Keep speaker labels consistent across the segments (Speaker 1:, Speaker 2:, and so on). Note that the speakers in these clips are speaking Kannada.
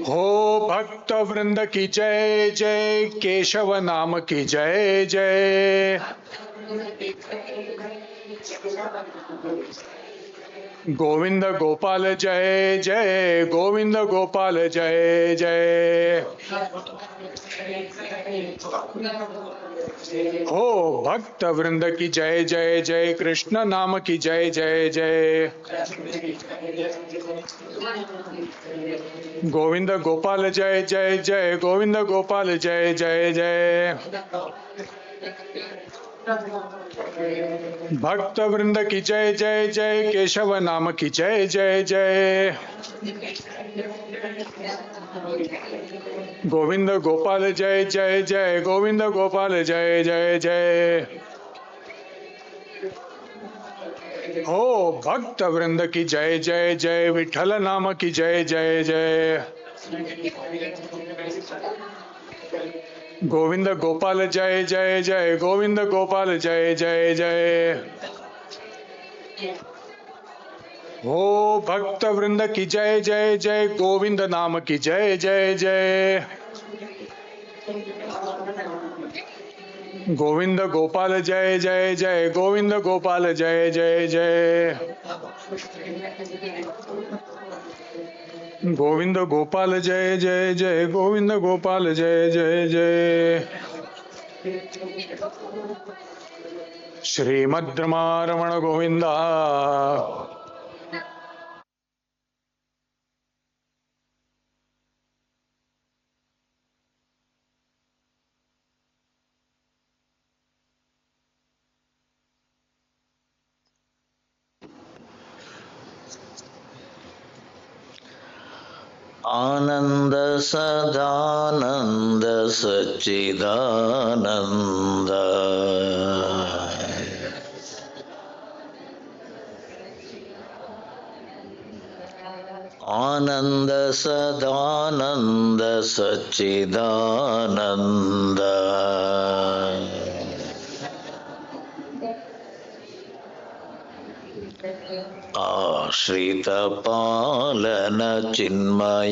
Speaker 1: हो भक्त वृंद की जय जय, केशव नाम की जय जय। गोविंद गोपाल जय जय, गोविंद गोपाल जय जय। हो भक्त वृंद की जय जय जय, कृष्ण नाम की जय जय जय। गोविंद गोपाल जय जय जय, गोविंद गोपाल जय जय जय। भक्त वृंद की जय जय जय, केशव नाम की जय जय जय। गोविंद गोपाल जय जय जय, गोविंद गोपाल जय जय जय। हो भक्त वृंद की जय जय जय, विठल नाम की जय जय जय। गोविंद गोपाल जय जय जय, गोविंद गोपाल जय जय जय। हो भक्त वृंद की जय जय जय, गोविंद नाम की जय जय जय। गोविंद गोपाल जय जय जय, गोविंद गोपाल जय जय जय। गोविंद गोपाल जय जय जय, गोविंद गोपाल जय जय जय। श्रीमद् रमण गोविंदा।
Speaker 2: आनंद सदानंद सच्चिदानंद, आनंद सदानंद सच्चिदानंद। आश्रित पालन चिन्मयानंद,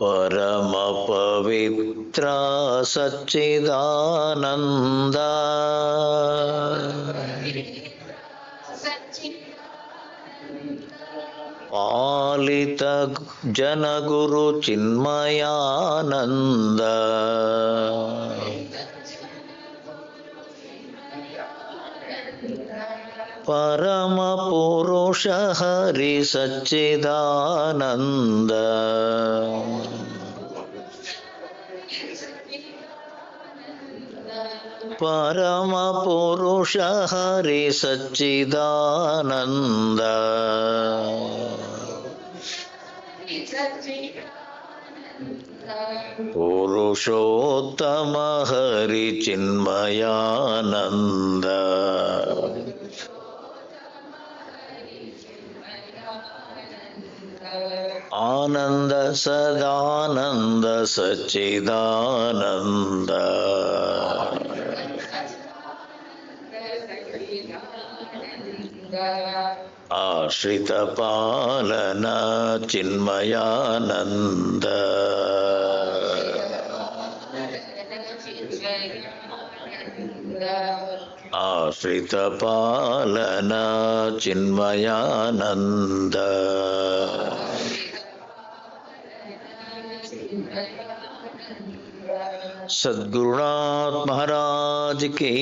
Speaker 2: परम पवित्र सच्चिदानंद। पालित जन गुरु चिन्मयानंद, परम पुरुष हरि सच्चिदानंद। परम पुरुष हरि सच्चिदानंद। पुरुषोत्तम हरि चिन्मयानंद, आनंद सदानंद सच्चिदानंद। आश्रित पालन चिन्मयानंद, आश्रित पालन चिन्मयानंद। सद्गुरुनाथ महाराज की।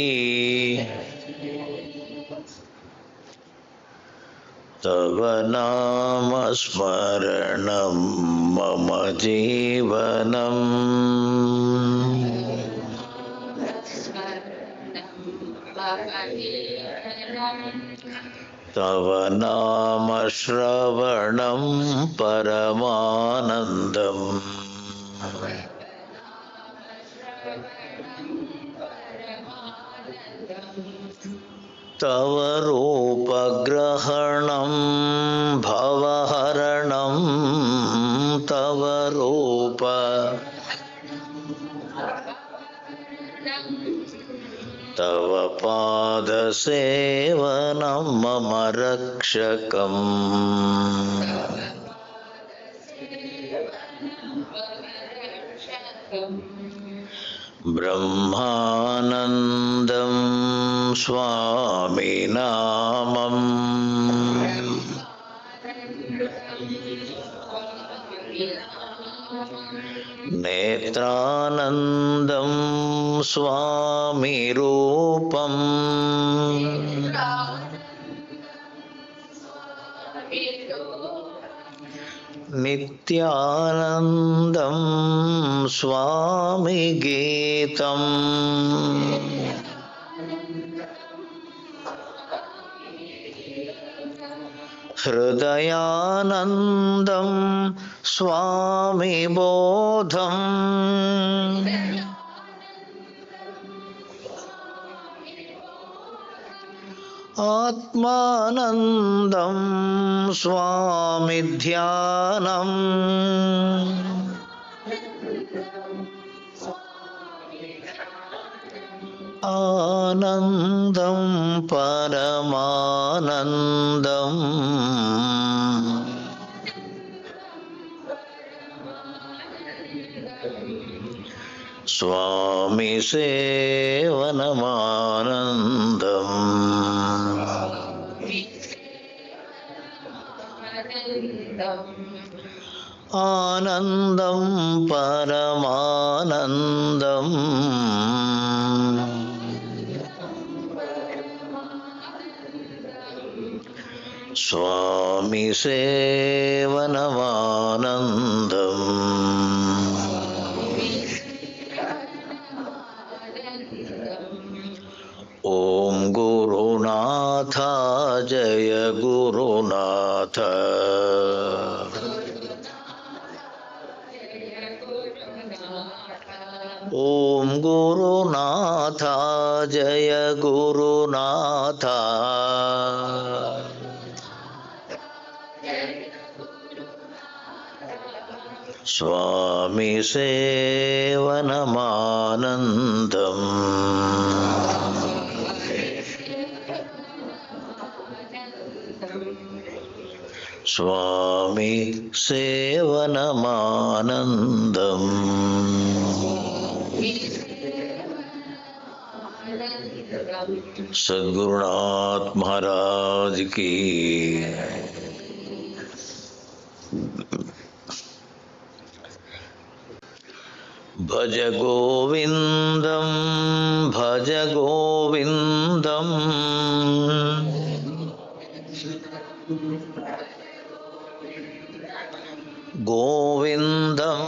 Speaker 2: तव नाम स्मरणं मम जीवनम्, तव नाम श्रवणं परमानन्दम्, तव रूपग्रहणं भवहरणं, तव रूप तव पादसेवनं मम रक्षकम् ब्रह्मानन्दं स्वामिनामम् नेत्रानन्दं स्वामिरूपम् नित्यानन्दं स्वामिगीतम् हृदयानन्दं स्वामिबोधम् आत्मानन्दं स्वामिध्यानम् आनन्दं परमानन्दम् स्वामी सेवनमानन्दम् आनन्दं परमानन्दम् स्वामी सेवनमानन्दम् ॐ गुरुनाथ जय गुरुनाथ ॐ गुरुनाथ जय गुरुनाथ स्वामी सेवनमानन्दम् स्वामी सेवनमानन्दम् सद्गुरुनाथ महाराज की भज गोविन्दं भज गोविन्दम् गोविन्दं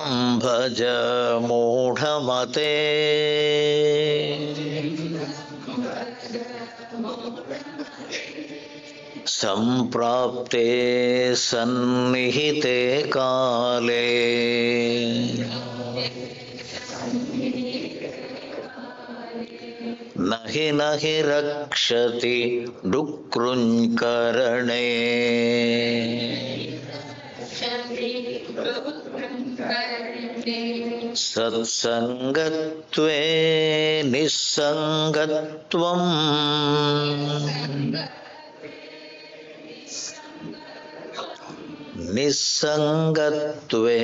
Speaker 2: भज मूढमते सम्प्राप्ते सन्निहिते काले नहि नहि रक्षति डुक्रुञ्करणे सत्सङ्गत्वे निस्सङ्गत्वम् निस्सङ्गत्वे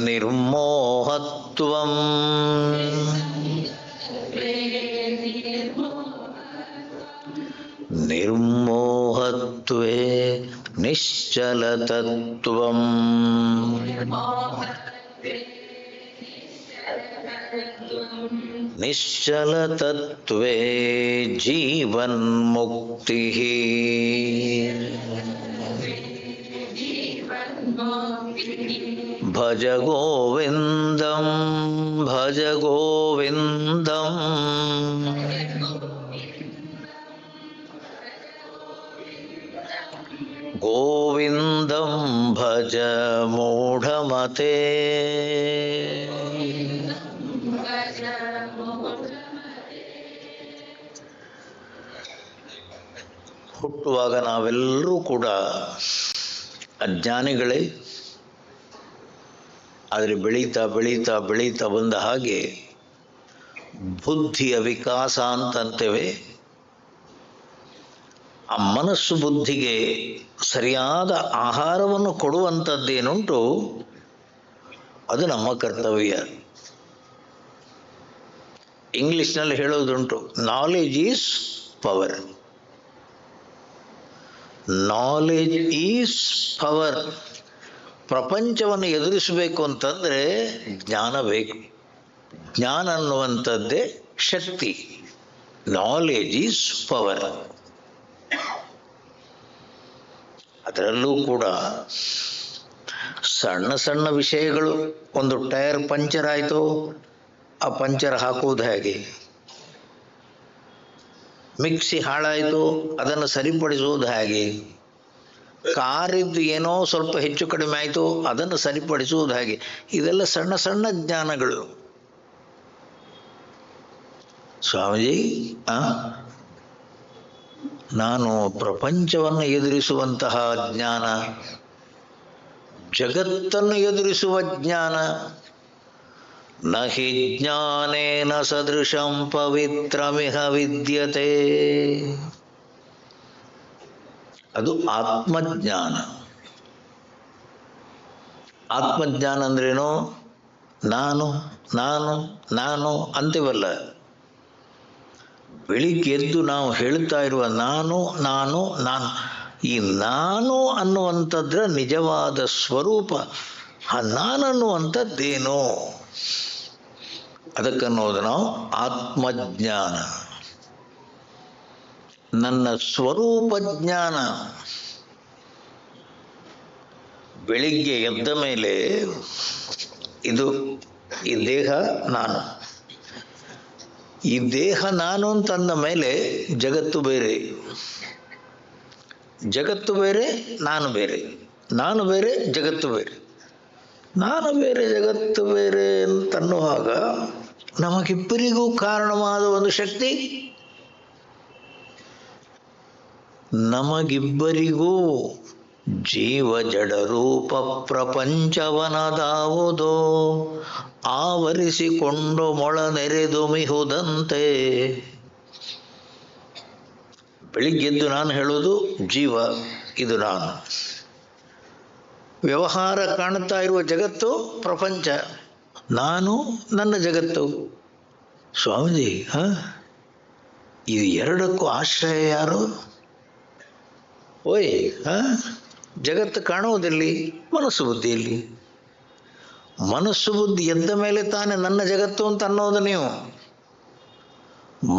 Speaker 2: निर्मोहत्वम् निर्मोहत्वे निश्चलतत्वम् निश्चलतत्वे जीवन्मुक्तिः भज गोविन्दं भज गोविन्दम् गोविन्दं भज मूढमते ಹುಟ್ಟುವಾಗ ನಾವೆಲ್ಲರೂ ಕೂಡ ಅಜ್ಞಾನಿಗಳೇ. ಆದರೆ ಬೆಳೀತಾ ಬೆಳೀತಾ ಬೆಳೀತಾ ಬಂದ ಹಾಗೆ ಬುದ್ಧಿಯ ವಿಕಾಸ ಅಂತಂತೇವೆ. ಆ ಮನಸ್ಸು ಬುದ್ಧಿಗೆ ಸರಿಯಾದ ಆಹಾರವನ್ನು ಕೊಡುವಂಥದ್ದೇನುಂಟು ಅದು ನಮ್ಮ ಕರ್ತವ್ಯ. ಇಂಗ್ಲಿಷ್ನಲ್ಲಿ ಹೇಳೋದುಂಟು, knowledge is power. Knowledge is power. ಪ್ರಪಂಚವನ್ನು ಎದುರಿಸಬೇಕು ಅಂತಂದರೆ ಜ್ಞಾನ ಬೇಕು. ಜ್ಞಾನ ಅನ್ನುವಂಥದ್ದೇ ಶಕ್ತಿ. Knowledge is power. ಅದರಲ್ಲೂ ಕೂಡ ಸಣ್ಣ ಸಣ್ಣ ವಿಷಯಗಳು, ಒಂದು ಟೈರ್ ಪಂಚರ್ ಆಯಿತು, ಆ ಪಂಚರ್ ಹಾಕುವುದು ಹೇಗೆ? ಮಿಕ್ಸಿ ಹಾಳಾಯಿತು, ಅದನ್ನು ಸರಿಪಡಿಸುವುದು ಹೇಗೆ? ಕಾರಿದ್ದು ಏನೋ ಸ್ವಲ್ಪ ಹೆಚ್ಚು ಕಡಿಮೆ ಆಯಿತು, ಅದನ್ನು ಸರಿಪಡಿಸುವುದು ಹೇಗೆ? ಇದೆಲ್ಲ ಸಣ್ಣ ಸಣ್ಣ ಜ್ಞಾನಗಳು. ಸ್ವಾಮೀಜಿ, ನಾನು ಪ್ರಪಂಚವನ್ನು ಎದುರಿಸುವಂತಹ ಜ್ಞಾನ, ಜಗತ್ತನ್ನು ಎದುರಿಸುವ ಜ್ಞಾನ, ನಹಿ ಜ್ಞಾನೇನ ಸದೃಶಂ ಪವಿತ್ರಮಿಹ ವಿದ್ಯತೆ. ಅದು ಆತ್ಮಜ್ಞಾನ. ಆತ್ಮಜ್ಞಾನ ಅಂದ್ರೇನು? ನಾನು ನಾನು ನಾನು ಅಂತೀವಲ್ಲ, ಬೆಳಿಗ್ಗೆ ಎದ್ದು ನಾವು ಹೇಳ್ತಾ ಇರುವ ನಾನು ನಾನು ನಾನು, ಈ ನಾನು ಅನ್ನುವಂಥದ್ರ ನಿಜವಾದ ಸ್ವರೂಪ, ಆ ನಾನನ್ನುವಂಥದ್ದೇನು? ಅದಕ್ಕನ್ನೋದು ನಾವು ಆತ್ಮಜ್ಞಾನ, ನನ್ನ ಸ್ವರೂಪ ಜ್ಞಾನ. ಬೆಳಿಗ್ಗೆ ಎದ್ದ ಮೇಲೆ ಈ ದೇಹ ನಾನು, ಈ ದೇಹ ನಾನು ಅಂತಂದ ಮೇಲೆ ಜಗತ್ತು ಬೇರೆ, ಜಗತ್ತು ಬೇರೆ, ನಾನು ಬೇರೆ, ನಾನು ಬೇರೆ, ಜಗತ್ತು ಬೇರೆ. ನಾನು ಬೇರೆ ಜಗತ್ತು ಬೇರೆ ಅಂತನ್ನುವಾಗ ನಮಗಿಬ್ಬರಿಗೂ ಕಾರಣವಾದ ಒಂದು ಶಕ್ತಿ, ನಮಗಿಬ್ಬರಿಗೂ ಜೀವ ಜಡ ರೂಪ ಪ್ರಪಂಚವನದಾವುದೋ ಆವರಿಸಿಕೊಂಡು ಮೊಳ ನೆರೆದು ಮಿಹುದಂತೆ. ಬೆಳಿಗ್ಗೆದ್ದು ನಾನು ಹೇಳೋದು ಜೀವ, ಇದು ನಾನು. ವ್ಯವಹಾರ ಕಾಣುತ್ತಾ ಇರುವ ಜಗತ್ತು ಪ್ರಪಂಚ, ನಾನು ನನ್ನ ಜಗತ್ತು. ಸ್ವಾಮೀಜಿ, ಇದು ಎರಡಕ್ಕೂ ಆಶ್ರಯ ಯಾರು? ಓಯ್, ಜಗತ್ತು ಕಾಣುವುದಿಲ್ಲಿ, ಮನಸ್ಸು ಬುದ್ಧಿಯಲ್ಲಿ. ಮನಸ್ಸು ಬುದ್ಧಿ ಎದ್ದ ಮೇಲೆ ತಾನೇ ನನ್ನ ಜಗತ್ತು ಅಂತ ಅನ್ನೋದು ನೀವು.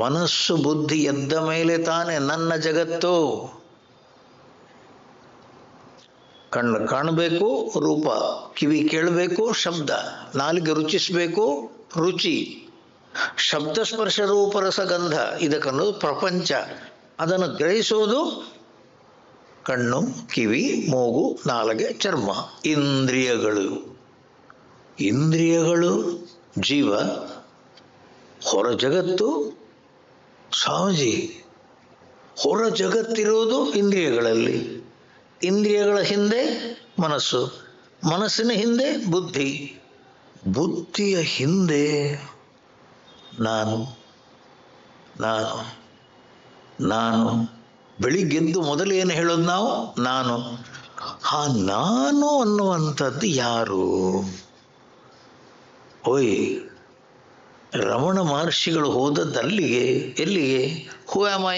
Speaker 2: ಮನಸ್ಸು ಬುದ್ಧಿ ಎದ್ದ ಮೇಲೆ ತಾನೇ ನನ್ನ ಜಗತ್ತು. ಕಣ್ಣು ಕಾಣಬೇಕು ರೂಪ, ಕಿವಿ ಕೇಳಬೇಕು ಶಬ್ದ, ನಾಲಿಗೆ ರುಚಿಸಬೇಕು ರುಚಿ, ಶಬ್ದ ಸ್ಪರ್ಶ ರೂಪ ರಸಗಂಧ, ಇದಕ್ಕನ್ನೋದು ಪ್ರಪಂಚ. ಅದನ್ನು ಗ್ರಹಿಸೋದು ಕಣ್ಣು, ಕಿವಿ, ಮೂಗು, ನಾಲಿಗೆ, ಚರ್ಮ, ಇಂದ್ರಿಯಗಳು. ಇಂದ್ರಿಯಗಳು ಜೀವ, ಹೊರ ಜಗತ್ತು. ಸ್ವಾಮೀಜಿ, ಹೊರ ಜಗತ್ತಿರೋದು ಇಂದ್ರಿಯಗಳಲ್ಲಿ, ಇಂದ್ರಿಯಗಳ ಹಿಂದೆ ಮನಸ್ಸು, ಮನಸ್ಸಿನ ಹಿಂದೆ ಬುದ್ಧಿ, ಬುದ್ಧಿಯ ಹಿಂದೆ ನಾನು ನಾನು ನಾನು. ಬೆಳಿಗ್ಗೆದ್ದು ಮೊದಲು ಏನು ಹೇಳೋದು ನಾವು? ನಾನು. ಆ ನಾನು ಅನ್ನುವಂಥದ್ದು ಯಾರು? ಓಯ್, ರಮಣ ಮಹರ್ಷಿಗಳು ಹೋದದ್ದು ಅಲ್ಲಿಗೆ. ಎಲ್ಲಿಗೆ? ಹೂ am I,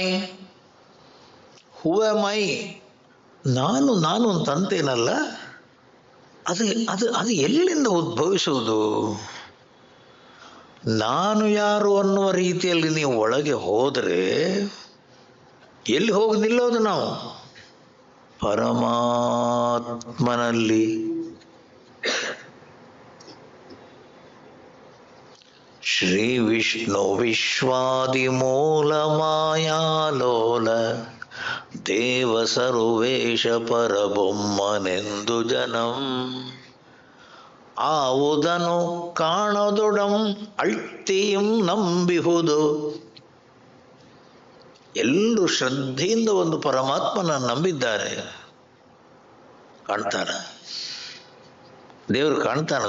Speaker 2: who am I, ನಾನು ನಾನು ಅಂತಂತೇನಲ್ಲ, ಅದು ಅದು ಅದು ಎಲ್ಲಿಂದ ಉದ್ಭವಿಸುವುದು? ನಾನು ಯಾರು ಅನ್ನುವ ರೀತಿಯಲ್ಲಿ ನೀವು ಒಳಗೆ ಹೋದರೆ ಎಲ್ಲಿ ಹೋಗಿ ನಿಲ್ಲೋದು ನಾವು? ಪರಮಾತ್ಮನಲ್ಲಿ. ಶ್ರೀ ವಿಷ್ಣು ವಿಶ್ವಾದಿ ಮೂಲ ಮಾಯಾಲೋಲ ದೇವ ಸರ್ವೇಶ ಪರಬೊಮ್ಮನೆಂದು ಜನಂ ಆವುದನು ಕಾಣದೊಡಂ ಅಳ್ತಿಯಂ ನಂಬಿಹುದು. ಎಲ್ಲರೂ ಶ್ರದ್ಧೆಯಿಂದ ಒಂದು ಪರಮಾತ್ಮನ ನಂಬಿದ್ದಾರೆ. ಕಾಣ್ತಾರ? ದೇವರು ಕಾಣ್ತಾನ?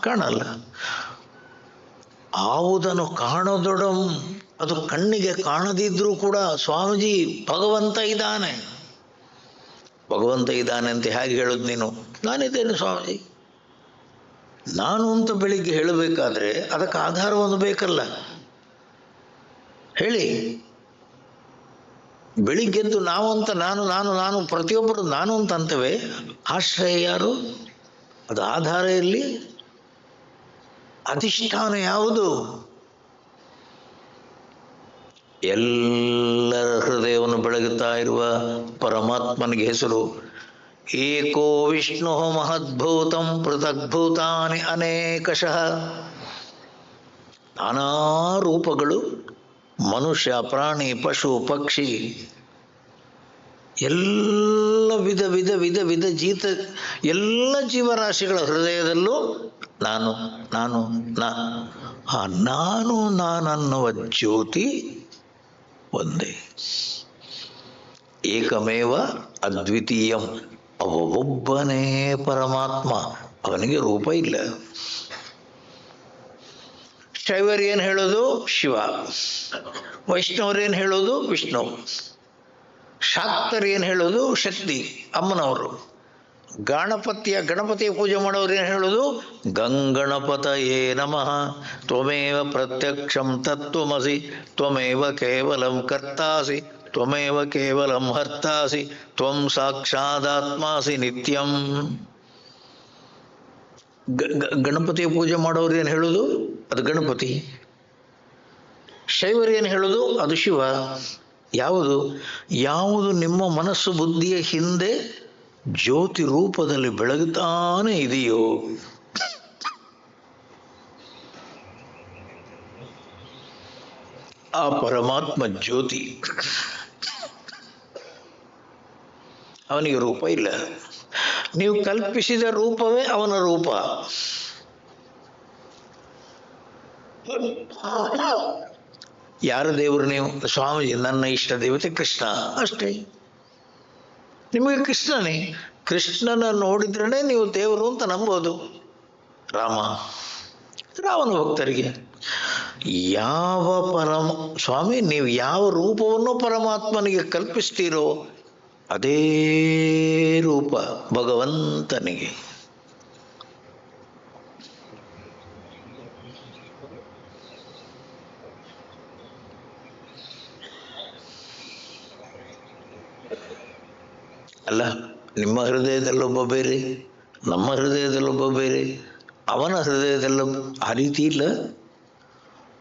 Speaker 2: ಕಾಣಲ್ಲ. ಆವುದನ್ನು ಕಾಣದೊಡಂ, ಅದು ಕಣ್ಣಿಗೆ ಕಾಣದಿದ್ರೂ ಕೂಡ ಸ್ವಾಮೀಜಿ ಭಗವಂತ ಇದ್ದಾನೆ, ಭಗವಂತ ಇದ್ದಾನೆ ಅಂತ ಹೇಗೆ ಹೇಳೋದು ನೀನು? ನಾನಿದ್ದೇನೆ ಸ್ವಾಮೀಜಿ. ನಾನು ಅಂತ ಬೆಳಿಗ್ಗೆ ಹೇಳಬೇಕಾದ್ರೆ ಅದಕ್ಕೆ ಆಧಾರ ಒಂದು ಬೇಕಲ್ಲ. ಹೇಳಿ, ಬೆಳಿಗ್ಗೆದ್ದು ನಾವು ಅಂತ ನಾನು ನಾನು ನಾನು ಪ್ರತಿಯೊಬ್ಬರು ನಾನು ಅಂತ ಅಂತೇವೆ. ಆಶ್ರಯ ಯಾರು? ಅದು ಆಧಾರ ಎಲ್ಲಿ? ಅಧಿಷ್ಠಾನ ಯಾವುದು? ಎಲ್ಲರ ಹೃದಯವನ್ನು ಬೆಳಗುತ್ತಾ ಇರುವ ಪರಮಾತ್ಮನಿಗೆ ಹೆಸರು ಏಕೋ ವಿಷ್ಣು ಮಹದ್ಭೂತಂ ಪೃಥಗ್ಭೂತಾನಿ ಅನೇಕಶಃ. ನಾನಾ ರೂಪಗಳು, ಮನುಷ್ಯ, ಪ್ರಾಣಿ, ಪಶು, ಪಕ್ಷಿ, ಎಲ್ಲ ವಿಧ ವಿಧ ವಿಧ ವಿಧ ಎಲ್ಲ ಜೀವರಾಶಿಗಳ ಹೃದಯದಲ್ಲೂ ನಾನು ನಾನು ನಾನು ನಾನನ್ನುವ ಜ್ಯೋತಿ ಒಂದೇ. ಏಕಮೇವ ಅದ್ವಿತೀಯಂ. ಒಬ್ಬನೇ ಪರಮಾತ್ಮ, ಅವನಿಗೆ ರೂಪ ಇಲ್ಲ. ಶೈವರು ಏನು ಹೇಳೋದು? ಶಿವ. ವೈಷ್ಣವರು ಹೇಳೋದು? ವಿಷ್ಣು. ಶಾಕ್ತರು ಹೇಳೋದು? ಶಕ್ತಿ, ಅಮ್ಮನವರು. ಗಣಪತಿಯ ಪೂಜೆ ಮಾಡೋರು ಹೇಳೋದು? ಗಂಗಣಪತಯೇ ನಮಃ. ತ್ವಮೇವ ಪ್ರತ್ಯಕ್ಷಂ ತತ್ವಮಸಿ, ತ್ವಮೇವ ಕೇವಲಂ ಕರ್ತಾಸಿ, ತ್ವಮೇವ ಕೇವಲಂ ಹರ್ತಾಸಿ, ತ್ವಂ ಸಾಕ್ಷಾದಾತ್ಮಾಸಿ ನಿತ್ಯಂ. ಗಣಪತಿಯ ಪೂಜೆ ಮಾಡೋರು ಹೇಳೋದು? ಅದು ಗಣಪತಿ. ಶೈವರು ಹೇಳೋದು? ಅದು ಶಿವ. ಯಾವುದು ಯಾವುದು ನಿಮ್ಮ ಮನಸ್ಸು ಬುದ್ಧಿಯ ಹಿಂದೆ ಜ್ಯೋತಿ ರೂಪದಲ್ಲಿ ಬೆಳಗುತ್ತಾನೆ ಇದೆಯೋ ಆ ಪರಮಾತ್ಮ ಜ್ಯೋತಿ. ಅವನಿಗೆ ರೂಪ ಇಲ್ಲ. ನೀವು ಕಲ್ಪಿಸಿದ ರೂಪವೇ ಅವನ ರೂಪ. ಯಾರ ದೇವರು ನೀವು? ಸ್ವಾಮೀಜಿ, ನನ್ನ ಇಷ್ಟ ದೇವತೆ ಕೃಷ್ಣ, ಅಷ್ಟೇ. ನಿಮಗೆ ಕೃಷ್ಣನೇ. ಕೃಷ್ಣನ ನೋಡಿದ್ರೇ ನೀವು ದೇವರು ಅಂತ ನಂಬೋದು. ರಾಮನ ಭಕ್ತರಿಗೆ ಯಾವ ಸ್ವಾಮಿ ನೀವು ಯಾವ ರೂಪವನ್ನು ಪರಮಾತ್ಮನಿಗೆ ಕಲ್ಪಿಸ್ತೀರೋ ಅದೇ ರೂಪ ಭಗವಂತನಿಗೆ. ಅಲ್ಲ, ನಿಮ್ಮ ಹೃದಯದಲ್ಲೊಬ್ಬ ಬೇರೆ, ನಮ್ಮ ಹೃದಯದಲ್ಲೊಬ್ಬ ಬೇರೆ, ಅವನ ಹೃದಯದಲ್ಲೊಬ್ಬ. ಆ ರೀತಿ ಇಲ್ಲ.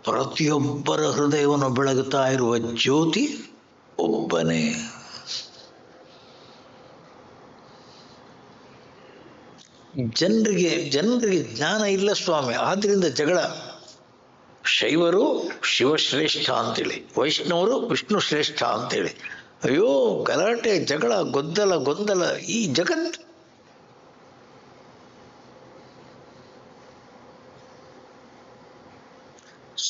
Speaker 2: ಪ್ರತಿಯೊಬ್ಬರ ಹೃದಯವನ್ನು ಬೆಳಗುತ್ತಾ ಇರುವ ಜ್ಯೋತಿ ಒಬ್ಬನೇ. ಜನರಿಗೆ ಜ್ಞಾನ ಇಲ್ಲ ಸ್ವಾಮಿ, ಆದ್ರಿಂದ ಜಗಳ. ಶೈವರು ಶಿವಶ್ರೇಷ್ಠ ಅಂತೇಳಿ, ವೈಷ್ಣವರು ವಿಷ್ಣು ಶ್ರೇಷ್ಠ ಅಂತೇಳಿ. ಅಯ್ಯೋ, ಗಲಾಟೆ, ಜಗಳ, ಗೊಂದಲ ಈ ಜಗತ್.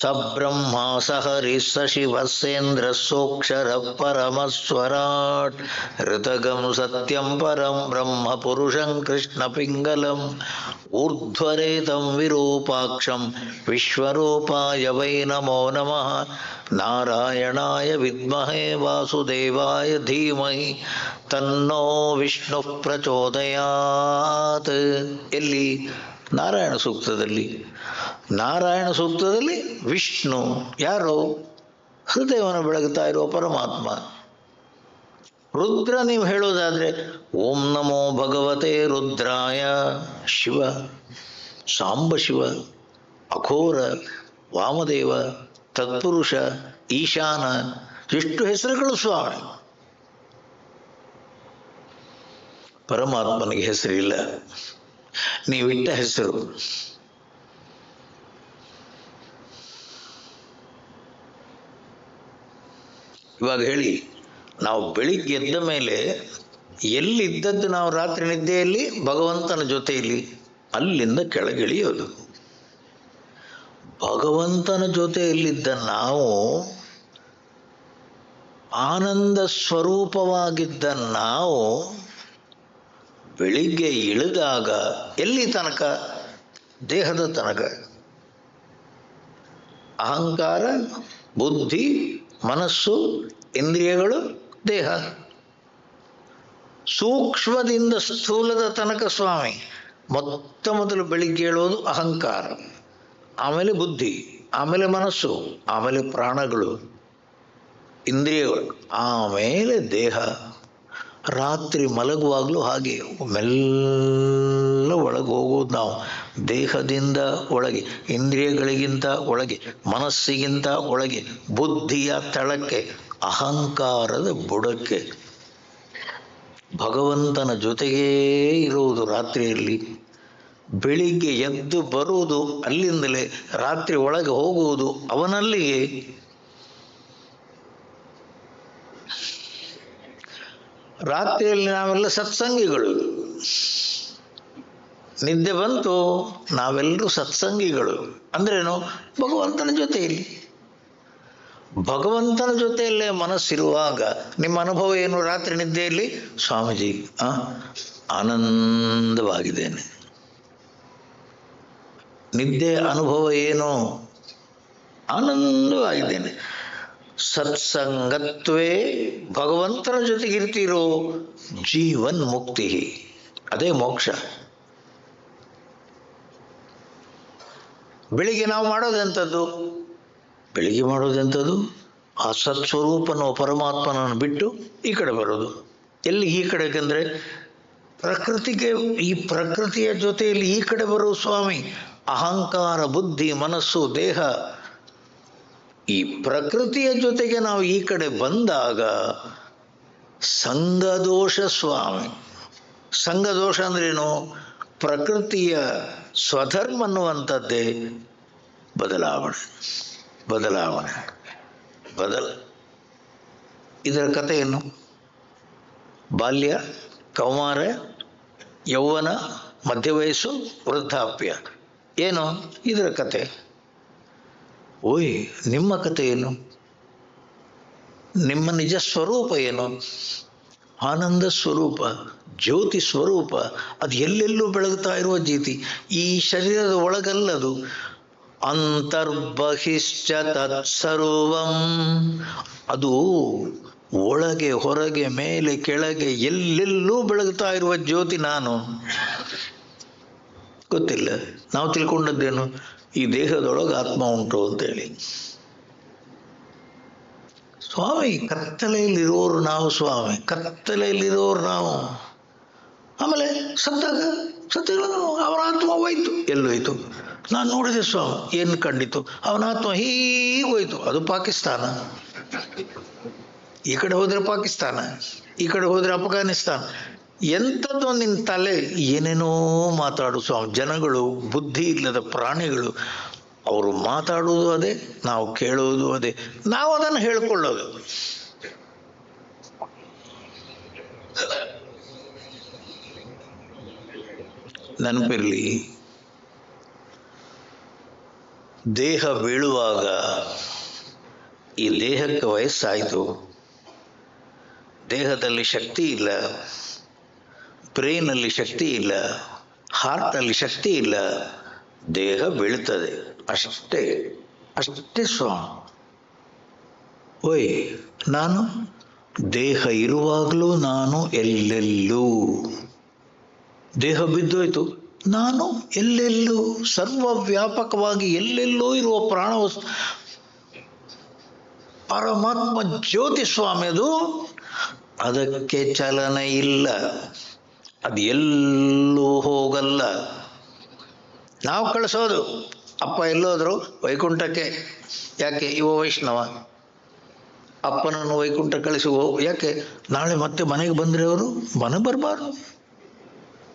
Speaker 2: ಸಬ್ರಹ್ಮ ಸಹರಿ ಶಿವಸೇಂದ್ರ ಸೋಕ್ಷರ ಪರಮಸ್ವರಾಟ್ ಋತಗಂ ಸತ್ಯಂ ಪರಂ ಬ್ರಹ್ಮ ಪುರುಷಂ ಕೃಷ್ಣ ಪಿಂಗಲಂ ಊರ್ಧ್ವರೇತಂ ವಿರೂಪಾಕ್ಷಂ ವಿಶ್ವರೂಪಾಯ ವೈ ನಮೋ ನಮಃ. ನಾರಾಯಣಾಯ ವಿದ್ಮಹೇ ವಾಸುದೇವಾಯ ಧೀಮಹಿ ತನ್ನೋ ವಿಷ್ಣು ಪ್ರಚೋದಯಾತ್. ಎಲ್ಲಿ? ನಾರಾಯಣ ಸೂಕ್ತದಲ್ಲಿ. ನಾರಾಯಣ ಸೂಕ್ತದಲ್ಲಿ ವಿಷ್ಣು ಯಾರು? ಹೃದಯವನ್ನು ಬೆಳಗುತ್ತಾ ಇರುವ ಪರಮಾತ್ಮ. ರುದ್ರ ನೀವು ಹೇಳೋದಾದ್ರೆ ಓಂ ನಮೋ ಭಗವತೆ ರುದ್ರಾಯ. ಶಿವ, ಸಾಂಬ ಶಿವ, ಅಘೋರ, ವಾಮದೇವ, ತತ್ಪುರುಷ, ಈಶಾನ, ಎಷ್ಟು ಹೆಸರುಗಳು ಸ್ವಾಮಿ. ಪರಮಾತ್ಮನಿಗೆ ಹೆಸರಿಲ್ಲ, ನೀವಿಟ್ಟ ಹೆಸರು. ಇವಾಗ ಹೇಳಿ, ನಾವು ಬೆಳಿಗ್ಗೆ ಎದ್ದ ಮೇಲೆ ಎಲ್ಲಿದ್ದದ್ದು ನಾವು ರಾತ್ರಿ ನಿದ್ದೆಯಲ್ಲಿ ಭಗವಂತನ ಜೊತೆಯಲ್ಲಿ, ಅಲ್ಲಿಂದ ಕೆಳಗಿಳಿಯೋದು. ಭಗವಂತನ ಜೊತೆಯಲ್ಲಿದ್ದ ನಾವು, ಆನಂದ ಸ್ವರೂಪವಾಗಿದ್ದ ನಾವು ಬೆಳಿಗ್ಗೆ ಇಳಿದಾಗ ಎಲ್ಲಿ ತನಕ? ದೇಹದ ತನಕ. ಅಹಂಕಾರ, ಬುದ್ಧಿ, ಮನಸ್ಸು, ಇಂದ್ರಿಯಗಳು, ದೇಹ. ಸೂಕ್ಷ್ಮದಿಂದ ಸ್ಥೂಲದ ತನಕ ಸ್ವಾಮಿ ಮೊದಲು ಬೆಳಿಗ್ಗೆ ಹೇಳೋದು ಅಹಂಕಾರ, ಆಮೇಲೆ ಬುದ್ಧಿ, ಆಮೇಲೆ ಮನಸ್ಸು, ಆಮೇಲೆ ಪ್ರಾಣಗಳು, ಇಂದ್ರಿಯಗಳು, ಆಮೇಲೆ ದೇಹ. ರಾತ್ರಿ ಮಲಗುವಾಗಲೂ ಹಾಗೆ ಮೆಲ್ಲ ಒಳಗೆ ಹೋಗೋದು ನಾವು. ದೇಹದಿಂದ ಒಳಗೆ, ಇಂದ್ರಿಯಗಳಿಗಿಂತ ಒಳಗೆ, ಮನಸ್ಸಿಗಿಂತ ಒಳಗೆ, ಬುದ್ಧಿಯ ತಳಕ್ಕೆ, ಅಹಂಕಾರದ ಬುಡಕ್ಕೆ. ಭಗವಂತನ ಜೊತೆಗೇ ಇರುವುದು ರಾತ್ರಿಯಲ್ಲಿ. ಬೆಳಿಗ್ಗೆ ಎದ್ದು ಬರುವುದು ಅಲ್ಲಿಂದಲೇ, ರಾತ್ರಿ ಒಳಗೆ ಹೋಗುವುದು ಅವನಲ್ಲಿಯೇ. ರಾತ್ರಿಯಲ್ಲಿ ನಾವೆಲ್ಲ ಸತ್ಸಂಗಿಗಳು. ನಿದ್ದೆ ಬಂತು, ನಾವೆಲ್ಲರೂ ಸತ್ಸಂಗಿಗಳು. ಅಂದ್ರೇನು? ಭಗವಂತನ ಜೊತೆಯಲ್ಲಿ. ಭಗವಂತನ ಜೊತೆಯಲ್ಲೇ ಮನಸ್ಸಿರುವಾಗ ನಿಮ್ಮ ಅನುಭವ ಏನು? ರಾತ್ರಿ ನಿದ್ದೆಯಲ್ಲಿ ಸ್ವಾಮೀಜಿ ಆನಂದವಾಗಿದ್ದೇನೆ. ನಿದ್ದೆ ಅನುಭವ ಏನು? ಆನಂದವಾಗಿದ್ದೇನೆ. ಸತ್ಸಂಗತ್ವೇ, ಭಗವಂತನ ಜೊತೆಗಿರ್ತೀರೋ ಜೀವನ್ ಮುಕ್ತಿ, ಅದೇ ಮೋಕ್ಷ. ಬೆಳಿಗ್ಗೆ ನಾವು ಮಾಡೋದೆಂಥದ್ದು? ಬೆಳಿಗ್ಗೆ ಮಾಡೋದೆಂಥದ್ದು? ಆ ಸತ್ಸ್ವರೂಪನೋ ಪರಮಾತ್ಮನನ್ನು ಬಿಟ್ಟು ಈ ಕಡೆ ಬರೋದು. ಎಲ್ಲಿ ಈ ಕಡೆಗೆಂದರೆ ಪ್ರಕೃತಿಗೆ, ಈ ಪ್ರಕೃತಿಯ ಜೊತೆಯಲ್ಲಿ ಈ ಕಡೆ ಬರೋ ಸ್ವಾಮಿ. ಅಹಂಕಾರ, ಬುದ್ಧಿ, ಮನಸ್ಸು, ದೇಹ, ಈ ಪ್ರಕೃತಿಯ ಜೊತೆಗೆ ನಾವು ಈ ಕಡೆ ಬಂದಾಗ ಸಂಘದೋಷ ಸ್ವಾಮಿ. ಸಂಘದೋಷ ಅಂದ್ರೇನು? ಪ್ರಕೃತಿಯ ಸ್ವಧರ್ಮ ಅನ್ನುವಂಥದ್ದೇ ಬದಲಾವಣೆ. ಇದರ ಕಥೆ ಏನು? ಬಾಲ್ಯ, ಕೌಮಾರ, ಯೌವನ, ಮಧ್ಯವಯಸ್ಸು, ವೃದ್ಧಾಪ್ಯ. ಏನು ಇದರ ಕತೆ? ಓಯ್, ನಿಮ್ಮ ಕತೆ ಏನು? ನಿಮ್ಮ ನಿಜ ಸ್ವರೂಪ ಏನು? ಆನಂದ ಸ್ವರೂಪ, ಜ್ಯೋತಿ ಸ್ವರೂಪ. ಅದು ಎಲ್ಲೆಲ್ಲೂ ಬೆಳಗುತ್ತಾ ಇರುವ ಜ್ಯೋತಿ. ಈ ಶರೀರದ ಒಳಗಲ್ಲದು. ಅಂತರ್ಬಹಿಶ್ಚ ತತ್ಸರ್ವಂ. ಅದು ಒಳಗೆ ಹೊರಗೆ ಮೇಲೆ ಕೆಳಗೆ ಎಲ್ಲೆಲ್ಲೂ ಬೆಳಗುತ್ತಾ ಇರುವ ಜ್ಯೋತಿ ನಾನು. ಗೊತ್ತಿಲ್ಲ. ನಾವು ತಿಳ್ಕೊಂಡದ್ದೇನು? ಈ ದೇಹದೊಳಗೆ ಆತ್ಮ ಉಂಟು ಅಂತೇಳಿ. ಸ್ವಾಮಿ, ಕತ್ತಲೆಯಲ್ಲಿರೋರು ನಾವು. ಸ್ವಾಮಿ, ಕತ್ತಲೆಯಲ್ಲಿರೋರು ನಾವು. ಆಮೇಲೆ ಸತ್ತಾಗ ಅವನ ಆತ್ಮ ಹೋಯ್ತು. ಎಲ್ಲೋಯ್ತು? ನಾನು ನೋಡಿದೆ ಸ್ವಾಮಿ. ಏನು ಕಂಡಿತು? ಅವನ ಆತ್ಮ ಹೀಗೋಯ್ತು. ಅದು ಪಾಕಿಸ್ತಾನ. ಈ ಕಡೆ ಹೋದ್ರೆ ಪಾಕಿಸ್ತಾನ, ಈ ಕಡೆ ಹೋದ್ರೆ ಅಫ್ಘಾನಿಸ್ತಾನ. ಎಂಥದ್ದು ನಿನ್ನ ತಲೆ? ಏನೇನೋ ಮಾತಾಡು ಸ್ವಾಮಿ. ಜನಗಳು, ಬುದ್ಧಿ ಇಲ್ಲದ ಪ್ರಾಣಿಗಳು, ಅವರು ಮಾತಾಡುವುದು ಅದೇ, ನಾವು ಕೇಳುವುದು ಅದೇ, ನಾವು ಅದನ್ನು ಹೇಳಿಕೊಳ್ಳೋದು. ನೆನಪಿರಲಿ, ದೇಹ ಬೀಳುವಾಗ ಈ ದೇಹಕ್ಕೆ ವಯಸ್ಸಾಯಿತು, ದೇಹದಲ್ಲಿ ಶಕ್ತಿ ಇಲ್ಲ, ಬ್ರೈನಲ್ಲಿ ಶಕ್ತಿ ಇಲ್ಲ, ಹಾರ್ಟಲ್ಲಿ ಶಕ್ತಿ ಇಲ್ಲ, ದೇಹ ಬೀಳ್ತದೆ. ಅಷ್ಟೇ ಸ್ವಾಮಿ. ಓಯ್, ನಾನು ದೇಹ ಇರುವಾಗಲೂ ನಾನು ಎಲ್ಲೆಲ್ಲೂ. ದೇಹ ಬಿದ್ದೋಯ್ತು, ನಾನು ಎಲ್ಲೆಲ್ಲೂ. ಸರ್ವವ್ಯಾಪಕವಾಗಿ ಎಲ್ಲೆಲ್ಲೂ ಇರುವ ಪ್ರಾಣವಸ್ತು ಪರಮಾತ್ಮ ಜ್ಯೋತಿ ಸ್ವಾಮಿ. ಅದು ಅದಕ್ಕೆ ಚಲನೆ ಇಲ್ಲ, ಅದು ಎಲ್ಲೂ ಹೋಗಲ್ಲ. ನಾವು ಕಳಿಸೋದು. ಅಪ್ಪ ಎಲ್ಲೋದ್ರು? ವೈಕುಂಠಕ್ಕೆ. ಯಾಕೆ? ಇವ ವೈಷ್ಣವ. ಅಪ್ಪನನ್ನು ವೈಕುಂಠ ಕಳಿಸುವ. ಯಾಕೆ? ನಾಳೆ ಮತ್ತೆ ಮನೆಗೆ ಬಂದರೆ ಅವರು ಮನೆ ಬರಬಾರ್ದು.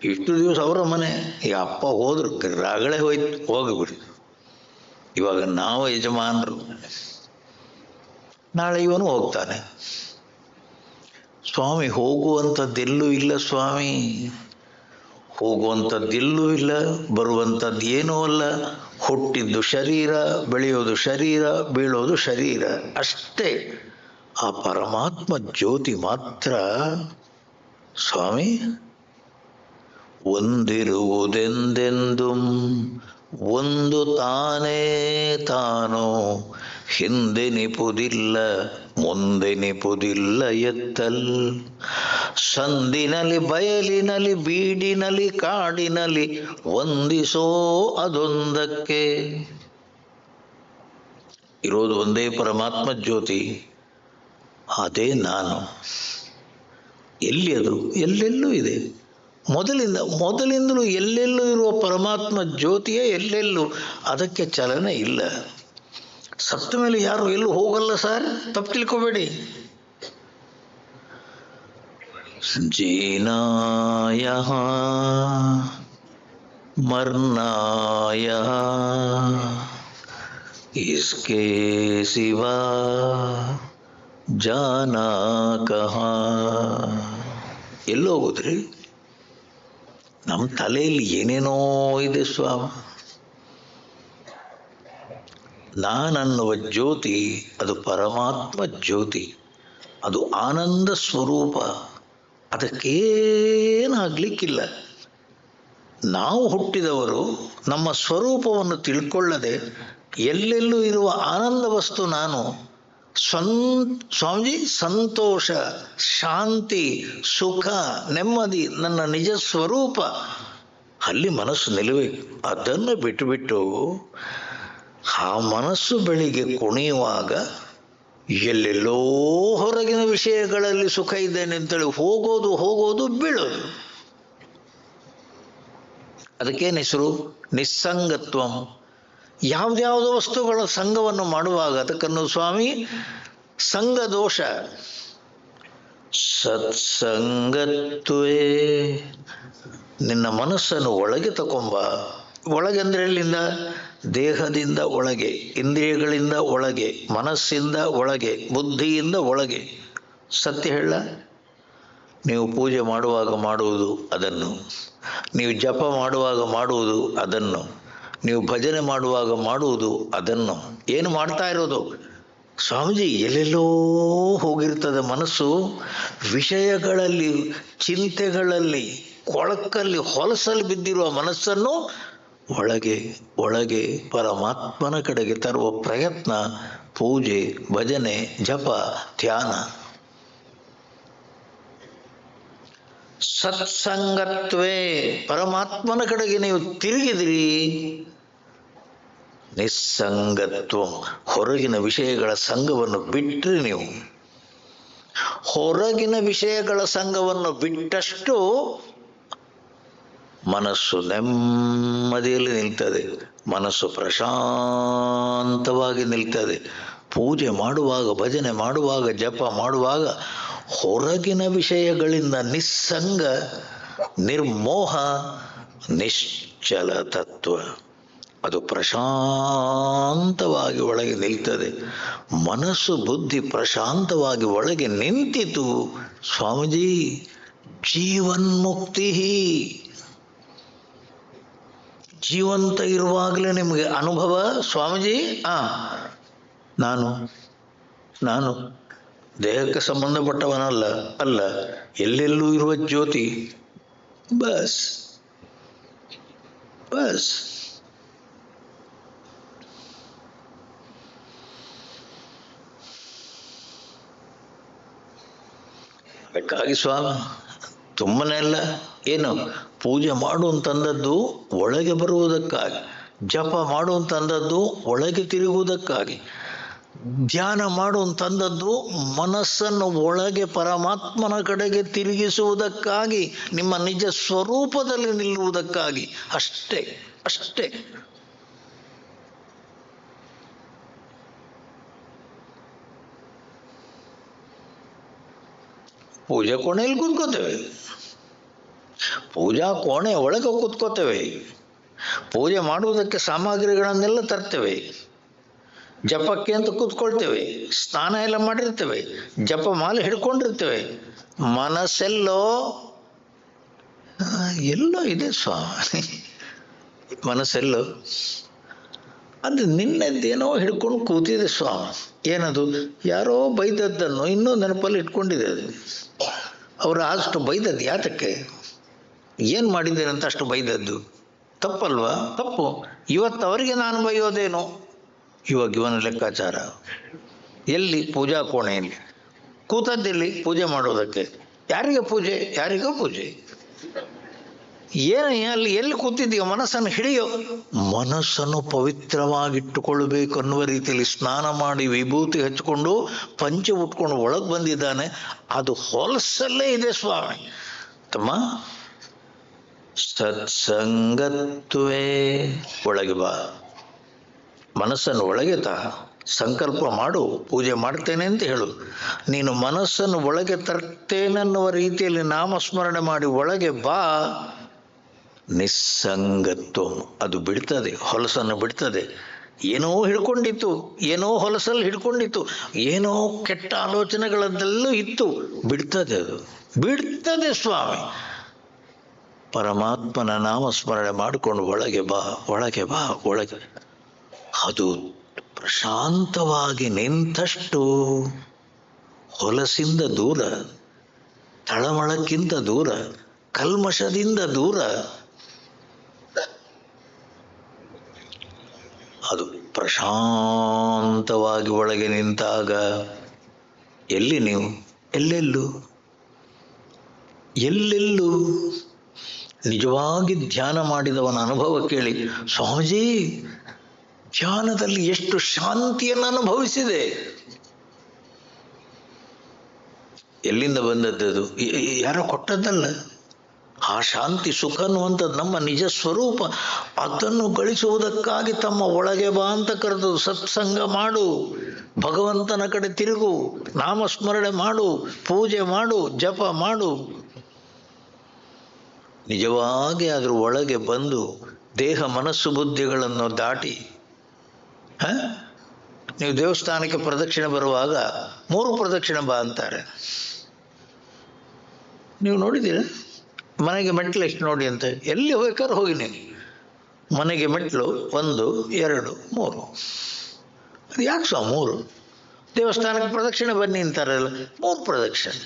Speaker 2: ಇಷ್ಟು ದಿವಸ ಅವರ ಮನೆ. ಈ ಅಪ್ಪ ಹೋದ್ರು, ರಾಗಳೇ ಹೋಯ್ತು, ಹೋಗಿಬಿಡಿ. ಇವಾಗ ನಾವು ಯಜಮಾನರು. ನಾಳೆ ಇವನು ಹೋಗ್ತಾನೆ. ಸ್ವಾಮಿ, ಹೋಗುವಂಥದ್ದೆಲ್ಲೂ ಇಲ್ಲ ಸ್ವಾಮಿ. ಹೋಗುವಂಥದ್ದೆಲ್ಲೂ ಇಲ್ಲ, ಬರುವಂಥದ್ದು ಏನೂ ಅಲ್ಲ. ಹುಟ್ಟಿದ್ದು ಶರೀರ, ಬೆಳೆಯೋದು ಶರೀರ, ಬೀಳೋದು ಶರೀರ, ಅಷ್ಟೇ. ಆ ಪರಮಾತ್ಮ ಜ್ಯೋತಿ ಮಾತ್ರ ಸ್ವಾಮಿ. ಒಂದಿರುವುದೆಂದೆಂದು ಒಂದು ತಾನೇ ತಾನು ಹಿಂದೆನಿಪುದಿಲ್ಲ ಮುಂದೆನಿಪುದಿಲ್ಲ ಎತ್ತಲ್. ಸಂದಿನಲ್ಲಿ ಬಯಲಿನಲ್ಲಿ ಬೀಡಿನಲ್ಲಿ ಕಾಡಿನಲ್ಲಿ ವಂದಿಸೋ ಅದೊಂದಕ್ಕೆ. ಇರೋದು ಒಂದೇ ಪರಮಾತ್ಮ ಜ್ಯೋತಿ, ಅದೇ ನಾನು. ಎಲ್ಲಿ ಅದು? ಎಲ್ಲೆಲ್ಲೂ ಇದೆ. ಮೊದಲಿಂದಲೂ ಎಲ್ಲೆಲ್ಲೂ ಇರುವ ಪರಮಾತ್ಮ ಜ್ಯೋತಿಯೇ ಎಲ್ಲೆಲ್ಲೂ, ಅದಕ್ಕೆ ಚಲನೆ ಇಲ್ಲ. ಸತ್ತ ಮೇಲೆ ಯಾರು ಎಲ್ಲೂ ಹೋಗಲ್ಲ ಸರ್, ತಪ್ಪು ತಿಳ್ಕೊಬೇಡಿ. ಜೀನಾ ಯಹಾ ಮರ್ನಾ ಯಹಾ ಇಸ್ಕೆ ಸಿವಾ ಜಾನಾ ಕಹಾ. ಎಲ್ಲೋಗೋದ್ರಿ? ನಮ್ಮ ತಲೆಯಲ್ಲಿ ಏನೇನೋ ಇದೆ ಸ್ವಾಮಿ. ನಾನನ್ನುವ ಜ್ಯೋತಿ ಅದು ಪರಮಾತ್ಮ ಜ್ಯೋತಿ, ಅದು ಆನಂದ ಸ್ವರೂಪ. ಅದಕ್ಕೇನಾಗಲಿಕ್ಕಿಲ್ಲ. ನಾವು ಹುಟ್ಟಿದವರು ನಮ್ಮ ಸ್ವರೂಪವನ್ನು ತಿಳ್ಕೊಳ್ಳದೆ ಎಲ್ಲೆಲ್ಲೂ ಇರುವ ಆನಂದ ವಸ್ತು ನಾನು. ಸ್ವಾಮೀಜಿ, ಸಂತೋಷ, ಶಾಂತಿ, ಸುಖ, ನೆಮ್ಮದಿ ನನ್ನ ನಿಜ ಸ್ವರೂಪ, ಅಲ್ಲಿ ಮನಸ್ಸು ನಿಲ್ಲಬೇಕು. ಅದನ್ನು ಬಿಟ್ಟುಬಿಟ್ಟು ಆ ಮನಸ್ಸು ಬೆಳಿಗ್ಗೆ ಕುಣಿಯುವಾಗ ಎಲ್ಲೆಲ್ಲೋ ಹೊರಗಿನ ವಿಷಯಗಳಲ್ಲಿ ಸುಖ ಇದ್ದೇನೆ ಅಂತೇಳಿ ಹೋಗೋದು ಬೀಳೋದು. ಅದಕ್ಕೇನು ಹೆಸರು? ನಿಸ್ಸಂಗತ್ವಂ. ಯಾವುದ್ಯಾವುದೋ ವಸ್ತುಗಳ ಸಂಘವನ್ನು ಮಾಡುವಾಗ ಅದಕ್ಕನ್ನು ಸ್ವಾಮಿ ಸಂಘ ದೋಷ. ಸತ್ಸಂಗತ್ವೇ. ನಿನ್ನ ಮನಸ್ಸನ್ನು ಒಳಗೆ ತಕೊಂಬ. ಒಳಗೆ ಅಂದ್ರೆ ಎಲ್ಲಿಂದ? ದೇಹದಿಂದ ಒಳಗೆ, ಇಂದ್ರಿಯಗಳಿಂದ ಒಳಗೆ, ಮನಸ್ಸಿಂದ ಒಳಗೆ, ಬುದ್ಧಿಯಿಂದ ಒಳಗೆ. ಸತ್ಯ ಹೇಳ, ನೀವು ಪೂಜೆ ಮಾಡುವಾಗ ಮಾಡುವುದು ಅದನ್ನು, ನೀವು ಜಪ ಮಾಡುವಾಗ ಮಾಡುವುದು ಅದನ್ನು, ನೀವು ಭಜನೆ ಮಾಡುವಾಗ ಮಾಡುವುದು ಅದನ್ನು. ಏನು ಮಾಡ್ತಾ ಇರೋದು? ಸ್ವಾಮೀಜಿ, ಎಲ್ಲೆಲ್ಲೋ ಹೋಗಿರ್ತದೆ ಮನಸ್ಸು. ವಿಷಯಗಳಲ್ಲಿ, ಚಿಂತೆಗಳಲ್ಲಿ, ಕೊಳಕಲ್ಲಿ, ಹೊಲಸಲ್ಲಿ ಬಿದ್ದಿರುವ ಮನಸ್ಸನ್ನು ಒಳಗೆ ಪರಮಾತ್ಮನ ಕಡೆಗೆ ತರುವ ಪ್ರಯತ್ನ ಪೂಜೆ, ಭಜನೆ, ಜಪ, ಧ್ಯಾನ. ಸತ್ಸಂಗತ್ವೇ. ಪರಮಾತ್ಮನ ಕಡೆಗೆ ನೀವು ತಿರುಗಿದಿರಿ. ನಿಸ್ಸಂಗತ್ವ. ಹೊರಗಿನ ವಿಷಯಗಳ ಸಂಘವನ್ನು ಬಿಟ್ಟರೆ ನೀವು, ಹೊರಗಿನ ವಿಷಯಗಳ ಸಂಘವನ್ನು ಬಿಟ್ಟಷ್ಟು ಮನಸ್ಸು ನೆಮ್ಮದಿಯಲ್ಲಿ ನಿಲ್ತದೆ, ಮನಸ್ಸು ಪ್ರಶಾಂತವಾಗಿ ನಿಲ್ತದೆ. ಪೂಜೆ ಮಾಡುವಾಗ, ಭಜನೆ ಮಾಡುವಾಗ, ಜಪ ಮಾಡುವಾಗ ಹೊರಗಿನ ವಿಷಯಗಳಿಂದ ನಿಸ್ಸಂಗ, ನಿರ್ಮೋಹ, ನಿಶ್ಚಲ ತತ್ವ, ಅದು ಪ್ರಶಾಂತವಾಗಿ ಒಳಗೆ ನಿಲ್ತದೆ. ಮನಸ್ಸು ಬುದ್ಧಿ ಪ್ರಶಾಂತವಾಗಿ ಒಳಗೆ ನಿಂತಿತು ಸ್ವಾಮೀಜಿ, ಜೀವನ್ಮುಕ್ತಿ. ಜೀವಂತ ಇರುವಾಗಲೇ ನಿಮಗೆ ಅನುಭವ ಸ್ವಾಮೀಜಿ. ನಾನು ದೇಹಕ್ಕೆ ಸಂಬಂಧಪಟ್ಟವನಲ್ಲ, ಎಲ್ಲೆಲ್ಲೂ ಇರುವ ಜ್ಯೋತಿ. ಬಸ್ ಅದಕ್ಕಾಗಿ ಸ್ವಾಮಿ ತುಂಬನೇ ಅಲ್ಲ, ಏನು ಪೂಜೆ ಮಾಡುವಂತಂದದ್ದು ಒಳಗೆ ಬರುವುದಕ್ಕಾಗಿ, ಜಪ ಮಾಡುವಂತಂದದ್ದು ಒಳಗೆ ತಿರುಗುವುದಕ್ಕಾಗಿ, ಧ್ಯಾನ ಮಾಡುವಂತಂದದ್ದು ಮನಸ್ಸನ್ನು ಒಳಗೆ ಪರಮಾತ್ಮನ ಕಡೆಗೆ ತಿರುಗಿಸುವುದಕ್ಕಾಗಿ, ನಿಮ್ಮ ನಿಜ ಸ್ವರೂಪದಲ್ಲಿ ನಿಲ್ಲುವುದಕ್ಕಾಗಿ. ಅಷ್ಟೇ. ಪೂಜಾ ಕೋಣೆಯಲ್ಲಿ ಕೂತ್ಕೋತೇವೆ, ಪೂಜಾ ಕೋಣೆ ಒಳಗೆ ಕೂತ್ಕೋತೇವೆ, ಪೂಜೆ ಮಾಡುವುದಕ್ಕೆ ಸಾಮಗ್ರಿಗಳನ್ನೆಲ್ಲ ತರ್ತೇವೆ, ಜಪಕ್ಕೆ ಅಂತ ಕೂತ್ಕೊಳ್ತೇವೆ, ಸ್ನಾನ ಎಲ್ಲ ಮಾಡಿರ್ತೇವೆ, ಜಪ ಮಾಲೆ ಹಿಡ್ಕೊಂಡಿರ್ತೇವೆ. ಮನಸ್ಸೆಲ್ಲೋ ಇದೆ ಸ್ವಾಮಿ. ಮನಸ್ಸೆಲ್ಲೋ ಅದು ನಿನ್ನೆದ್ದೇನೋ ಹಿಡ್ಕೊಂಡು ಕೂತಿದೆ ಸ್ವಾಮಿ. ಏನದು? ಯಾರೋ ಬೈದದ್ದನ್ನು ಇನ್ನೂ ನೆನಪಲ್ಲಿ ಇಟ್ಕೊಂಡಿದೆ ಅದು. ಅವರು ಅಷ್ಟು ಬೈದದ್ದು ಯಾತಕ್ಕೆ? ಏನು ಮಾಡಿದ್ದೇನೆ ಅಂತ ಅಷ್ಟು ಬೈದದ್ದು? ತಪ್ಪಲ್ವಾ? ತಪ್ಪು. ಇವತ್ತು ಅವರಿಗೆ ನಾನು ಬೈಯೋದೇನು? ಇವಾಗ ಇವನ ಲೆಕ್ಕಾಚಾರ ಎಲ್ಲಿ? ಪೂಜಾ ಕೋಣೆಯಲ್ಲಿ ಕೂತದ್ದಲ್ಲಿ ಪೂಜೆ ಮಾಡೋದಕ್ಕೆ. ಯಾರಿಗೆ ಪೂಜೆ? ಯಾರಿಗೋ ಪೂಜೆ. ಏನು ಅಲ್ಲಿ ಎಲ್ಲಿ ಕೂತಿದ್ದೀಯೋ ಮನಸ್ಸನ್ನು ಹಿಡಿಯೋ. ಮನಸ್ಸನ್ನು ಪವಿತ್ರವಾಗಿಟ್ಟುಕೊಳ್ಬೇಕು ಅನ್ನುವ ರೀತಿಯಲ್ಲಿ ಸ್ನಾನ ಮಾಡಿ ವಿಭೂತಿ ಹಚ್ಚಿಕೊಂಡು ಪಂಚೆ ಉಟ್ಕೊಂಡು ಒಳಗೆ ಬಂದಿದ್ದಾನೆ. ಅದು ಹೊಲಸಲ್ಲೇ ಇದೆ ಸ್ವಾಮಿ. ತಮ್ಮ, ಸತ್ಸಂಗತ್ವೇ. ಒಳಗೆ ಬಾ, ಮನಸ್ಸನ್ನು ಒಳಗೆ ತಾ, ಸಂಕಲ್ಪ ಮಾಡು, ಪೂಜೆ ಮಾಡ್ತೇನೆ ಅಂತ ಹೇಳು. ನೀನು ಮನಸ್ಸನ್ನು ಒಳಗೆ ತರ್ತೇನೆನ್ನುವ ರೀತಿಯಲ್ಲಿ ನಾಮಸ್ಮರಣೆ ಮಾಡಿ ಒಳಗೆ ಬಾ. ನಿಸ್ಸಂಗತ್ವ, ಅದು ಬಿಡ್ತದೆ, ಹೊಲಸನ್ನು ಬಿಡ್ತದೆ. ಏನೋ ಹಿಡ್ಕೊಂಡಿತ್ತು, ಏನೋ ಹೊಲಸಲ್ಲಿ ಹಿಡ್ಕೊಂಡಿತ್ತು, ಏನೋ ಕೆಟ್ಟ ಆಲೋಚನೆಗಳದ್ದೆಲ್ಲೂ ಇತ್ತು, ಬಿಡ್ತದೆ. ಅದು ಬಿಡ್ತದೆ ಸ್ವಾಮಿ. ಪರಮಾತ್ಮನ ನಾಮಸ್ಮರಣೆ ಮಾಡಿಕೊಂಡು ಒಳಗೆ ಬಾ, ಒಳಗೆ ಬಾ, ಒಳಗೆ. ಅದು ಪ್ರಶಾಂತವಾಗಿ ನಿಂತಷ್ಟು ಹೊಲಸಿಂದ ದೂರ, ತಳಮಳಕ್ಕಿಂತ ದೂರ, ಕಲ್ಮಶದಿಂದ ದೂರ. ಅದು ಪ್ರಶಾಂತವಾಗಿ ಒಳಗೆ ನಿಂತಾಗ ಎಲ್ಲಿ ನೀವು? ಎಲ್ಲೆಲ್ಲೂ ಎಲ್ಲೆಲ್ಲೂ ನಿಜವಾಗಿ ಧ್ಯಾನ ಮಾಡಿದವನ ಅನುಭವ ಕೇಳಿ. ಸ್ವಾಮೀಜಿ, ಧ್ಯಾನದಲ್ಲಿ ಎಷ್ಟು ಶಾಂತಿಯನ್ನು ಅನುಭವಿಸಿದೆ. ಎಲ್ಲಿಂದ ಬಂದದ್ದು? ಯಾರೋ ಕೊಟ್ಟದ್ದಲ್ಲ. ಆ ಶಾಂತಿ ಸುಖ ಅನ್ನುವಂಥದ್ದು ನಮ್ಮ ನಿಜ ಸ್ವರೂಪ. ಅದನ್ನು ಗಳಿಸುವುದಕ್ಕಾಗಿ ತಮ್ಮ ಒಳಗೆ ಬಾ ಅಂತ ಕರೆದು, ಸತ್ಸಂಗ ಮಾಡು, ಭಗವಂತನ ಕಡೆ ತಿರುಗು, ನಾಮಸ್ಮರಣೆ ಮಾಡು, ಪೂಜೆ ಮಾಡು, ಜಪ ಮಾಡು. ನಿಜವಾಗಿ ಅದ್ರ ಒಳಗೆ ಬಂದು ದೇಹ ಮನಸ್ಸು ಬುದ್ಧಿಗಳನ್ನು ದಾಟಿ, ನೀವು ದೇವಸ್ಥಾನಕ್ಕೆ ಪ್ರದಕ್ಷಿಣೆ ಬರುವಾಗ 3 ಪ್ರದಕ್ಷಿಣೆ ಬಾ ಅಂತಾರೆ. ನೀವು ನೋಡಿದ್ದೀರ? ಮನೆಗೆ ಮೆಟ್ಲು ಎಷ್ಟು ನೋಡಿ ಅಂತ. ಎಲ್ಲಿ ಹೋಗ್ಬೇಕಾದ್ರೆ ಹೋಗಿ ನೀವು. ಮನೆಗೆ ಮೆಟ್ಲು 1, 2, 3. ಅದು ಯಾಕೆ ಸ್ವಾಮಿ 3? ದೇವಸ್ಥಾನಕ್ಕೆ ಪ್ರದಕ್ಷಿಣೆ ಬನ್ನಿ ಅಂತಾರಲ್ಲ, 3 ಪ್ರದಕ್ಷಿಣೆ.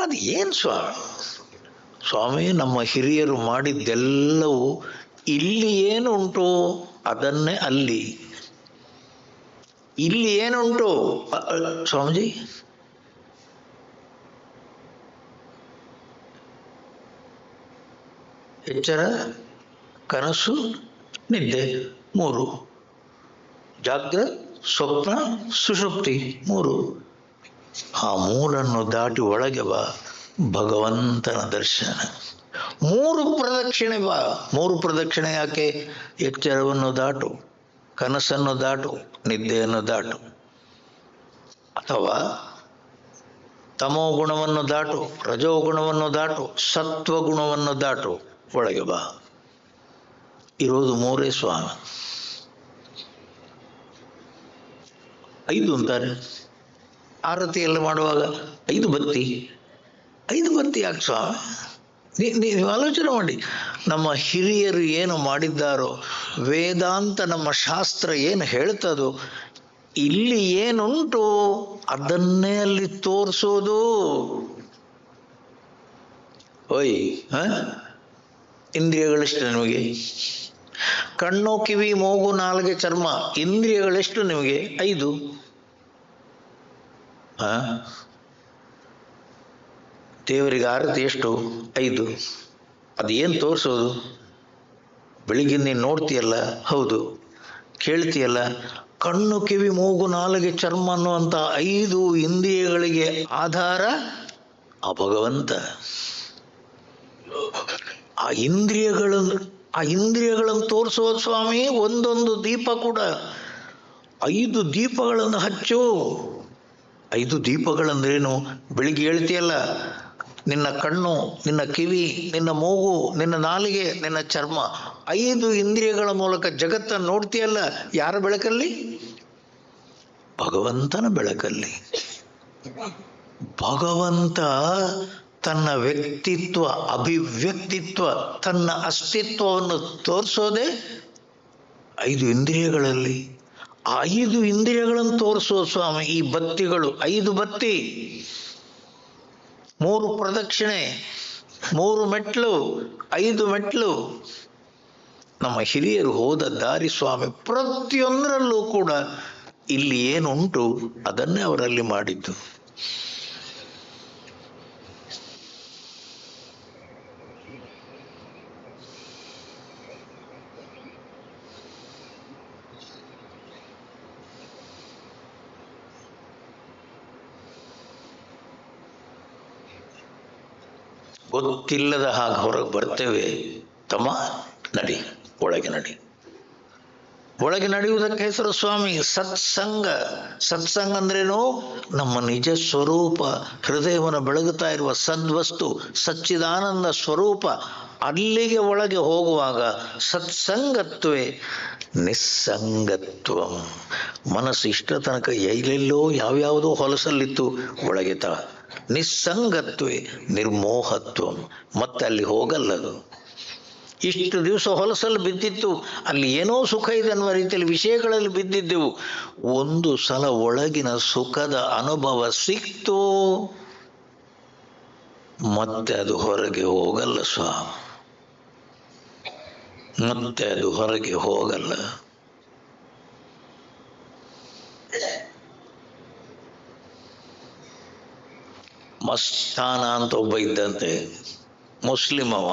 Speaker 2: ಅದು ಏನು ಸ್ವಾಮಿ? ಸ್ವಾಮಿ, ನಮ್ಮ ಹಿರಿಯರು ಮಾಡಿದ್ದೆಲ್ಲವೂ ಇಲ್ಲಿ ಏನುಂಟು ಅದನ್ನೇ ಅಲ್ಲಿ. ಇಲ್ಲಿ ಏನುಂಟು ಸ್ವಾಮೀಜಿ? ಎಚ್ಚರ, ಕನಸು, ನಿದ್ದೆ 3. ಜಾಗ್ರತ್, ಸ್ವಪ್ನ, ಸುಷುಪ್ತಿ 3. ಆ 3 ದಾಟಿ ಒಳಗೆ ಬಾ, ಭಗವಂತನ ದರ್ಶನ. 3 ಪ್ರದಕ್ಷಿಣೆ ಬಾ. 3 ಪ್ರದಕ್ಷಿಣೆ ಯಾಕೆ? ಎಚ್ಚರವನ್ನು ದಾಟು, ಕನಸನ್ನು ದಾಟು, ನಿದ್ದೆಯನ್ನು ದಾಟು. ಅಥವಾ ತಮೋ ಗುಣವನ್ನು ದಾಟು, ರಜೋ ಗುಣವನ್ನು ದಾಟು, ಸತ್ವ ಗುಣವನ್ನು ದಾಟು, ಒಳಗೆ ಬಾ. ಇರೋದು 3 ಸ್ವಾಮಿ. 5 ಅಂತಾರೆ. ಆರತಿ ಎಲ್ಲ ಮಾಡುವಾಗ 5 ಬತ್ತಿ. 5 ಬತ್ತಿ ಯಾಕೆ ಸ್ವಾಮಿ? ನೀವು ಆಲೋಚನೆ ಮಾಡಿ. ನಮ್ಮ ಹಿರಿಯರು ಏನು ಮಾಡಿದ್ದಾರೋ, ವೇದಾಂತ ನಮ್ಮ ಶಾಸ್ತ್ರ ಏನು ಹೇಳ್ತದೋ, ಇಲ್ಲಿ ಏನುಂಟು ಅದನ್ನೇ ಅಲ್ಲಿ ತೋರಿಸೋದು. ಓಯ್, ಇಂದ್ರಿಯಗಳೆಷ್ಟು ನಿಮಗೆ? ಕಣ್ಣು, ಕಿವಿ, ಮೂಗು, ನಾಲಿಗೆ, ಚರ್ಮ, ಇಂದ್ರಿಯಗಳೆಷ್ಟು ನಿಮಗೆ? 5. ದೇವರಿಗೆ ಆರತಿ ಎಷ್ಟು? 5. ಅದು ಏನು ತೋರಿಸೋದು? ಬೆಳಿಗ್ಗೆ ನೀನು ನೋಡ್ತೀಯಲ್ಲ, ಹೌದು, ಕೇಳ್ತೀಯಲ್ಲ, ಕಣ್ಣು, ಕಿವಿ, ಮೂಗು, ನಾಲಿಗೆ, ಚರ್ಮ ಅನ್ನುವಂಥ 5 ಇಂದ್ರಿಯಗಳಿಗೆ ಆಧಾರ ಆ ಭಗವಂತ. ಆ ಇಂದ್ರಿಯಗಳನ್ನು ತೋರಿಸೋದು ಸ್ವಾಮಿ. ಒಂದೊಂದು ದೀಪ ಕೂಡ 5 ದೀಪಗಳನ್ನು ಹಚ್ಚು. 5 ದೀಪಗಳಂದ್ರೇನು? ಬೆಳಿಗ್ಗೆ ಹೇಳ್ತೀಯಲ್ಲ, ನಿನ್ನ ಕಣ್ಣು, ನಿನ್ನ ಕಿವಿ, ನಿನ್ನ ಮೂಗು, ನಿನ್ನ ನಾಲಿಗೆ, ನಿನ್ನ ಚರ್ಮ, 5 ಇಂದ್ರಿಯಗಳ ಮೂಲಕ ಜಗತ್ತನ್ನು ನೋಡ್ತೀಯಲ್ಲ. ಯಾರ ಬೆಳಕಲ್ಲಿ? ಭಗವಂತನ ಬೆಳಕಲ್ಲಿ. ಭಗವಂತ ತನ್ನ ವ್ಯಕ್ತಿತ್ವ, ಅಭಿವ್ಯಕ್ತಿತ್ವ, ತನ್ನ ಅಸ್ತಿತ್ವವನ್ನು ತೋರಿಸೋದೇ 5 ಇಂದ್ರಿಯಗಳಲ್ಲಿ. ಆ 5 ಇಂದ್ರಿಯಗಳನ್ನು ತೋರಿಸೋ ಸ್ವಾಮಿ ಈ ಬತ್ತಿಗಳು. 5 ಬತ್ತಿ, 3 ಪ್ರದಕ್ಷಿಣೆ, 3 ಮೆಟ್ಲು, 5 ಮೆಟ್ಲು. ನಮ್ಮ ಹಿರಿಯರು ಹೋದ ದಾರಿ ಸ್ವಾಮಿ. ಪ್ರತಿಯೊಂದರಲ್ಲೂ ಕೂಡ ಇಲ್ಲಿ ಏನುಂಟು ಅದನ್ನೇ ಅವರಲ್ಲಿ ಮಾಡಿದ್ದು. ಗೊತ್ತಿಲ್ಲದ ಹಾಗೆ ಹೊರಗೆ ಬರ್ತೇವೆ. ತಮ್ಮ ನಡಿ, ಒಳಗೆ ನಡಿ. ಒಳಗೆ ನಡೆಯುವುದಕ್ಕೆ ಹೆಸರು ಸ್ವಾಮಿ ಸತ್ಸಂಗ. ಸತ್ಸಂಗ ಅಂದ್ರೇನು? ನಮ್ಮ ನಿಜ ಸ್ವರೂಪ, ಹೃದಯವನ್ನು ಬೆಳಗುತ್ತಾ ಇರುವ ಸದ್ವಸ್ತು, ಸಚ್ಚಿದಾನಂದ ಸ್ವರೂಪ, ಅಲ್ಲಿಗೆ ಒಳಗೆ ಹೋಗುವಾಗ ಸತ್ಸಂಗತ್ವೇ ನಿಸ್ಸಂಗತ್ವ. ಮನಸ್ಸು ಇಷ್ಟ ತನಕ ಎಲ್ಲೆಲ್ಲೋ ಯಾವ್ಯಾವುದೋ ಹೊಲಸಲ್ಲಿತ್ತು, ಒಳಗೆ ನಿಸ್ಸಂಗತ್ವೇ ನಿರ್ಮೋಹತ್ವ. ಮತ್ತೆ ಅಲ್ಲಿ ಹೋಗಲ್ಲದು. ಇಷ್ಟು ದಿವಸ ಹೊಲಸಲ್ಲಿ ಬಿದ್ದಿತ್ತು, ಅಲ್ಲಿ ಏನೋ ಸುಖ ಇದೆ ಅನ್ನುವ ರೀತಿಯಲ್ಲಿ ವಿಷಯಗಳಲ್ಲಿ ಬಿದ್ದಿದ್ದೆವು. ಒಂದು ಸಲ ಒಳಗಿನ ಸುಖದ ಅನುಭವ ಸಿಕ್ತು, ಮತ್ತೆ ಅದು ಹೊರಗೆ ಹೋಗಲ್ಲ ಸ್ವಾಮಿ, ಮತ್ತೆ ಅದು ಹೊರಗೆ ಹೋಗಲ್ಲ. ಮಸ್ತಾನ ಅಂತ ಒಬ್ಬ ಇದ್ದಂತೆ, ಮುಸ್ಲಿಂ ಅವ.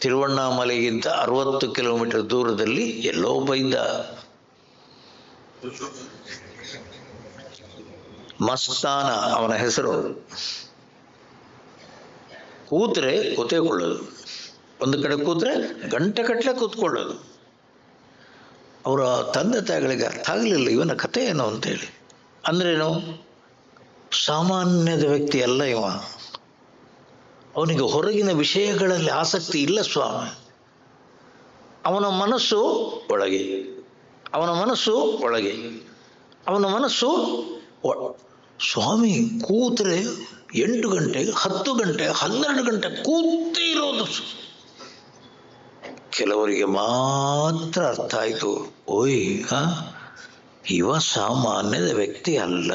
Speaker 2: ತಿರುವಣ್ಣಾಮಲೆಗಿಂತ 60 ಕಿಲೋಮೀಟರ್ ದೂರದಲ್ಲಿ ಎಲ್ಲೋ ಒಬ್ಬ ಇದ್ದ. ಮಸ್ತಾನ ಅವನ ಹೆಸರು. ಕೂತ್ರೆ ಕೂತೇಕೊಳ್ಳೋದು, ಒಂದು ಕಡೆ ಕೂತ್ರೆ ಗಂಟೆ ಕಟ್ಟಲೆ ಕೂತ್ಕೊಳ್ಳೋದು. ಅವರ ತಂದೆ ತಾಯಿಗಳಿಗೆ ಅರ್ಥ ಆಗಲಿಲ್ಲ ಇವನ ಕಥೆ ಏನು ಅಂತೇಳಿ. ಅಂದ್ರೇನು? ಸಾಮಾನ್ಯದ ವ್ಯಕ್ತಿ ಅಲ್ಲ ಇವ. ಅವನಿಗೆ ಹೊರಗಿನ ವಿಷಯಗಳಲ್ಲಿ ಆಸಕ್ತಿ ಇಲ್ಲ ಸ್ವಾಮಿ. ಅವನ ಮನಸ್ಸು ಒಳಗೆ, ಅವನ ಮನಸ್ಸು ಒಳಗೆ, ಅವನ ಮನಸ್ಸು ಸ್ವಾಮಿ. ಕೂತ್ರೆ 8 ಗಂಟೆ 10 ಗಂಟೆ 12 ಗಂಟೆ ಕೂತೇ ಇರೋದು. ಕೆಲವರಿಗೆ ಮಾತ್ರ ಅರ್ಥ ಆಯ್ತು, ಓಯ್ ಇವ ಸಾಮಾನ್ಯದ ವ್ಯಕ್ತಿ ಅಲ್ಲ.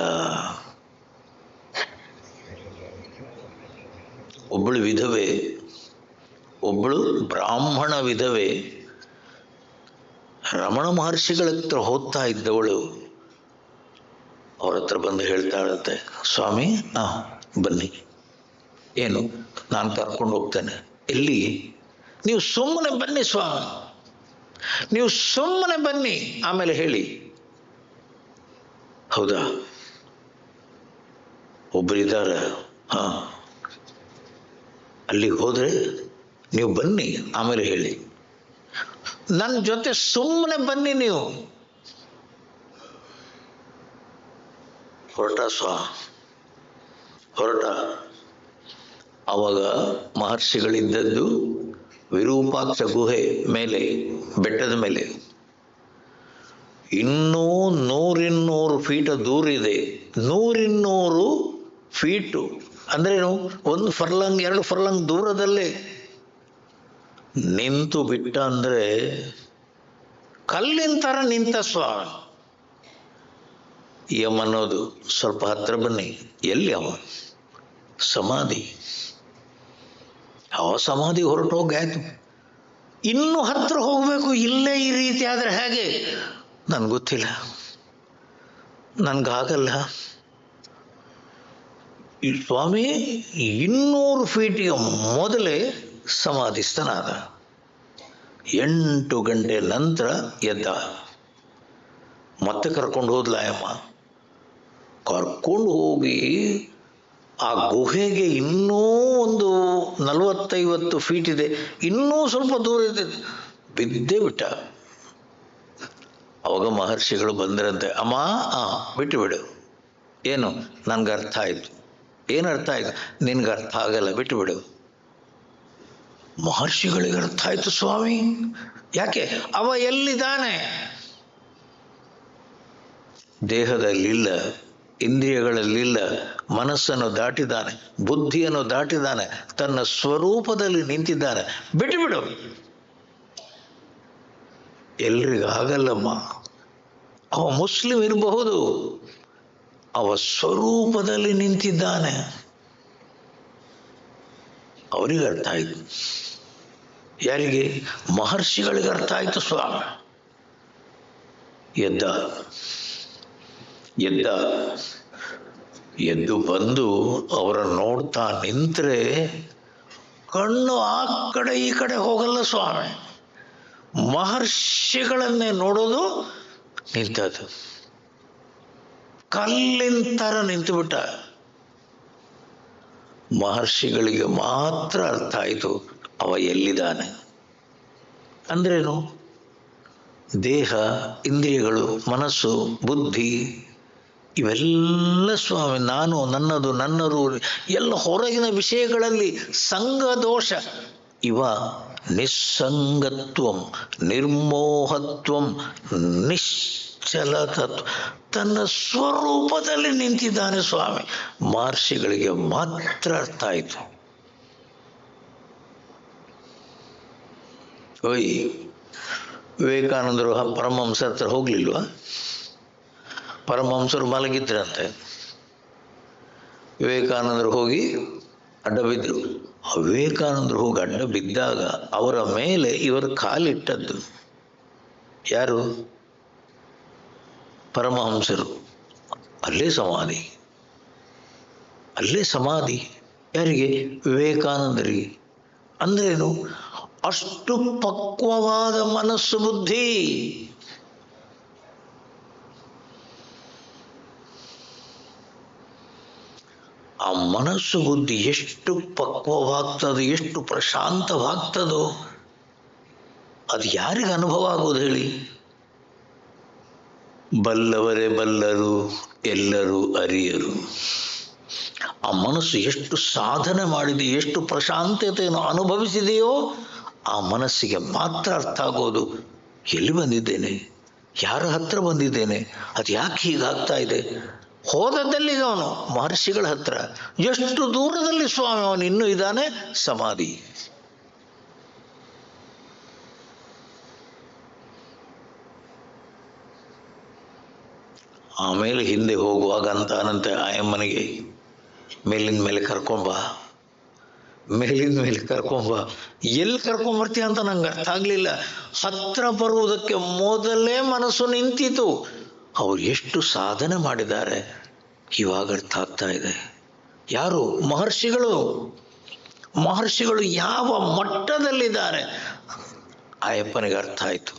Speaker 2: ಒಬ್ಬಳು ವಿಧವೆ, ಒಬ್ಬಳು ಬ್ರಾಹ್ಮಣ ವಿಧವೆ, ರಮಣ ಮಹರ್ಷಿಗಳ ಹತ್ರ ಹೋಗ್ತಾ ಇದ್ದವಳು. ಅವ್ರ ಹತ್ರ ಬಂದು ಹೇಳ್ತಾಳಂತೆ, ಸ್ವಾಮಿ ಬನ್ನಿ. ಏನು? ನಾನು ಕರ್ಕೊಂಡು ಹೋಗ್ತೇನೆ. ಎಲ್ಲಿ? ನೀವು ಸುಮ್ಮನೆ ಬನ್ನಿ ಸ್ವಾಮಿ, ನೀವು ಸುಮ್ಮನೆ ಬನ್ನಿ, ಆಮೇಲೆ ಹೇಳಿ. ಹೌದಾ? ಒಬ್ಬರಿದ್ದಾರೆ, ಅಲ್ಲಿಗೆ ಹೋದ್ರೆ ನೀವು ಬನ್ನಿ, ಆಮೇಲೆ ಹೇಳಿ. ನನ್ನ ಜೊತೆ ಸುಮ್ಮನೆ ಬನ್ನಿ ನೀವು. ಹೊರಟ ಅವಾಗ ಮಹರ್ಷಿಗಳಿದ್ದದ್ದು ವಿರೂಪಾಕ್ಷ ಗುಹೆ ಮೇಲೆ, ಬೆಟ್ಟದ ಮೇಲೆ. ಇನ್ನೂ 100-200 ಫೀಟ್ ದೂರ ಇದೆ. 100-200 ಫೀಟು ಅಂದ್ರೇನು? 1 ಫರ್ಲಾಂಗ್ 2 ಫರ್ಲಾಂಗ್ ದೂರದಲ್ಲೇ. ನಿಂತು ಬಿಟ್ಟ ಅಂದ್ರೆ ಕಲ್ಲಿನ ತರ ನಿಂತ ಸ್ವಾಮಿ. ಯಮನೋದು ಸ್ವಲ್ಪ ಹತ್ರ ಬನ್ನಿ. ಎಲ್ಲಿ ಅವ? ಸಮಾಧಿ. ಅವ ಸಮಾಧಿ ಹೊರಟು ಹೋಗಾಯ್ತು. ಇನ್ನೂ ಹತ್ರ ಹೋಗ್ಬೇಕು. ಇಲ್ಲೇ ಈ ರೀತಿ ಆದ್ರೆ ಹೇಗೆ? ನನ್ಗೆ ಗೊತ್ತಿಲ್ಲ, ನನ್ಗಾಗಲ್ಲ. ಈ ಸ್ವಾಮಿ 200 ಫೀಟಿಗೆ ಮೊದಲೇ ಸಮಾಧಿಸ್ಥನಾದ. 8 ಗಂಟೆ ನಂತರ ಎದ್ದ. ಮತ್ತೆ ಕರ್ಕೊಂಡು ಹೋದ್ಲ ಅಮ್ಮ. ಕರ್ಕೊಂಡು ಹೋಗಿ ಆ ಗುಹೆಗೆ ಇನ್ನೂ ಒಂದು 40-50 ಫೀಟ್ ಇದೆ, ಇನ್ನೂ ಸ್ವಲ್ಪ ದೂರ ಇದೆ. ಬಿದ್ದೇ ಬಿಟ್ಟ. ಅವಾಗ ಮಹರ್ಷಿಗಳು ಬಂದರಂತೆ, ಅಮ್ಮ ಬಿಟ್ಟು ಬಿಡು. ಏನು? ನನ್ಗೆ ಅರ್ಥ ಆಯ್ತು. ಏನು ಅರ್ಥ ಆಯ್ತು? ನಿನ್ಗೆ ಅರ್ಥ ಆಗಲ್ಲ, ಬಿಟ್ಟು ಬಿಡು. ಮಹರ್ಷಿಗಳಿಗೆ ಅರ್ಥ ಆಯ್ತು ಸ್ವಾಮಿ. ಯಾಕೆ? ಅವ ಎಲ್ಲಿದ್ದಾನೆ? ದೇಹದಲ್ಲಿಲ್ಲ, ಇಂದ್ರಿಯಗಳಲ್ಲಿಲ್ಲ, ಮನಸ್ಸನ್ನು ದಾಟಿದ್ದಾನೆ, ಬುದ್ಧಿಯನ್ನು ದಾಟಿದ್ದಾನೆ, ತನ್ನ ಸ್ವರೂಪದಲ್ಲಿ ನಿಂತಿದ್ದಾನೆ. ಬಿಟ್ಟು ಬಿಡು. ಎಲ್ರಿಗಾಗಲ್ಲಮ್ಮ. ಅವ ಮುಸ್ಲಿಂ ಇರಬಹುದು, ಅವ ಸ್ವರೂಪದಲ್ಲಿ ನಿಂತಿದ್ದಾನೆ. ಅವರಿಗೆ ಅರ್ಥ ಆಯ್ತು. ಯಾರಿಗೆ? ಮಹರ್ಷಿಗಳಿಗೆ ಅರ್ಥ ಆಯ್ತು ಸ್ವಾಮಿ. ಎದ್ದ ಎದ್ದ ಎದ್ದು ಬಂದು ಅವರ ನೋಡ್ತಾ ನಿಂತರೆ ಕಣ್ಣು ಆ ಕಡೆ ಈ ಕಡೆ ಹೋಗಲ್ಲ ಸ್ವಾಮಿ. ಮಹರ್ಷಿಗಳನ್ನೇ ನೋಡೋದು. ನಿಂತದ್ದು ಕಲ್ಲಿನ ಥರ ನಿಂತುಬಿಟ್ಟ. ಮಹರ್ಷಿಗಳಿಗೆ ಮಾತ್ರ ಅರ್ಥ ಆಯಿತು ಅವ ಎಲ್ಲಿದ್ದಾನೆ ಅಂದ್ರೇನು. ದೇಹ, ಇಂದ್ರಿಯಗಳು, ಮನಸ್ಸು, ಬುದ್ಧಿ ಇವೆಲ್ಲ ಸ್ವಾಮಿ ನಾನು, ನನ್ನದು, ನನ್ನದು ಎಲ್ಲ ಹೊರಗಿನ ವಿಷಯಗಳಲ್ಲಿ ಸಂಘ ದೋಷ. ಇವ ನಿಸ್ಸಂಗತ್ವಂ, ನಿರ್ಮೋಹತ್ವಂ, ನಿಶ್ಚಲತತ್ವ, ತನ್ನ ಸ್ವರೂಪದಲ್ಲಿ ನಿಂತಿದ್ದಾನೆ ಸ್ವಾಮಿ. ಮಹರ್ಷಿಗಳಿಗೆ ಮಾತ್ರ ಅರ್ಥ ಆಯಿತು. ಓಯ್, ವಿವೇಕಾನಂದರು ಪರಮಹಂಸರ ಹತ್ರ ಹೋಗ್ಲಿಲ್ವಾ? ಪರಮಹಂಸರು ಮಲಗಿದ್ರಂತೆ. ವಿವೇಕಾನಂದರು ಹೋಗಿ ಅಡ್ಡ ಬಿದ್ದರು. ವಿವೇಕಾನಂದರು ಹೋಗಿ ಅಡ್ಡ ಬಿದ್ದಾಗ ಅವರ ಮೇಲೆ ಇವರು ಕಾಲಿಟ್ಟದ್ದು ಯಾರು? ಪರಮಹಂಸರು. ಅಲ್ಲೇ ಸಮಾಧಿ, ಅಲ್ಲೇ ಸಮಾಧಿ. ಯಾರಿಗೆ? ವಿವೇಕಾನಂದರಿಗೆ. ಅಂದ್ರೇನು? ಅಷ್ಟು ಪಕ್ವವಾದ ಮನಸ್ಸು, ಬುದ್ಧಿ. ಆ ಮನಸ್ಸು ಬುದ್ಧಿ ಎಷ್ಟು ಪಕ್ವವಾಗ್ತದೋ, ಎಷ್ಟು ಪ್ರಶಾಂತವಾಗ್ತದೋ ಅದು ಯಾರಿಗೆ ಅನುಭವ ಆಗೋದು ಹೇಳಿ? ಬಲ್ಲವರೇ ಬಲ್ಲರು, ಎಲ್ಲರೂ ಅರಿಯರು. ಆ ಮನಸ್ಸು ಎಷ್ಟು ಸಾಧನೆ ಮಾಡಿದೆ, ಎಷ್ಟು ಪ್ರಶಾಂತತೆಯನ್ನು ಅನುಭವಿಸಿದೆಯೋ ಆ ಮನಸ್ಸಿಗೆ ಮಾತ್ರ ಅರ್ಥ ಆಗೋದು. ಎಲ್ಲಿ ಬಂದಿದ್ದೇನೆ, ಯಾರ ಹತ್ರ ಬಂದಿದ್ದೇನೆ, ಅದು ಯಾಕೆ ಹೀಗಾಗ್ತಾ ಇದೆ. ಹೋದದ್ದಲ್ಲಿಗೆ ಅವನು ಮಹರ್ಷಿಗಳ ಹತ್ರ. ಎಷ್ಟು ದೂರದಲ್ಲಿ ಸ್ವಾಮಿ ಅವನು ಇನ್ನೂ ಇದ್ದಾನೆ, ಸಮಾಧಿ. ಆಮೇಲೆ ಹಿಂದೆ ಹೋಗುವಾಗ ಅಂತಾನಂತೆ ಆಯಮ್ಮನಿಗೆ, ಮೇಲಿನ ಮೇಲೆ ಕರ್ಕೊಂಬ, ಮೇಲಿನ ಮೇಲೆ ಕರ್ಕೊಂಬ. ಎಲ್ಲಿ ಕರ್ಕೊಂಬರ್ತೀಯ ಅಂತ ನಂಗೆ ಅರ್ಥ ಆಗಲಿಲ್ಲ. ಹತ್ರ ಬರುವುದಕ್ಕೆ ಮೊದಲೇ ಮನಸ್ಸು ನಿಂತಿತು. ಅವ್ರು ಎಷ್ಟು ಸಾಧನೆ ಮಾಡಿದ್ದಾರೆ ಇವಾಗ ಅರ್ಥ ಆಗ್ತಾ ಇದೆ. ಯಾರು? ಮಹರ್ಷಿಗಳು. ಮಹರ್ಷಿಗಳು ಯಾವ ಮಟ್ಟದಲ್ಲಿದ್ದಾರೆ ಆಯಪ್ಪನಿಗೆ ಅರ್ಥ ಆಯಿತು.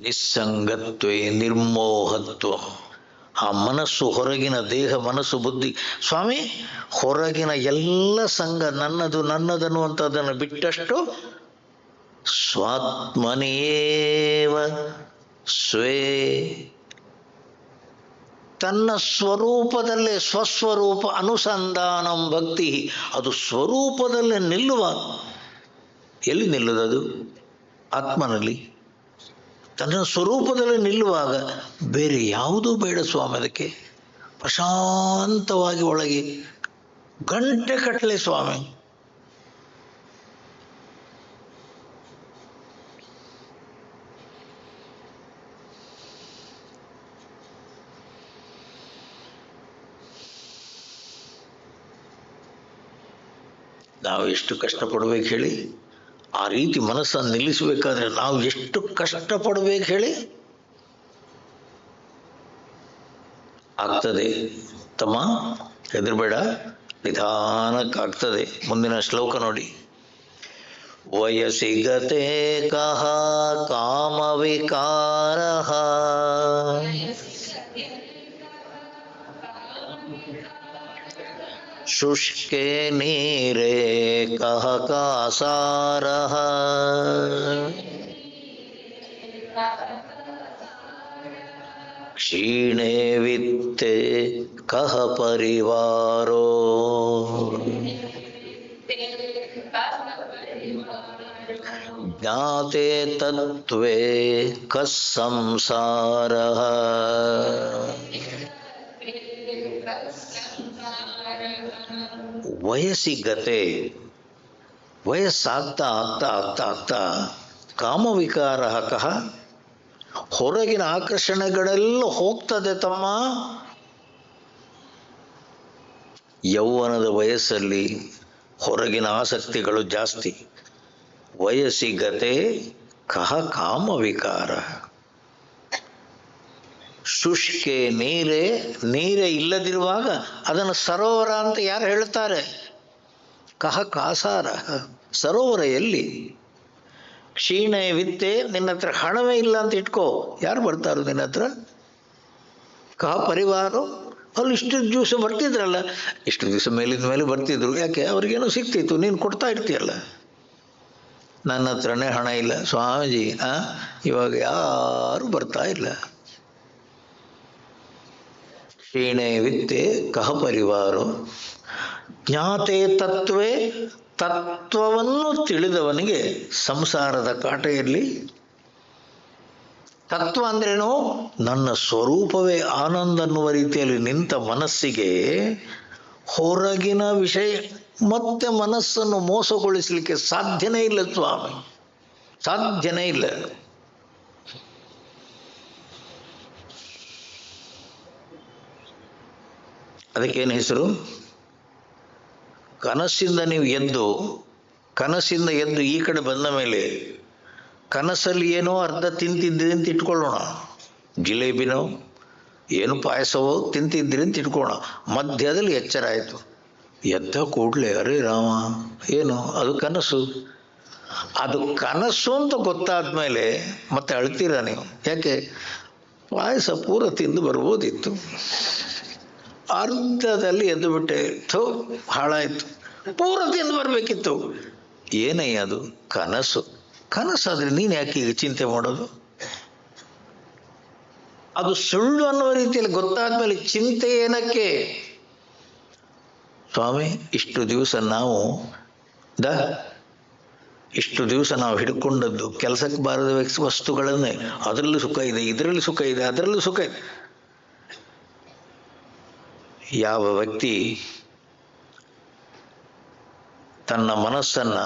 Speaker 2: ನಿಸ್ಸಂಗತ್ವೇ ನಿರ್ಮೋಹತ್ವ. ಆ ಮನಸ್ಸು, ಹೊರಗಿನ ದೇಹ, ಮನಸ್ಸು, ಬುದ್ಧಿ ಸ್ವಾಮಿ, ಹೊರಗಿನ ಎಲ್ಲ ಸಂಘ, ನನ್ನದು ನನ್ನದನ್ನುವಂಥದ್ದನ್ನು ಬಿಟ್ಟಷ್ಟು ಸ್ವಾತ್ಮನೇವ ಸ್ವೇ, ತನ್ನ ಸ್ವರೂಪದಲ್ಲೇ, ಸ್ವಸ್ವರೂಪ ಅನುಸಂಧಾನಂ ಭಕ್ತಿ. ಅದು ಸ್ವರೂಪದಲ್ಲೇ ನಿಲ್ಲುವ. ಎಲ್ಲಿ ನಿಲ್ಲುವುದು? ಆತ್ಮನಲ್ಲಿ. ತನ್ನ ಸ್ವರೂಪದಲ್ಲಿ ನಿಲ್ಲುವಾಗ ಬೇರೆ ಯಾವುದೂ ಬೇಡ ಸ್ವಾಮಿ. ಅದಕ್ಕೆ ಪ್ರಶಾಂತವಾಗಿ ಒಳಗೆ ಗಂಟೆ ಕಟ್ಟಲೆ ಸ್ವಾಮಿ. ನಾವು ಎಷ್ಟು ಕಷ್ಟಪಡ್ಬೇಕು ಹೇಳಿ? ಆ ರೀತಿ ಮನಸ್ಸನ್ನು ನಿಲ್ಲಿಸಬೇಕಾದ್ರೆ ನಾವು ಎಷ್ಟು ಕಷ್ಟಪಡ್ಬೇಕು ಹೇಳಿ? ಆಗ್ತದೆ ತಮ್ಮ, ಹೆದರ್ಬೇಡ, ನಿಧಾನಕ್ಕಾಗ್ತದೆ. ಮುಂದಿನ ಶ್ಲೋಕ ನೋಡಿ. ವಯಸಿ ಗತೆ ಕಹ ಕಾಮ ವಿಕಾರ, ಶುಷ್ಕೆ ನೀರೇ ಕಹ ಕಾಸಾರಃ, ಕ್ಷೀಣೇ ವಿತ್ತೇ ಕಹ ಪರಿವಾರೋ, ಜ್ಞಾತೆ ತತ್ವೇ ಕಸ್ ಸಂಸಾರಃ. ವಯಸ್ಸಿ ಗತೆ, ವಯಸ್ಸಾಗ್ತಾ ಆಗ್ತಾ ಆಗ್ತಾ ಆಗ್ತಾ ಕಾಮವಿಕಾರ ಕಹ, ಹೊರಗಿನ ಆಕರ್ಷಣೆಗಳೆಲ್ಲ ಹೋಗ್ತದೆ ತಮ್ಮ. ಯೌವನದ ವಯಸ್ಸಲ್ಲಿ ಹೊರಗಿನ ಆಸಕ್ತಿಗಳು ಜಾಸ್ತಿ. ವಯಸ್ಸಿಗತೆ ಕಹ ಕಾಮವಿಕಾರ. ಶುಷ್ಕೆ ನೀರೇ ಇಲ್ಲದಿರುವಾಗ ಅದನ್ನು ಸರೋವರ ಅಂತ ಯಾರು ಹೇಳ್ತಾರೆ? ಕಹ ಕಾಸಾರ. ಸರೋವರ ಎಲ್ಲಿ? ಕ್ಷೀಣೆ ವಿತ್ತೆ, ನಿನ್ನ ಹತ್ರ ಹಣವೇ ಇಲ್ಲ ಅಂತ ಇಟ್ಕೋ, ಯಾರು ಬರ್ತಾರೋ ನಿನ್ನ ಹತ್ರ? ಕಹ ಪರಿವಾರ. ಅಲ್ಲಿ ಇಷ್ಟು ದಿವಸ ಬರ್ತಿದ್ರಲ್ಲ, ಇಷ್ಟು ದಿವಸ ಮೇಲಿನ ಮೇಲೆ ಬರ್ತಿದ್ರು, ಯಾಕೆ? ಅವ್ರಿಗೇನೋ ಸಿಕ್ತಿತ್ತು, ನೀನು ಕೊಡ್ತಾ ಇರ್ತೀಯಲ್ಲ. ನನ್ನ ಹತ್ರನೇ ಹಣ ಇಲ್ಲ ಸ್ವಾಮೀಜಿ, ಇವಾಗ ಯಾರು ಬರ್ತಾ ಇಲ್ಲ. ಕ್ಷೀಣೆ ವಿತ್ತೆ ಕಹ ಪರಿವಾರ. ಜ್ಞಾತೆ ತತ್ವೇ, ತತ್ವವನ್ನು ತಿಳಿದವನಿಗೆ ಸಂಸಾರದ ಕಾಟ ಇರಲಿ. ತತ್ವ ಅಂದ್ರೇನು? ನನ್ನ ಸ್ವರೂಪವೇ ಆನಂದ ಅನ್ನುವ ರೀತಿಯಲ್ಲಿ ನಿಂತ ಮನಸ್ಸಿಗೆ ಹೊರಗಿನ ವಿಷಯ ಮತ್ತೆ ಮನಸ್ಸನ್ನು ಮೋಸಗೊಳಿಸಲಿಕ್ಕೆ ಸಾಧ್ಯನೇ ಇಲ್ಲ ಸ್ವಾಮಿ, ಸಾಧ್ಯನೇ ಇಲ್ಲ. ಅದಕ್ಕೇನು ಹೆಸರು? ಕನಸಿಂದ ಎದ್ದು ಈ ಕಡೆ ಬಂದ ಮೇಲೆ ಕನಸಲ್ಲಿ ಏನೋ ಅರ್ಧ ತಿಂತಿದ್ರಿ ಅಂತ ಇಟ್ಕೊಳ್ಳೋಣ, ಜಿಲೇಬಿನೋ ಏನು ಪಾಯಸವೋ ತಿಂತಿದ್ರಿ ಅಂತ ಇಟ್ಕೊಳ್ಳೋಣ. ಮಧ್ಯದಲ್ಲಿ ಎಚ್ಚರ ಆಯಿತು, ಎದ್ದ ಕೂಡಲೇ ಅರೆ ರಾಮ ಏನು ಅದು ಕನಸು. ಅದು ಕನಸು ಅಂತ ಗೊತ್ತಾದ ಮೇಲೆ ಮತ್ತೆ ಅಳ್ತೀರ ನೀವು, ಯಾಕೆ? ಪಾಯಸ ಪೂರ ತಿಂದು ಬರ್ಬೋದಿತ್ತು, ಅರ್ಧದಲ್ಲಿ ಎದ್ದು ಬಿಟ್ಟೆ, ಥೋ ಹಾಳಾಯ್ತು, ಪೂರ ತಿಂದು ಬರಬೇಕಿತ್ತು. ಏನಯ್ಯ ಅದು? ಕನಸು. ಕನಸಾದ್ರೆ ನೀನು ಯಾಕೆ ಈಗ ಚಿಂತೆ ಮಾಡೋದು? ಅದು ಸುಳ್ಳು ಅನ್ನುವ ರೀತಿಯಲ್ಲಿ ಗೊತ್ತಾದ ಮೇಲೆ ಚಿಂತೆ ಏನಕ್ಕೆ? ಸ್ವಾಮಿ, ಇಷ್ಟು ದಿವಸ ನಾವು ಹಿಡ್ಕೊಂಡದ್ದು ಕೆಲಸಕ್ಕೆ ಬಾರದ ವಸ್ತುಗಳನ್ನೇ, ಅದರಲ್ಲೂ ಸುಖ ಇದೆ, ಇದರಲ್ಲಿ ಸುಖ ಇದೆ, ಅದರಲ್ಲೂ ಸುಖ ಇದೆ. ಯಾವ ವ್ಯಕ್ತಿ ತನ್ನ ಮನಸ್ಸನ್ನ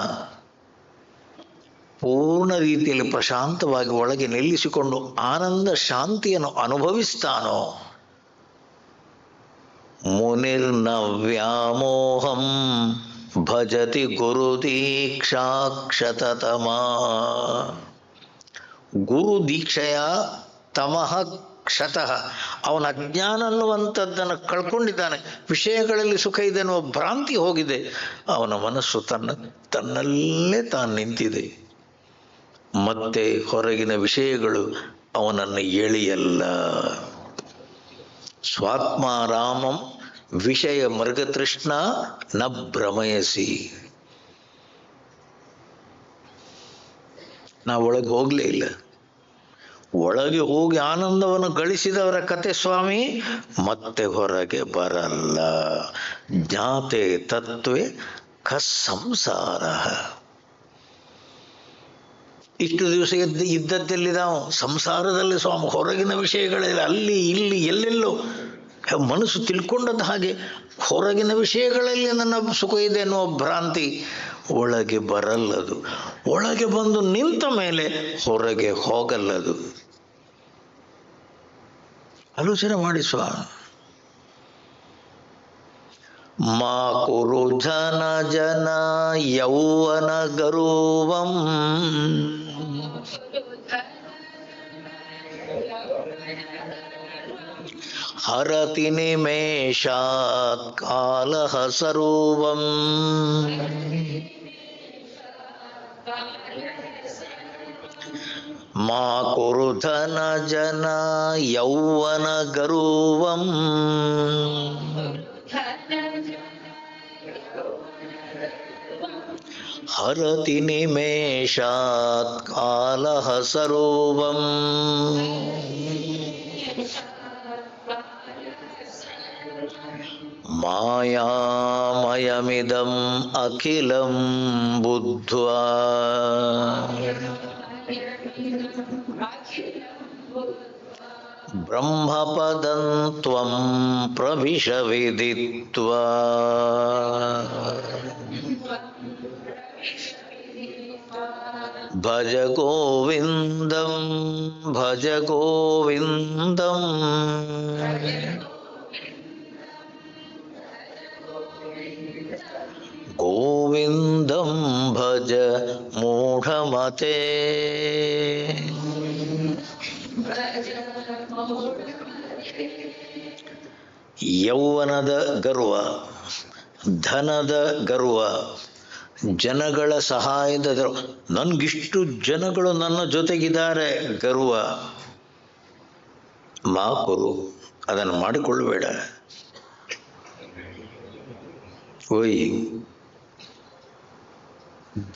Speaker 2: ಪೂರ್ಣ ರೀತಿಯಲ್ಲಿ ಪ್ರಶಾಂತವಾಗಿ ಒಳಗೆ ನಿಲ್ಲಿಸಿಕೊಂಡು ಆನಂದ ಶಾಂತಿಯನ್ನು ಅನುಭವಿಸ್ತಾನೋ, ಮುನಿರ್ನ ವ್ಯಾಮೋಹಂ ಭಜತಿ ಗುರು ದೀಕ್ಷಾಕ್ಷತತಮ. ಗುರು ದೀಕ್ಷೆಯ ತಮಃ ಕ್ಷತಃ, ಅವನ ಅಜ್ಞಾನ ಅನ್ನುವಂಥದ್ದನ್ನು ಕಳ್ಕೊಂಡಿದ್ದಾನೆ. ವಿಷಯಗಳಲ್ಲಿ ಸುಖ ಇದೆ ಅನ್ನುವ ಭ್ರಾಂತಿ ಹೋಗಿದೆ. ಅವನ ಮನಸ್ಸು ತನ್ನಲ್ಲೇ ತಾನು ನಿಂತಿದೆ. ಮತ್ತೆ ಹೊರಗಿನ ವಿಷಯಗಳು ಅವನನ್ನು ಎಳೆಯಲ್ಲ. ಸ್ವಾತ್ಮಾರಾಮಂ ವಿಷಯ ಮೃಗತೃಷ್ಣ ನ ಭ್ರಮಯಸಿ. ನಾವು ಒಳಗೆ ಹೋಗಲೇ ಇಲ್ಲ. ಒಳಗೆ ಹೋಗಿ ಆನಂದವನ್ನು ಗಳಿಸಿದವರ ಕತೆ ಸ್ವಾಮಿ ಮತ್ತೆ ಹೊರಗೆ ಬರಲ್ಲ. ಜ್ಞಾತೆ ತತ್ವೇ ಕ ಸಂಸಾರ. ಇಷ್ಟು ದಿವಸ ಇದ್ದದ್ದಲ್ಲಿ ನಾವು ಸಂಸಾರದಲ್ಲಿ ಸ್ವಾಮಿ, ಹೊರಗಿನ ವಿಷಯಗಳಲ್ಲಿ ಅಲ್ಲಿ ಇಲ್ಲಿ ಎಲ್ಲೆಲ್ಲೋ ಮನಸ್ಸು ತಿಳ್ಕೊಂಡದ್ದು ಹಾಗೆ. ಹೊರಗಿನ ವಿಷಯಗಳಲ್ಲಿ ನನ್ನ ಸುಖ ಇದೆ ಅನ್ನುವ ಭ್ರಾಂತಿ ಒಳಗೆ ಬರಲ್ಲದು. ಒಳಗೆ ಬಂದು ನಿಂತ ಮೇಲೆ ಹೊರಗೆ ಹೋಗಲ್ಲದು. ಆಲೋಚನೆ ಮಾಡಿ ಸ್ವಾಮಿ. ಮಾ ಕುರು ಜನ ಯೌವನ ಗರ್ವಂ ಹರತಿ ನಿಮೇಷಾತ್ ಕಾಲಃ ಸರ್ವಂ. ಮಾ ಕುರು ಧನ ಜನ ಯೌವನ ಗರ್ವಂ ಹರತಿ ನಿಮೇಷಾತ್ ಕಾಲಃ ಸರ್ವಂ. ಮಾಯಾಮಯಮಿದಂ ಅಖಿಲಂ ಬುದ್ಧ್ವಾ ಬ್ರಹ್ಮಪದಂ ತ್ವಂ ಪ್ರವಿಶ ವಿದಿತ್ವಾ. ಭಜ ಗೋವಿಂದಂ ಭಜ ಗೋವಿಂದಂ. ಗೋವಿಂದಂ ಭಜ ಮೂಢಮತೆ. ಯೌವನದ ಗರ್ವ, ಧನದ ಗರ್ವ, ಜನಗಳ ಸಹಾಯದ ಗರ್ವ, ನನ್ಗಿಷ್ಟು ಜನಗಳು ನನ್ನ ಜೊತೆಗಿದ್ದಾರೆ ಗರ್ವ. ಮಾಕುರು, ಅದನ್ನು ಮಾಡಿಕೊಳ್ಳಬೇಡ. ಓಯ್,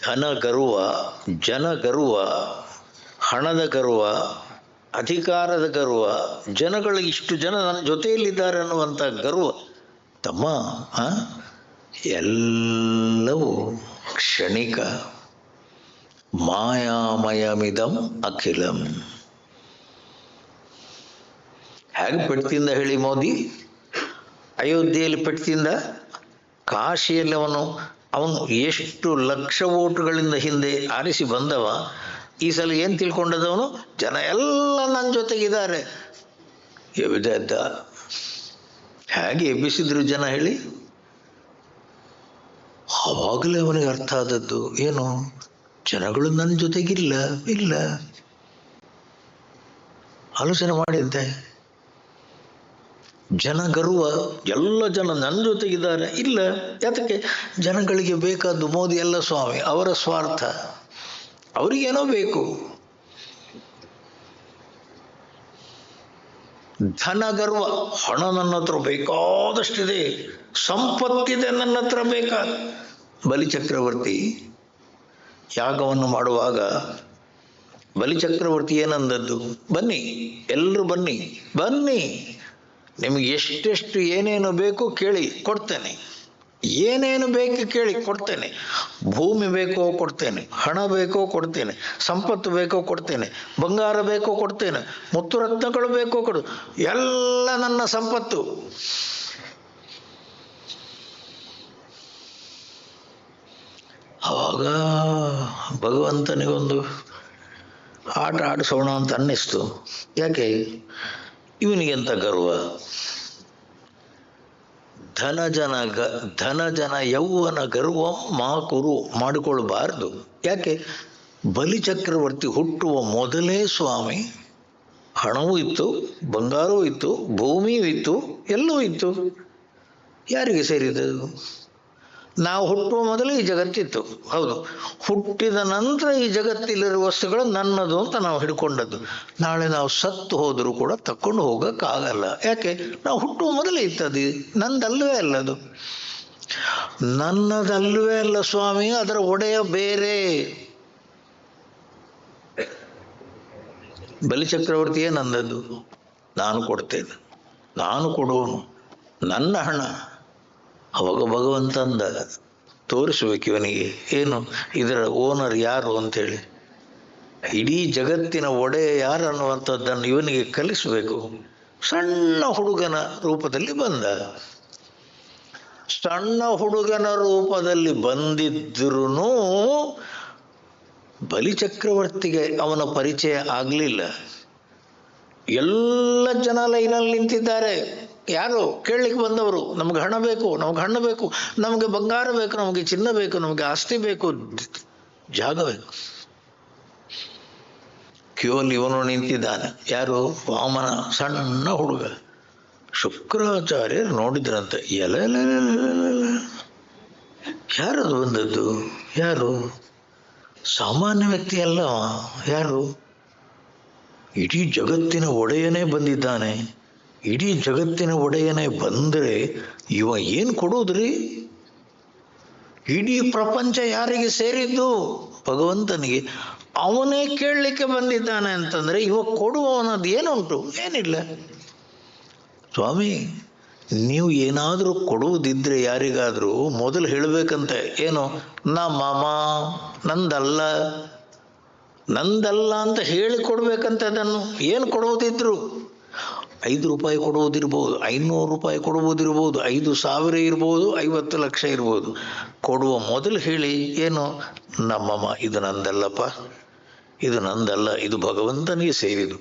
Speaker 2: ಧನ ಗರ್ವ, ಜನ ಗರ್ವ, ಹಣದ ಗರ್ವ, ಅಧಿಕಾರದ ಗರ್ವ, ಜನಗಳು ಇಷ್ಟು ಜನ ನನ್ನ ಜೊತೆಯಲ್ಲಿದ್ದಾರೆ ಅನ್ನುವಂಥ ಗರ್ವ, ತಮ್ಮ ಎಲ್ಲವೂ ಕ್ಷಣಿಕ. ಮಾಯಾಮಯಮಿದಂ ಅಖಿಲಂ. ಹೇಗೆ ಪೆಟ್ಟಿಂದ ಹೇಳಿ ಮೋದಿ? ಅಯೋಧ್ಯೆಯಲ್ಲಿ ಪೆಟ್ಟಿಂದ, ಕಾಶಿಯಲ್ಲಿ ಅವನು ಎಷ್ಟು ಲಕ್ಷ ಓಟುಗಳಿಂದ ಹಿಂದೆ ಆರಿಸಿ ಬಂದವ. ಈ ಸಲ ಏನು ತಿಳ್ಕೊಂಡದವನು? ಜನ ಎಲ್ಲ ನನ್ನ ಜೊತೆಗಿದ್ದಾರೆ. ಎಬ್ಬಿದ್ದ. ಹೇಗೆ ಎಬ್ಬಿಸಿದ್ರು ಜನ ಹೇಳಿ? ಆವಾಗಲೇ ಅವನಿಗೆ ಅರ್ಥ ಆದದ್ದು ಏನು? ಜನಗಳು ನನ್ನ ಜೊತೆಗಿಲ್ಲ. ಇಲ್ಲ, ಆಲೋಚನೆ ಮಾಡಿದ್ದೆ. ಜನ ಗರ್ವ, ಎಲ್ಲ ಜನ ನನ್ನ ಜೊತೆಗಿದ್ದಾರೆ. ಇಲ್ಲ, ಯಾತಕ್ಕೆ? ಜನಗಳಿಗೆ ಬೇಕಾದ್ದು ಮೋದಿ ಎಲ್ಲ ಸ್ವಾಮಿ, ಅವರ ಸ್ವಾರ್ಥ, ಅವರಿಗೇನೋ ಬೇಕು. ಧನ ಗರ್ವ, ಹಣ ನನ್ನ ಹತ್ರ ಬೇಕಾದಷ್ಟಿದೆ, ಸಂಪತ್ತಿದೆ ನನ್ನ ಹತ್ರ ಬೇಕಾದ. ಬಲಿಚಕ್ರವರ್ತಿ ಯಾಗವನ್ನು ಮಾಡುವಾಗ ಬಲಿಚಕ್ರವರ್ತಿ ಏನಂದದ್ದು? ಬನ್ನಿ, ಎಲ್ಲರೂ ಬನ್ನಿ, ಬನ್ನಿ, ನಿಮಗೆ ಎಷ್ಟೆಷ್ಟು ಏನೇನು ಬೇಕು ಕೇಳಿ ಕೊಡ್ತೇನೆ, ಏನೇನು ಬೇಕು ಕೇಳಿ ಕೊಡ್ತೇನೆ. ಭೂಮಿ ಬೇಕೋ ಕೊಡ್ತೇನೆ, ಹಣ ಬೇಕೋ ಕೊಡ್ತೇನೆ, ಸಂಪತ್ತು ಬೇಕೋ ಕೊಡ್ತೇನೆ, ಬಂಗಾರ ಬೇಕೋ ಕೊಡ್ತೇನೆ, ಮುತ್ತು ರತ್ನಗಳು ಬೇಕೋ ಕೊಡು, ಎಲ್ಲ ನನ್ನ ಸಂಪತ್ತು. ಆವಾಗ ಭಗವಂತನಿಗೊಂದು ಆಟ ಆಡಿಸೋಣ ಅಂತ ಅನ್ನಿಸ್ತು. ಯಾಕೆ? ಇವನಿಗೆಂತ ಗರ್ವ? ಧನ ಜನ ಯೌವನ ಗರ್ವ ಮಾಕುರು, ಮಾಡಿಕೊಳ್ಳಬಾರ್ದು. ಯಾಕೆ? ಬಲಿಚಕ್ರವರ್ತಿ ಹುಟ್ಟುವ ಮೊದಲೇ ಸ್ವಾಮಿ ಹಣವೂ ಇತ್ತು, ಬಂಗಾರವೂ ಇತ್ತು, ಭೂಮಿಯೂ ಇತ್ತು, ಎಲ್ಲವೂ ಇತ್ತು. ಯಾರಿಗೆ ಸೇರಿದದು? ನಾವು ಹುಟ್ಟುವ ಮೊದಲೇ ಈ ಜಗತ್ತಿತ್ತು. ಹೌದು, ಹುಟ್ಟಿದ ನಂತರ ಈ ಜಗತ್ತಿಲಿರುವ ವಸ್ತುಗಳು ನನ್ನದು ಅಂತ ನಾವು ಹಿಡ್ಕೊಂಡದ್ದು. ನಾಳೆ ನಾವು ಸತ್ತು ಹೋದರೂ ಕೂಡ ತಕ್ಕೊಂಡು ಹೋಗಕ್ಕಾಗಲ್ಲ. ಯಾಕೆ? ನಾವು ಹುಟ್ಟುವ ಮೊದಲೇ ಇತ್ತದು, ನಂದಲ್ವೇ ಅಲ್ಲದು, ನನ್ನದಲ್ವೇ ಅಲ್ಲ ಸ್ವಾಮಿ, ಅದರ ಒಡೆಯ ಬೇರೆ. ಬಲಿಚಕ್ರವರ್ತಿ ಏನಂದದ್ದು? ನಾನು ಕೊಡ್ತೇನೆ, ನಾನು ಕೊಡುವನು, ನನ್ನ ಹಣ. ಅವಾಗ ಭಗವಂತ ಅಂದ, ತೋರಿಸ್ಬೇಕು ಇವನಿಗೆ ಏನು ಇದರ ಓನರ್ ಯಾರು ಅಂತೇಳಿ. ಇಡೀ ಜಗತ್ತಿನ ಒಡೆಯ ಯಾರು ಅನ್ನುವಂಥದ್ದನ್ನು ಇವನಿಗೆ ಕಲಿಸಬೇಕು. ಸಣ್ಣ ಹುಡುಗನ ರೂಪದಲ್ಲಿ ಬಂದ. ಸಣ್ಣ ಹುಡುಗನ ರೂಪದಲ್ಲಿ ಬಂದಿದ್ರೂ ಬಲಿಚಕ್ರವರ್ತಿಗೆ ಅವನ ಪರಿಚಯ ಆಗಲಿಲ್ಲ. ಎಲ್ಲ ಜನ ಲೈನಲ್ಲಿ ನಿಂತಿದ್ದಾರೆ. ಯಾರು? ಕೇಳಲಿಕ್ಕೆ ಬಂದವರು. ನಮ್ಗೆ ಹಣ ಬೇಕು, ನಮ್ಗೆ ಹಣ್ಣು ಬೇಕು, ನಮಗೆ ಬಂಗಾರ ಬೇಕು, ನಮಗೆ ಚಿನ್ನ ಬೇಕು, ನಮಗೆ ಆಸ್ತಿ ಬೇಕು, ಜಾಗ ಬೇಕು. ಕ್ಯೂಲ್ಲಿ ಇವನು ನಿಂತಿದ್ದಾನೆ. ಯಾರು? ವಾಮನ, ಸಣ್ಣ ಹುಡುಗ. ಶುಕ್ರಾಚಾರ್ಯರು ನೋಡಿದ್ರಂತೆ. ಯಾರದು ಬಂದದ್ದು? ಯಾರು? ಸಾಮಾನ್ಯ ವ್ಯಕ್ತಿ ಅಲ್ಲ. ಯಾರು? ಇಡೀ ಜಗತ್ತಿನ ಒಡೆಯನೇ ಬಂದಿದ್ದಾನೆ. ಇಡೀ ಜಗತ್ತಿನ ಒಡೆಯನೇ ಬಂದರೆ ಇವ ಏನು ಕೊಡೋದ್ರಿ? ಇಡೀ ಪ್ರಪಂಚ ಯಾರಿಗೆ ಸೇರಿದ್ದು? ಭಗವಂತನಿಗೆ. ಅವನೇ ಕೇಳಲಿಕ್ಕೆ ಬಂದಿದ್ದಾನೆ ಅಂತಂದ್ರೆ ಇವ ಕೊಡುವವನದ್ದು ಏನುಂಟು? ಏನಿಲ್ಲ. ಸ್ವಾಮಿ, ನೀವು ಏನಾದರೂ ಕೊಡುವುದಿದ್ರೆ ಯಾರಿಗಾದರೂ ಮೊದಲು ಹೇಳಬೇಕಂತೆ. ಏನು? ನಮ್ಮಮ್ಮ, ನಂದಲ್ಲ, ನಂದಲ್ಲ ಅಂತ ಹೇಳಿ ಕೊಡ್ಬೇಕಂತೆ. ಅದನ್ನು ಏನು ಕೊಡುವುದಿದ್ರು 5 ರೂಪಾಯಿ ಕೊಡುವುದಿರ್ಬೋದು, 500 ರೂಪಾಯಿ ಕೊಡುವುದಿರ್ಬೋದು, 5,000 ಇರ್ಬೋದು, 50 ಲಕ್ಷ ಇರ್ಬೋದು. ಕೊಡುವ ಮೊದಲು ಹೇಳಿ ಏನು? ನಮ್ಮಮ್ಮ, ಇದು ನಂದಲ್ಲಪ್ಪ, ಇದು ನಂದಲ್ಲ, ಇದು ಭಗವಂತನಿಗೆ ಸೇರಿದ್ದು.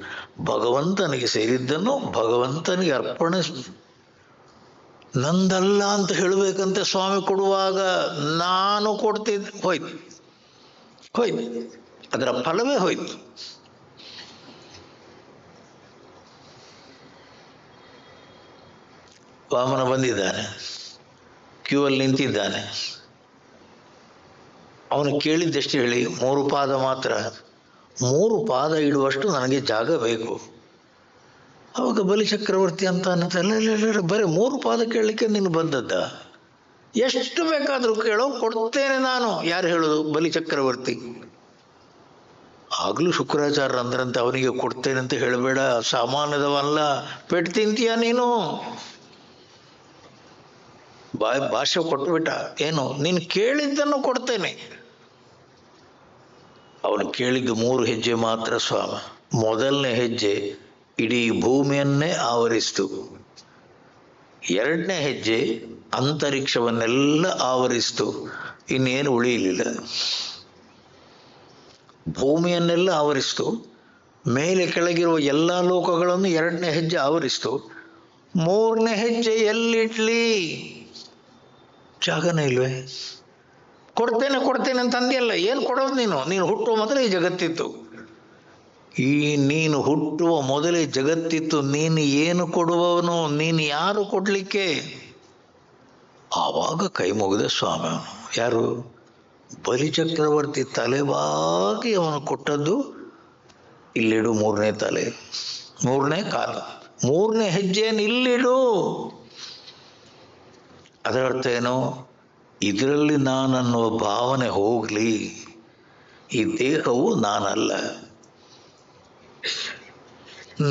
Speaker 2: ಭಗವಂತನಿಗೆ ಸೇರಿದ್ದನ್ನು ಭಗವಂತನಿಗೆ ಅರ್ಪಣೆ. ನಂದಲ್ಲ ಅಂತ ಹೇಳಬೇಕಂತೆ ಸ್ವಾಮಿ ಕೊಡುವಾಗ. ನಾನು ಕೊಡ್ತಿದ್ದೆ, ಹೋಯ್ತು ಹೋಯ್ತು, ಅದರ ಫಲವೇ ಹೋಯ್ತು. ವಾಮನ ಬಂದಿದ್ದಾನೆ, ಕ್ಯೂ ಅಲ್ಲಿ ನಿಂತಿದ್ದಾನೆ. ಅವನು ಕೇಳಿದ್ದೆಷ್ಟು ಹೇಳಿ? 3 ಪಾದ ಮಾತ್ರ. 3 ಪಾದ ಇಡುವಷ್ಟು ನನಗೆ ಜಾಗ ಬೇಕು. ಅವಾಗ ಬಲಿಚಕ್ರವರ್ತಿ ಅಂತ ಅನ್ನತ್ತಲ್ಲ, ಬರೀ 3 ಪಾದ ಕೇಳಲಿಕ್ಕೆ ನೀನು ಬಂದದ್ದ? ಎಷ್ಟು ಬೇಕಾದರೂ ಕೇಳೋ, ಕೊಡ್ತೇನೆ ನಾನು. ಯಾರು ಹೇಳೋದು? ಬಲಿಚಕ್ರವರ್ತಿ. ಆಗ್ಲೂ ಶುಕ್ರಾಚಾರ್ಯ ಅಂದ್ರಂತೆ, ಅವನಿಗೆ ಕೊಡ್ತೇನೆ ಅಂತ ಹೇಳಬೇಡ, ಸಾಮಾನ್ಯದವಲ್ಲ, ಪೆಟ್ಟು ತಿಂತೀಯ ನೀನು. ಭಾಷೆ ಕೊಟ್ಬಿಟ್ಟ. ಏನು? ನೀನು ಕೇಳಿದ್ದನ್ನು ಕೊಡ್ತೇನೆ. ಅವನು ಕೇಳಿದ್ದು 3 ಹೆಜ್ಜೆ ಮಾತ್ರ ಸ್ವಾಮಿ. ಮೊದಲನೇ ಹೆಜ್ಜೆ ಇಡೀ ಭೂಮಿಯನ್ನೇ ಆವರಿಸಿತು. 2ನೇ ಹೆಜ್ಜೆ ಅಂತರಿಕ್ಷವನ್ನೆಲ್ಲ ಆವರಿಸಿತು. ಇನ್ನೇನು ಉಳಿಯಲಿಲ್ಲ. ಭೂಮಿಯನ್ನೆಲ್ಲ ಆವರಿಸಿತು, ಮೇಲೆ ಕೆಳಗಿರುವ ಎಲ್ಲ ಲೋಕಗಳನ್ನು 2ನೇ ಹೆಜ್ಜೆ ಆವರಿಸಿತು. 3ನೇ ಹೆಜ್ಜೆ ಎಲ್ಲಿಟ್ಲಿ? ಜಾಗನೇ ಇಲ್ವೇ? ಕೊಡ್ತೇನೆ ಕೊಡ್ತೇನೆ ಅಂತ ಅಂದಿಯಲ್ಲ, ಏನು ಕೊಡೋದು ನೀನು? ನೀನು ಹುಟ್ಟುವ ಮೊದಲೇ ಈ ಜಗತ್ತಿತ್ತು. ನೀನು ಹುಟ್ಟುವ ಮೊದಲೇ ಜಗತ್ತಿತ್ತು. ನೀನು ಏನು ಕೊಡುವವನು? ನೀನು ಯಾರು ಕೊಡ್ಲಿಕ್ಕೆ? ಆವಾಗ ಕೈ ಮುಗಿದ ಸ್ವಾಮಿ. ಯಾರು? ಬಲಿಚಕ್ರವರ್ತಿ ತಲೆಬಾಗಿ ಅವನು ಕೊಟ್ಟದ್ದು. ಇಲ್ಲಿಡು 3ನೇ ತಲೆ, 3ನೇ ಕಾಲ, 3ನೇ ಹೆಜ್ಜೆಯನ್ನು ಇಲ್ಲಿಡು. ಅದರ ಅರ್ಥ ಏನು? ಇದರಲ್ಲಿ ನಾನನ್ನುವ ಭಾವನೆ ಹೋಗಲಿ. ಈ ದೇಹವು ನಾನಲ್ಲ,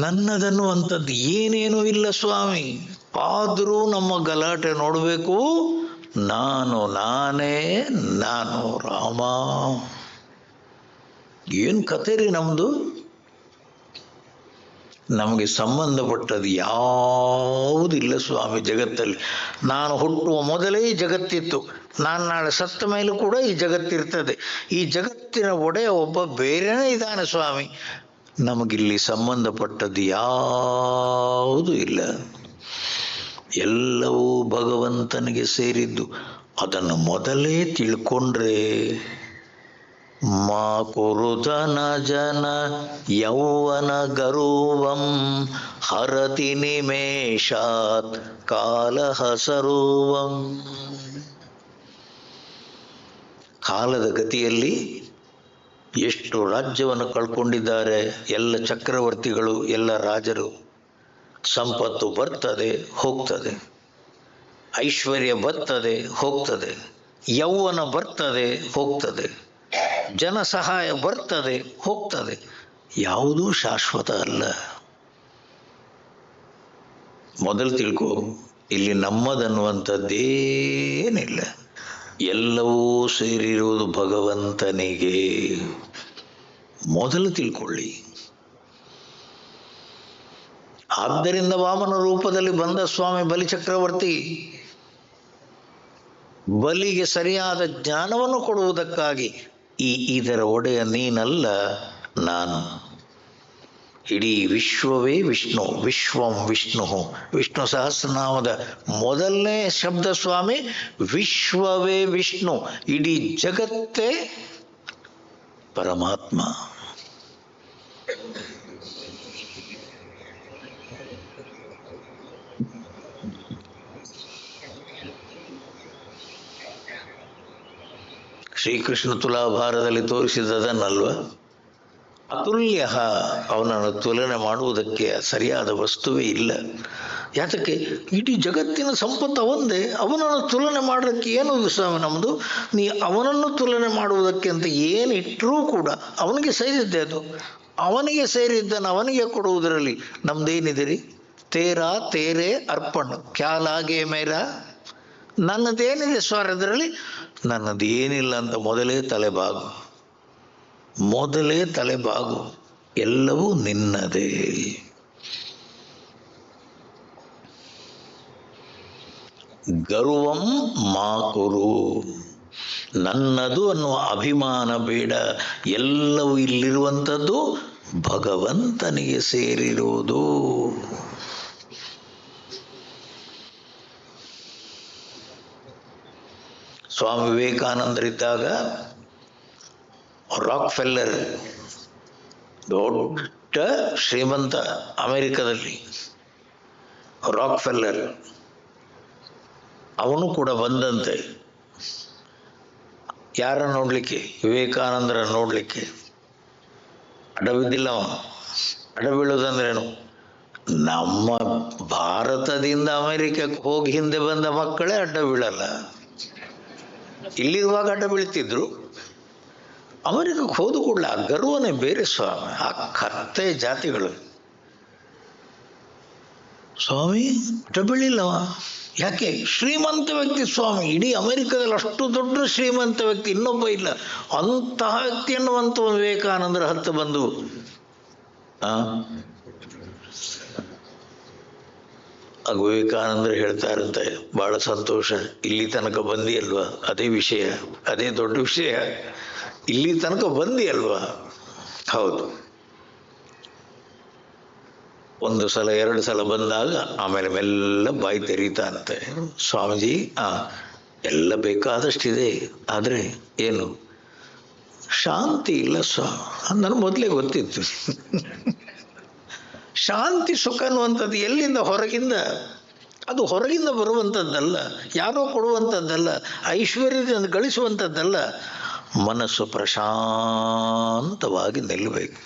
Speaker 2: ನನ್ನದನ್ನುವಂಥದ್ದು ಏನೇನೂ ಇಲ್ಲ ಸ್ವಾಮಿ. ಆದರೂ ನಮ್ಮ ಗಲಾಟೆ ನೋಡಬೇಕು. ನಾನು ನಾನೇ ನಾನು. ರಾಮ, ಏನು ಕತೆ ರೀ ನಮ್ದು? ನಮಗೆ ಸಂಬಂಧಪಟ್ಟದ್ದು ಯಾವುದಿಲ್ಲ ಸ್ವಾಮಿ ಜಗತ್ತಲ್ಲಿ. ನಾನು ಹುಟ್ಟುವ ಮೊದಲೇ ಈ ಜಗತ್ತಿತ್ತು. ನಾನು ನಾಳೆ ಸತ್ತ ಮೇಲೂ ಕೂಡ ಈ ಜಗತ್ತಿರ್ತದೆ. ಈ ಜಗತ್ತಿನ ಒಡೆಯ ಒಬ್ಬ ಬೇರೆನೇ ಇದ್ದಾನೆ ಸ್ವಾಮಿ. ನಮಗಿಲ್ಲಿ ಸಂಬಂಧಪಟ್ಟದ್ದು ಯಾವುದೂ ಇಲ್ಲ. ಎಲ್ಲವೂ ಭಗವಂತನಿಗೆ ಸೇರಿದ್ದು. ಅದನ್ನು ಮೊದಲೇ ತಿಳ್ಕೊಂಡ್ರೆ ಮಾ ಕುರುಧನ ಜನ ಯೌವನ ಗರುವಂ ಹರತಿ ನಿಮೇಷಾತ್ ಕಾಲಹ ಸರ್ವಂ. ಕಾಲದ ಗತಿಯಲ್ಲಿ ಎಷ್ಟು ರಾಜ್ಯವನ್ನು ಕಳ್ಕೊಂಡಿದ್ದಾರೆ ಎಲ್ಲ ಚಕ್ರವರ್ತಿಗಳು, ಎಲ್ಲ ರಾಜರು. ಸಂಪತ್ತು ಬರ್ತದೆ ಹೋಗ್ತದೆ, ಐಶ್ವರ್ಯ ಬರ್ತದೆ ಹೋಗ್ತದೆ, ಯೌವನ ಬರ್ತದೆ ಹೋಗ್ತದೆ, ಜನ ಸಹಾಯ ಬರ್ತದೆ ಹೋಗ್ತದೆ. ಯಾವುದೂ ಶಾಶ್ವತ ಅಲ್ಲ. ಮೊದಲು ತಿಳ್ಕೊ, ಇಲ್ಲಿ ನಮ್ಮದನ್ನುವಂಥದ್ದೇನಿಲ್ಲ. ಎಲ್ಲವೂ ಸೇರಿರುವುದು ಭಗವಂತನಿಗೆ. ಮೊದಲು ತಿಳ್ಕೊಳ್ಳಿ. ಆದ್ದರಿಂದ ವಾಮನ ರೂಪದಲ್ಲಿ ಬಂದ ಸ್ವಾಮಿ ಬಲಿಚಕ್ರವರ್ತಿ ಬಲಿಗೆ ಸರಿಯಾದ ಜ್ಞಾನವನ್ನು ಕೊಡುವುದಕ್ಕಾಗಿ ಇದರ ಒಡೆಯ ನೀನಲ್ಲ, ನಾನು. ಇಡೀ ವಿಶ್ವವೇ ವಿಷ್ಣು, ವಿಶ್ವಂ ವಿಷ್ಣು. ವಿಷ್ಣು ಸಹಸ್ರನಾಮದ ಮೊದಲನೇ ಶಬ್ದ ಸ್ವಾಮಿ ವಿಶ್ವವೇ ವಿಷ್ಣು. ಇಡೀ ಜಗತ್ತೇ ಪರಮಾತ್ಮ. ಶ್ರೀಕೃಷ್ಣ ತುಲಾಭಾರದಲ್ಲಿ ತೋರಿಸಿದದನ್ನಲ್ವ? ಅತುಲ್ಯ, ಅವನನ್ನು ತುಲನೆ ಮಾಡುವುದಕ್ಕೆ ಸರಿಯಾದ ವಸ್ತುವೇ ಇಲ್ಲ. ಯಾತಕ್ಕೆ? ಇಡೀ ಜಗತ್ತಿನ ಸಂಪತ್ತು ಅವಂದೇ. ಅವನನ್ನು ತುಲನೆ ಮಾಡೋದಕ್ಕೆ ಏನು ಸ್ವಾಮಿ ನಮ್ಮದು? ನೀ ಅವನನ್ನು ತುಲನೆ ಮಾಡುವುದಕ್ಕೆ ಅಂತ ಏನಿಟ್ಟರೂ ಕೂಡ ಅವನಿಗೆ ಸೇರಿದ್ದೆ. ಅದು ಅವನಿಗೆ ಸೇರಿದ್ದನ್ನು ಅವನಿಗೆ ಕೊಡುವುದರಲ್ಲಿ ನಮ್ದೇನಿದೆ? ತೇರಾ ತೇರೇ ಅರ್ಪಣ ಕ್ಯಾಲಾಗೆ ಮೇರ. ನನ್ನದೇನಿದೆ ಸ್ವಾರ ಅದರಲ್ಲಿ? ನನ್ನದು ಏನಿಲ್ಲ ಅಂತ ಮೊದಲೇ ತಲೆಬಾಗು, ಮೊದಲೇ ತಲೆಬಾಗು. ಎಲ್ಲವೂ ನಿನ್ನದೇ. ಗರ್ವಂ ಮಾ ಕುರು. ನನ್ನದು ಅನ್ನುವ ಅಭಿಮಾನ ಬೇಡ. ಎಲ್ಲವೂ ಇಲ್ಲಿರುವಂಥದ್ದು ಭಗವಂತನಿಗೆ ಸೇರಿರುವುದು. ಸ್ವಾಮಿ ವಿವೇಕಾನಂದರಿದ್ದಾಗ ರಾಕ್ ಫೆಲ್ಲರ್ ದೊಡ್ಡ ಶ್ರೀಮಂತ ಅಮೆರಿಕದಲ್ಲಿ, ರಾಕ್ ಫೆಲ್ಲರ್ ಅವನು ಕೂಡ ಬಂದಂತೆ ಯಾರ ನೋಡ್ಲಿಕ್ಕೆ, ವಿವೇಕಾನಂದರ ನೋಡ್ಲಿಕ್ಕೆ. ಅಡವಿದ್ದಿಲ್ಲ ಅವನು. ಅಡಬೀಳೋದಂದ್ರೇನು? ನಮ್ಮ ಭಾರತದಿಂದ ಅಮೆರಿಕಕ್ಕೆ ಹೋಗಿ ಹಿಂದೆ ಬಂದ ಮಕ್ಕಳೇ ಅಡ್ಡ ಬೀಳಲ್ಲ. ಇಲ್ಲಿರುವಾಗ ಅಡ್ಡ ಬೀಳ್ತಿದ್ರು. ಅಮೆರಿಕಕ್ಕೆ ಹೋದ ಕೂಡಲೇ ಆ ಗರ್ವನೇ ಬೇರೆ ಸ್ವಾಮಿ. ಆ ಕತ್ತೆ ಜಾತಿಗಳು. ಸ್ವಾಮಿ ಅಡ್ಡ ಬೀಳಿಲ್ಲವ. ಯಾಕೆ? ಶ್ರೀಮಂತ ವ್ಯಕ್ತಿ ಸ್ವಾಮಿ. ಇಡೀ ಅಮೆರಿಕದಲ್ಲಿ ಅಷ್ಟು ದೊಡ್ಡ ಶ್ರೀಮಂತ ವ್ಯಕ್ತಿ ಇನ್ನೊಬ್ಬ ಇಲ್ಲ. ಅಂತಹ ವ್ಯಕ್ತಿ ಅನ್ನುವಂಥ ವಿವೇಕಾನಂದರ ಹತ್ತು ಬಂದು ಆಗ ವಿವೇಕಾನಂದರು ಹೇಳ್ತಾರಂತೆ, ಬಹಳ ಸಂತೋಷ, ಇಲ್ಲಿ ತನಕ ಬಂದಿ ಅಲ್ವಾ, ಅದೇ ವಿಷಯ, ಅದೇ ದೊಡ್ಡ ವಿಷಯ. ಇಲ್ಲಿ ತನಕ ಬಂದಿ ಅಲ್ವಾ? ಹೌದು. ಒಂದು ಸಲ ಎರಡು ಸಲ ಬಂದಾಗ ಆಮೇಲೆ ಮೆಲ್ಲ ಬಾಯಿ ತೆರೀತಾನಂತೆ. ಸ್ವಾಮೀಜಿ, ಎಲ್ಲ ಬೇಕಾದಷ್ಟಿದೆ, ಆದರೆ ಏನು ಶಾಂತಿ ಇಲ್ಲ ಸ್ವಾಮಿ. ನನಗೆ ಮೊದಲೇ ಗೊತ್ತಿತ್ತು. ಶಾಂತಿ ಸುಖ ಅನ್ನುವಂಥದ್ದು ಎಲ್ಲಿಂದ? ಹೊರಗಿಂದ. ಅದು ಹೊರಗಿಂದ ಬರುವಂಥದ್ದಲ್ಲ, ಯಾರೋ ಕೊಡುವಂಥದ್ದಲ್ಲ, ಐಶ್ವರ್ಯದಿಂದ ಗಳಿಸುವಂಥದ್ದಲ್ಲ. ಮನಸ್ಸು ಪ್ರಶಾಂತವಾಗಿ ನಿಲ್ಲಬೇಕು.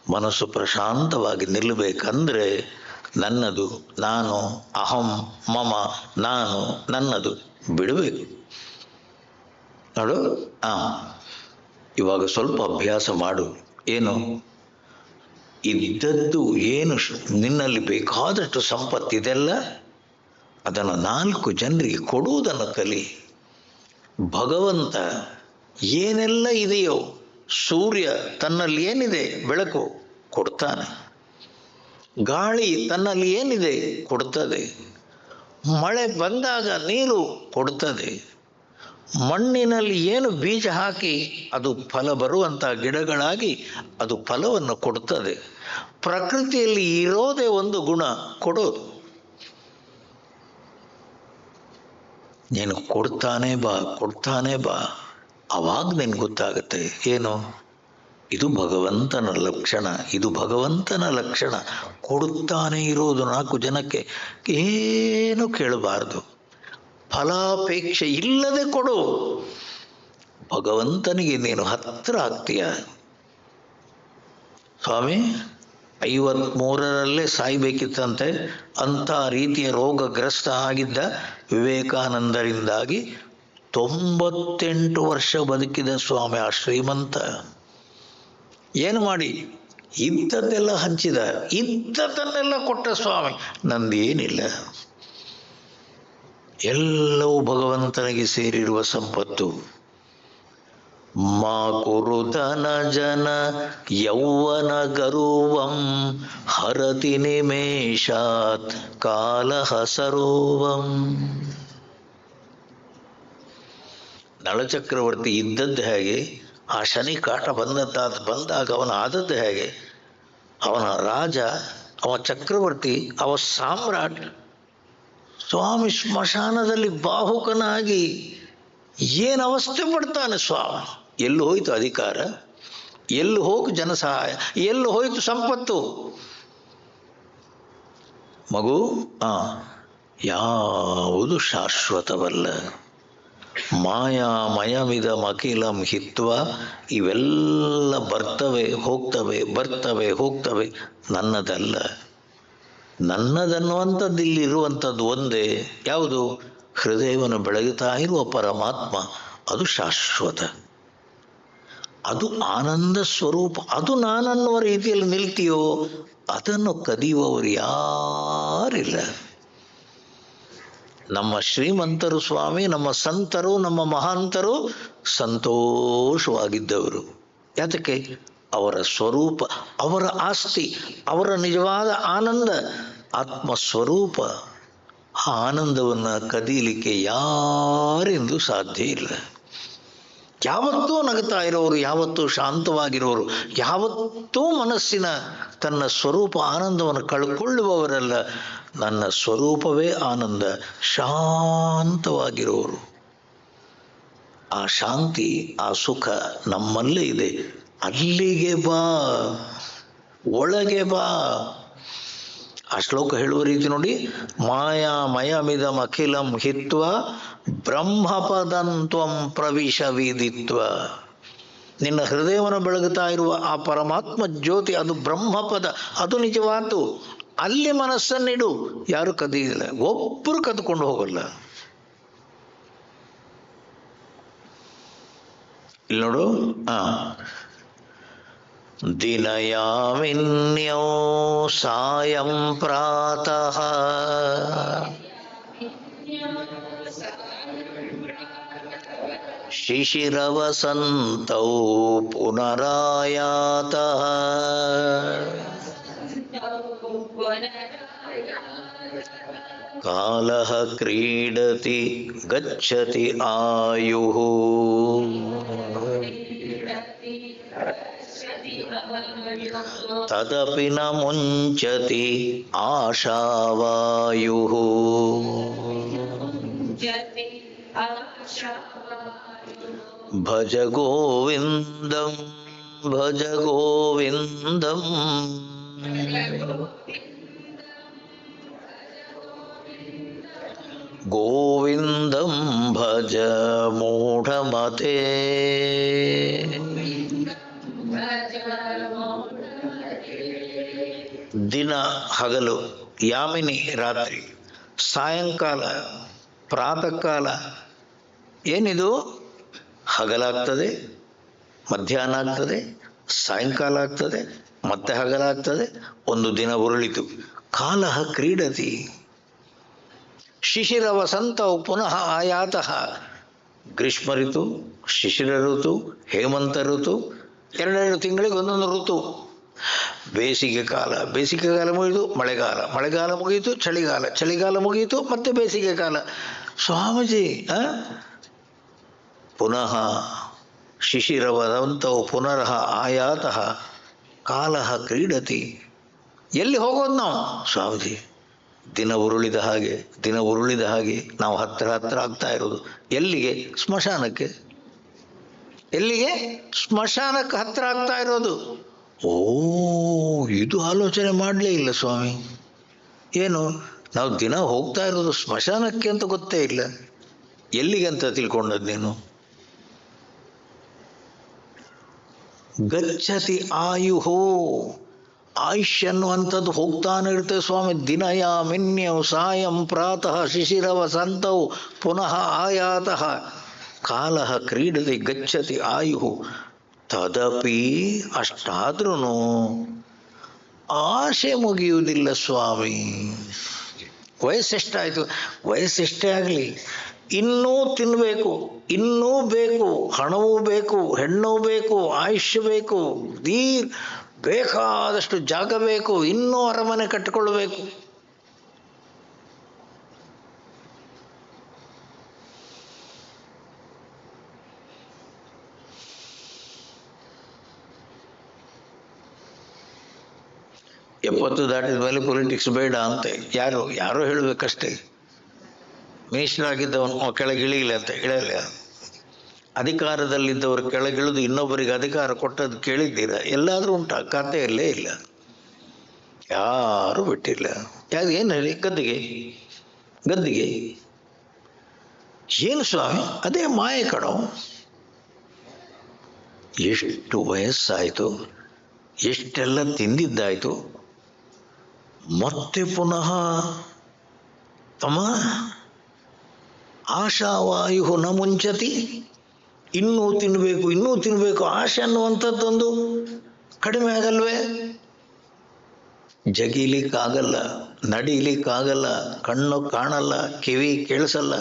Speaker 2: ಮನಸ್ಸು ಪ್ರಶಾಂತವಾಗಿ ನಿಲ್ಲಬೇಕಂದ್ರೆ ನನ್ನದು, ನಾನು, ಅಹಂ, ಮಮ, ನಾನು, ನನ್ನದು ಬಿಡಬೇಕು. ನೋಡು, ಇವಾಗ ಸ್ವಲ್ಪ ಅಭ್ಯಾಸ ಮಾಡು. ಏನು? ಇದ್ದದ್ದು ಏನು ನಿನ್ನಲ್ಲಿ ಬೇಕಾದಷ್ಟು ಸಂಪತ್ತಿದೆಲ್ಲ ಅದನ್ನು 4 ಜನರಿಗೆ ಕೊಡುವುದನ್ನು ಕಲಿ. ಭಗವಂತ ಏನೆಲ್ಲ ಇದೆಯೋ, ಸೂರ್ಯ ತನ್ನಲ್ಲಿ ಏನಿದೆ ಬೆಳಕು ಕೊಡ್ತಾನೆ, ಗಾಳಿ ತನ್ನಲ್ಲಿ ಏನಿದೆ ಕೊಡ್ತದೆ, ಮಳೆ ಬಂದಾಗ ನೀರು ಕೊಡ್ತದೆ, ಮಣ್ಣಿನಲ್ಲಿ ಏನು ಬೀಜ ಹಾಕಿ ಅದು ಫಲ ಬರುವಂಥ ಗಿಡಗಳಾಗಿ ಅದು ಫಲವನ್ನು ಕೊಡ್ತದೆ. ಪ್ರಕೃತಿಯಲ್ಲಿ ಇರೋದೇ ಒಂದು ಗುಣ, ಕೊಡೋದು. ನೀನು ಕೊಡ್ತಾನೆ ಬಾ, ಕೊಡ್ತಾನೆ ಬಾ. ಆವಾಗ ನಿನ್ಗೆ ಗೊತ್ತಾಗುತ್ತೆ ಏನು ಇದು ಭಗವಂತನ ಲಕ್ಷಣ, ಇದು ಭಗವಂತನ ಲಕ್ಷಣ. ಕೊಡುತ್ತಾನೆ ಇರೋದು 4 ಜನಕ್ಕೆ. ಏನು ಕೇಳಬಾರದು, ಫಲಾಪೇಕ್ಷೆ ಇಲ್ಲದೆ ಕೊಡು. ಭಗವಂತನಿಗೆ ನೀನು ಹತ್ತಿರ ಆಗ್ತೀಯ. ಸ್ವಾಮಿ 53ರಲ್ಲೇ ಸಾಯ್ಬೇಕಿತ್ತಂತೆ. ಅಂಥ ರೀತಿಯ ರೋಗಗ್ರಸ್ತ ಆಗಿದ್ದ ವಿವೇಕಾನಂದರಿಂದಾಗಿ 98 ವರ್ಷ ಬದುಕಿದ ಸ್ವಾಮಿ ಆ ಶ್ರೀಮಂತ. ಏನು ಮಾಡಿ? ಇದ್ದದ್ದೆಲ್ಲ ಹಂಚಿದ, ಇದ್ದದನ್ನೆಲ್ಲ ಕೊಟ್ಟ ಸ್ವಾಮಿ. ನಂದೇನಿಲ್ಲ, ಎಲ್ಲವೂ ಭಗವಂತನಿಗೆ ಸೇರಿರುವ ಸಂಪತ್ತು. ಮಾ ಕುರು ಧನ ಜನ ಯೌವನ ಗರುವಂ ಹರತಿ ನಿಮೇಷಾತ್ ಕಾಲಹ ಸರೋವಂ. ನಳಚಕ್ರವರ್ತಿ ಇದ್ದದ್ದು ಹೇಗೆ, ಆ ಶನಿ ಕಾಟ ಬಂದಾಗ ಅವನ ಆದದ್ದು ಹೇಗೆ, ಅವನ ರಾಜ, ಅವ ಚಕ್ರವರ್ತಿ, ಅವ ಸಾಮ್ರಾಟ್. ಸ್ವಾಮಿ ಸ್ಮಶಾನದಲ್ಲಿ ಬಾಹುಕನಾಗಿ ಏನು ಅವಸ್ಥೆ ಪಡ್ತಾನೆ ಸ್ವಾಮಿ. ಎಲ್ಲಿ ಹೋಯ್ತು ಅಧಿಕಾರ, ಎಲ್ಲಿ ಹೋಯ್ತು ಜನಸಹಾಯ, ಎಲ್ಲಿ ಹೋಯ್ತು ಸಂಪತ್ತು? ಮಗು, ಯಾವುದು ಶಾಶ್ವತವಲ್ಲ. ಮಾಯಾಮಯಮಿದ ಮಕಿಲಂ ಹಿತ್ವ. ಇವೆಲ್ಲ ಬರ್ತವೆ ಹೋಗ್ತವೆ, ಬರ್ತವೆ ಹೋಗ್ತವೆ, ನನ್ನದಲ್ಲ. ನನ್ನದನ್ನುವಂಥದ್ದು ಇಲ್ಲಿರುವಂಥದ್ದು ಒಂದೇ. ಯಾವುದು? ಹೃದಯವನ್ನು ಬೆಳಗುತ್ತಾ ಇರುವ ಪರಮಾತ್ಮ. ಅದು ಶಾಶ್ವತ, ಅದು ಆನಂದ ಸ್ವರೂಪ. ಅದು ನಾನನ್ನುವ ರೀತಿಯಲ್ಲಿ ನಿಲ್ತೀಯೋ ಅದನ್ನು ಕದಿಯುವವರು ಯಾರಿಲ್ಲ. ನಮ್ಮ ಶ್ರೀಮಂತರು ಸ್ವಾಮಿ, ನಮ್ಮ ಸಂತರು, ನಮ್ಮ ಮಹಾಂತರು ಸಂತೋಷವಾಗಿದ್ದವರು. ಯಾತಕ್ಕೆ? ಅವರ ಸ್ವರೂಪ, ಅವರ ಆಸ್ತಿ, ಅವರ ನಿಜವಾದ ಆನಂದ ಆತ್ಮಸ್ವರೂಪ. ಆ ಆನಂದವನ್ನು ಕದೀಲಿಕ್ಕೆ ಯಾರೆಂದು ಸಾಧ್ಯ ಇಲ್ಲ. ಯಾವತ್ತೂ ನಗುತ್ತಾ ಇರೋರು, ಯಾವತ್ತೂ ಶಾಂತವಾಗಿರೋರು, ಯಾವತ್ತೂ ಮನಸ್ಸಿನ ತನ್ನ ಸ್ವರೂಪ ಆನಂದವನ್ನು ಕಳ್ಕೊಳ್ಳುವವರಲ್ಲ. ನನ್ನ ಸ್ವರೂಪವೇ ಆನಂದ, ಶಾಂತವಾಗಿರೋರು. ಆ ಶಾಂತಿ, ಆ ಸುಖ ನಮ್ಮಲ್ಲೇ ಇದೆ. ಅಲ್ಲಿಗೆ ಬಾ, ಒಳಗೆ ಬಾ. ಆ ಶ್ಲೋಕ ಹೇಳುವ ರೀತಿ ನೋಡಿ, ಮಾಯಾಮಯಮಿದಂ ಅಖಿಲಂ ಹಿತ್ವ ಬ್ರಹ್ಮಪದಂತ್ವಂ ಪ್ರವಿಶ ವಿದಿತ್ವ. ನಿನ್ನ ಹೃದಯವನ್ನು ಬೆಳಗುತ್ತಾ ಇರುವ ಆ ಪರಮಾತ್ಮ ಜ್ಯೋತಿ, ಅದು ಬ್ರಹ್ಮಪದ, ಅದು ನಿಜವಾದ್ದು. ಅಲ್ಲಿ ಮನಸ್ಸನ್ನಿಡು. ಯಾರು ಕದಿಯಿಲ್ಲ, ಒಬ್ಬರು ಕದ್ಕೊಂಡು ಹೋಗಲ್ಲ. ಇಲ್ಲಿ ನೋಡು, ದಿನಯಾಮಿನ್ಯೋ ಸಾಯಂ ಪ್ರಾತಃ ಶಿಶಿರವಸಂತೌ ಪುನರಾಯಾತಃ ಕಾಲಃ ಕ್ರೀಡತಿ ಗಚ್ಚತಿ ಆಯುಃ ತದಪಿ ನ ಮುಂಚತಿ ಆಶಾವಾಯುಃ. ಭಜ ಗೋವಿಂದಂ ಭಜ ಗೋವಿಂದಂ ಗೋವಿಂದಂ ಭಜ ಮೂಢಮತೆ. ದಿನ ಹಗಲು, ಯಾಮಿನಿ ರಾತ್ರಿ, ಸಾಯಂಕಾಲ ಪ್ರಾತಃ ಕಾಲ. ಏನಿದು? ಹಗಲಾಗ್ತದೆ, ಮಧ್ಯಾಹ್ನ ಆಗ್ತದೆ, ಸಾಯಂಕಾಲ ಆಗ್ತದೆ, ಮತ್ತೆ ಹಗಲಾಗ್ತದೆ, ಒಂದು ದಿನ ಉರುಳಿತು. ಕಾಲಃ ಕ್ರೀಡತಿ. ಶಿಶಿರ ವಸಂತೌ ಪುನಃ ಆಯಾತಃ. ಗ್ರೀಷ್ಮ ಋತು, ಶಿಶಿರ ಋತು, ಹೇಮಂತ ಋತು, 2 ತಿಂಗಳಿಗೆ ಒಂದೊಂದು ಋತು. ಬೇಸಿಗೆ ಕಾಲ, ಬೇಸಿಗೆ ಕಾಲ ಮುಗಿಯಿತು, ಮಳೆಗಾಲ, ಮಳೆಗಾಲ ಮುಗಿಯಿತು, ಚಳಿಗಾಲ, ಚಳಿಗಾಲ ಮುಗಿಯಿತು, ಮತ್ತೆ ಬೇಸಿಗೆ ಕಾಲ. ಸ್ವಾಮೀಜಿ, ಪುನಃ ಶಿಶಿರವದಂತವು ಪುನರಃ ಆಯಾತಃ ಕಾಲಃ ಕ್ರೀಡತಿ. ಎಲ್ಲಿ ಹೋಗೋದು ನಾವು ಸ್ವಾಮೀಜಿ? ದಿನ ಉರುಳಿದ ಹಾಗೆ, ದಿನ ಉರುಳಿದ ಹಾಗೆ ನಾವು ಹತ್ತಿರ ಆಗ್ತಾ ಇರೋದು. ಎಲ್ಲಿಗೆ? ಸ್ಮಶಾನಕ್ಕೆ. ಎಲ್ಲಿಗೆ? ಸ್ಮಶಾನಕ್ಕೆ ಹತ್ತಿರ ಆಗ್ತಾ ಇರೋದು. ಓ, ಇದು ಆಲೋಚನೆ ಮಾಡಲೇ ಇಲ್ಲ ಸ್ವಾಮಿ. ಏನು, ನಾವು ದಿನ ಹೋಗ್ತಾ ಇರೋದು ಸ್ಮಶಾನಕ್ಕೆ ಅಂತ ಗೊತ್ತೇ ಇಲ್ಲ. ಎಲ್ಲಿಗೆ ಅಂತ ತಿಳ್ಕೊಂಡದ್ದು ನೀನು? ಗಚ್ಚತಿ ಆಯುಹೋ. ಆಯುಷ್ಯ ಅನ್ನುವಂಥದ್ದು ಹೋಗ್ತಾನೆ ಇರ್ತದೆ ಸ್ವಾಮಿ. ದಿನಯಾಮಿನ್ಯೌ ಸಾಯಂ ಪ್ರಾತಃ ಶಿಶಿರವಸಂತೌ ಪುನಃ ಆಯಾತಃ ಕಾಲಃ ಕ್ರೀಡತಿ ಗಚ್ಚತಿ ಆಯುಹು. ತದಪಿ, ಅಷ್ಟಾದ್ರೂ ಆಸೆ ಮುಗಿಯುವುದಿಲ್ಲ ಸ್ವಾಮಿ. ವಯಸ್ಸೆಷ್ಟಾಯಿತು? ವಯಸ್ಸೆಷ್ಟೇ ಆಗಲಿ, ಇನ್ನೂ ತಿನ್ನಬೇಕು, ಇನ್ನೂ ಬೇಕು, ಹಣವೂ ಬೇಕು, ಹೆಣ್ಣು ಬೇಕು, ಆಯುಷ್ಯ ಬೇಕು, ಬೇಕಾದಷ್ಟು ಜಾಗ ಬೇಕು, ಇನ್ನೂ ಅರಮನೆ ಕಟ್ಟಿಕೊಳ್ಳಬೇಕು. ಎಪ್ಪತ್ತು ದಾಟಿದ ಮೇಲೆ ಪೊಲಿಟಿಕ್ಸ್ ಬೇಡ ಅಂತೆ ಯಾರೋ ಹೇಳಬೇಕಷ್ಟೇ. ಮಿನಿಸ್ಟರ್ ಆಗಿದ್ದವನು ಕೆಳಗಿಳಿಯಲಿ ಅಂತ ಇಳಿಯಲ್ಲ. ಅಧಿಕಾರದಲ್ಲಿದ್ದವರು ಕೆಳಗಿಳಿದು ಇನ್ನೊಬ್ಬರಿಗೆ ಅಧಿಕಾರ ಕೊಟ್ಟದ್ದು ಕೇಳಿದ್ದೀರಾ? ಎಲ್ಲಾದರೂ ಉಂಟಾ? ಖಾತೆಯಲ್ಲೇ ಇಲ್ಲ, ಯಾರೂ ಬಿಟ್ಟಿಲ್ಲ. ಏನು ಹೇಳಿ? ಗದ್ದಿಗೆ ಏನು ಸ್ವಾಮಿ? ಅದೇ ಮಾಯೆ ಕಣೋ. ಎಷ್ಟು ವಯಸ್ಸಾಯಿತು, ಎಷ್ಟೆಲ್ಲ ತಿಂದಿದ್ದಾಯಿತು, ಮತ್ತೆ ಪುನಃ ತಮ್ಮ ಆಶಾವಾಯು ನ ಮುಂಚತಿ. ಇನ್ನೂ ತಿನ್ನಬೇಕು ಆಶೆ ಅನ್ನುವಂಥದ್ದೊಂದು ಕಡಿಮೆ ಆಗಲ್ವೇ? ಜಗಿಲಿಕ್ಕಾಗಲ್ಲ, ನಡಿಲಿಕ್ಕಾಗಲ್ಲ, ಕಣ್ಣು ಕಾಣಲ್ಲ, ಕಿವಿ ಕೇಳಿಸಲ್ಲ.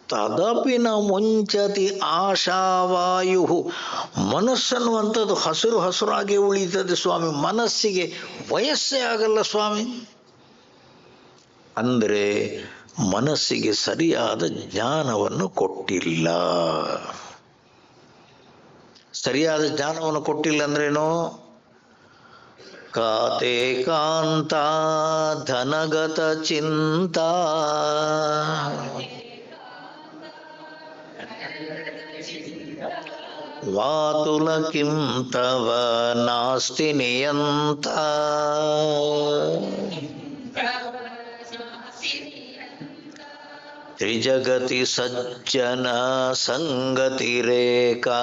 Speaker 2: ತದಪಿ ನ ಮುಂಚತಿ ಆಶಾವಾಯು. ಮನಸ್ಸನ್ನುವಂಥದ್ದು ಹಸುರಾಗಿ ಉಳಿತದೆ ಸ್ವಾಮಿ. ಮನಸ್ಸಿಗೆ ವಯಸ್ಸೇ ಆಗಲ್ಲ ಸ್ವಾಮಿ. ಅಂದರೆ ಮನಸ್ಸಿಗೆ ಸರಿಯಾದ ಜ್ಞಾನವನ್ನು ಕೊಟ್ಟಿಲ್ಲ. ಸರಿಯಾದ ಜ್ಞಾನವನ್ನು ಕೊಟ್ಟಿಲ್ಲ ಅಂದ್ರೇನು? ಕಾತೆ ಕಾಂತ ಧನಗತ ಚಿಂತಾ ವಾತುಲ ಕಿಂ ತವ ನಾಸ್ತಿ ನಿಯಂತ ತ್ರಿಜಗತಿ ಸಜ್ಜನ ಸಂಗತಿರೇಕಾ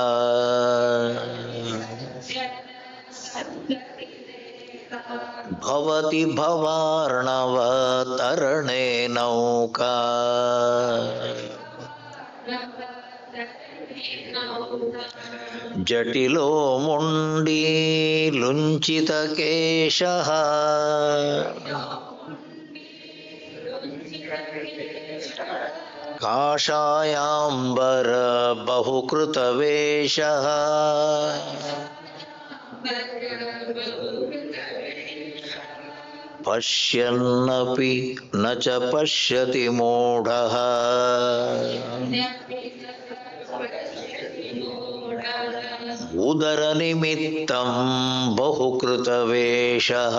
Speaker 2: ಭವತಿ ಭವಾರ್ಣವ ತರಣೆ ನೌಕಾ ಜಟಿಲೋ ಮುಂಡೀ ಲುಂಚಿತ ಕೇಶಃ ಕಾಷಾಯಾಂಬರ ಬಹುಕೃತ ವೇಷಃ ಪಶ್ಯನ್ನಪಿ ನ ಚ ಪಶ್ಯತಿ ಮೂಢಃ ಉದರ ನಿಮಿತ್ತಂ ಬಹುಕೃತ ವೇಷಃ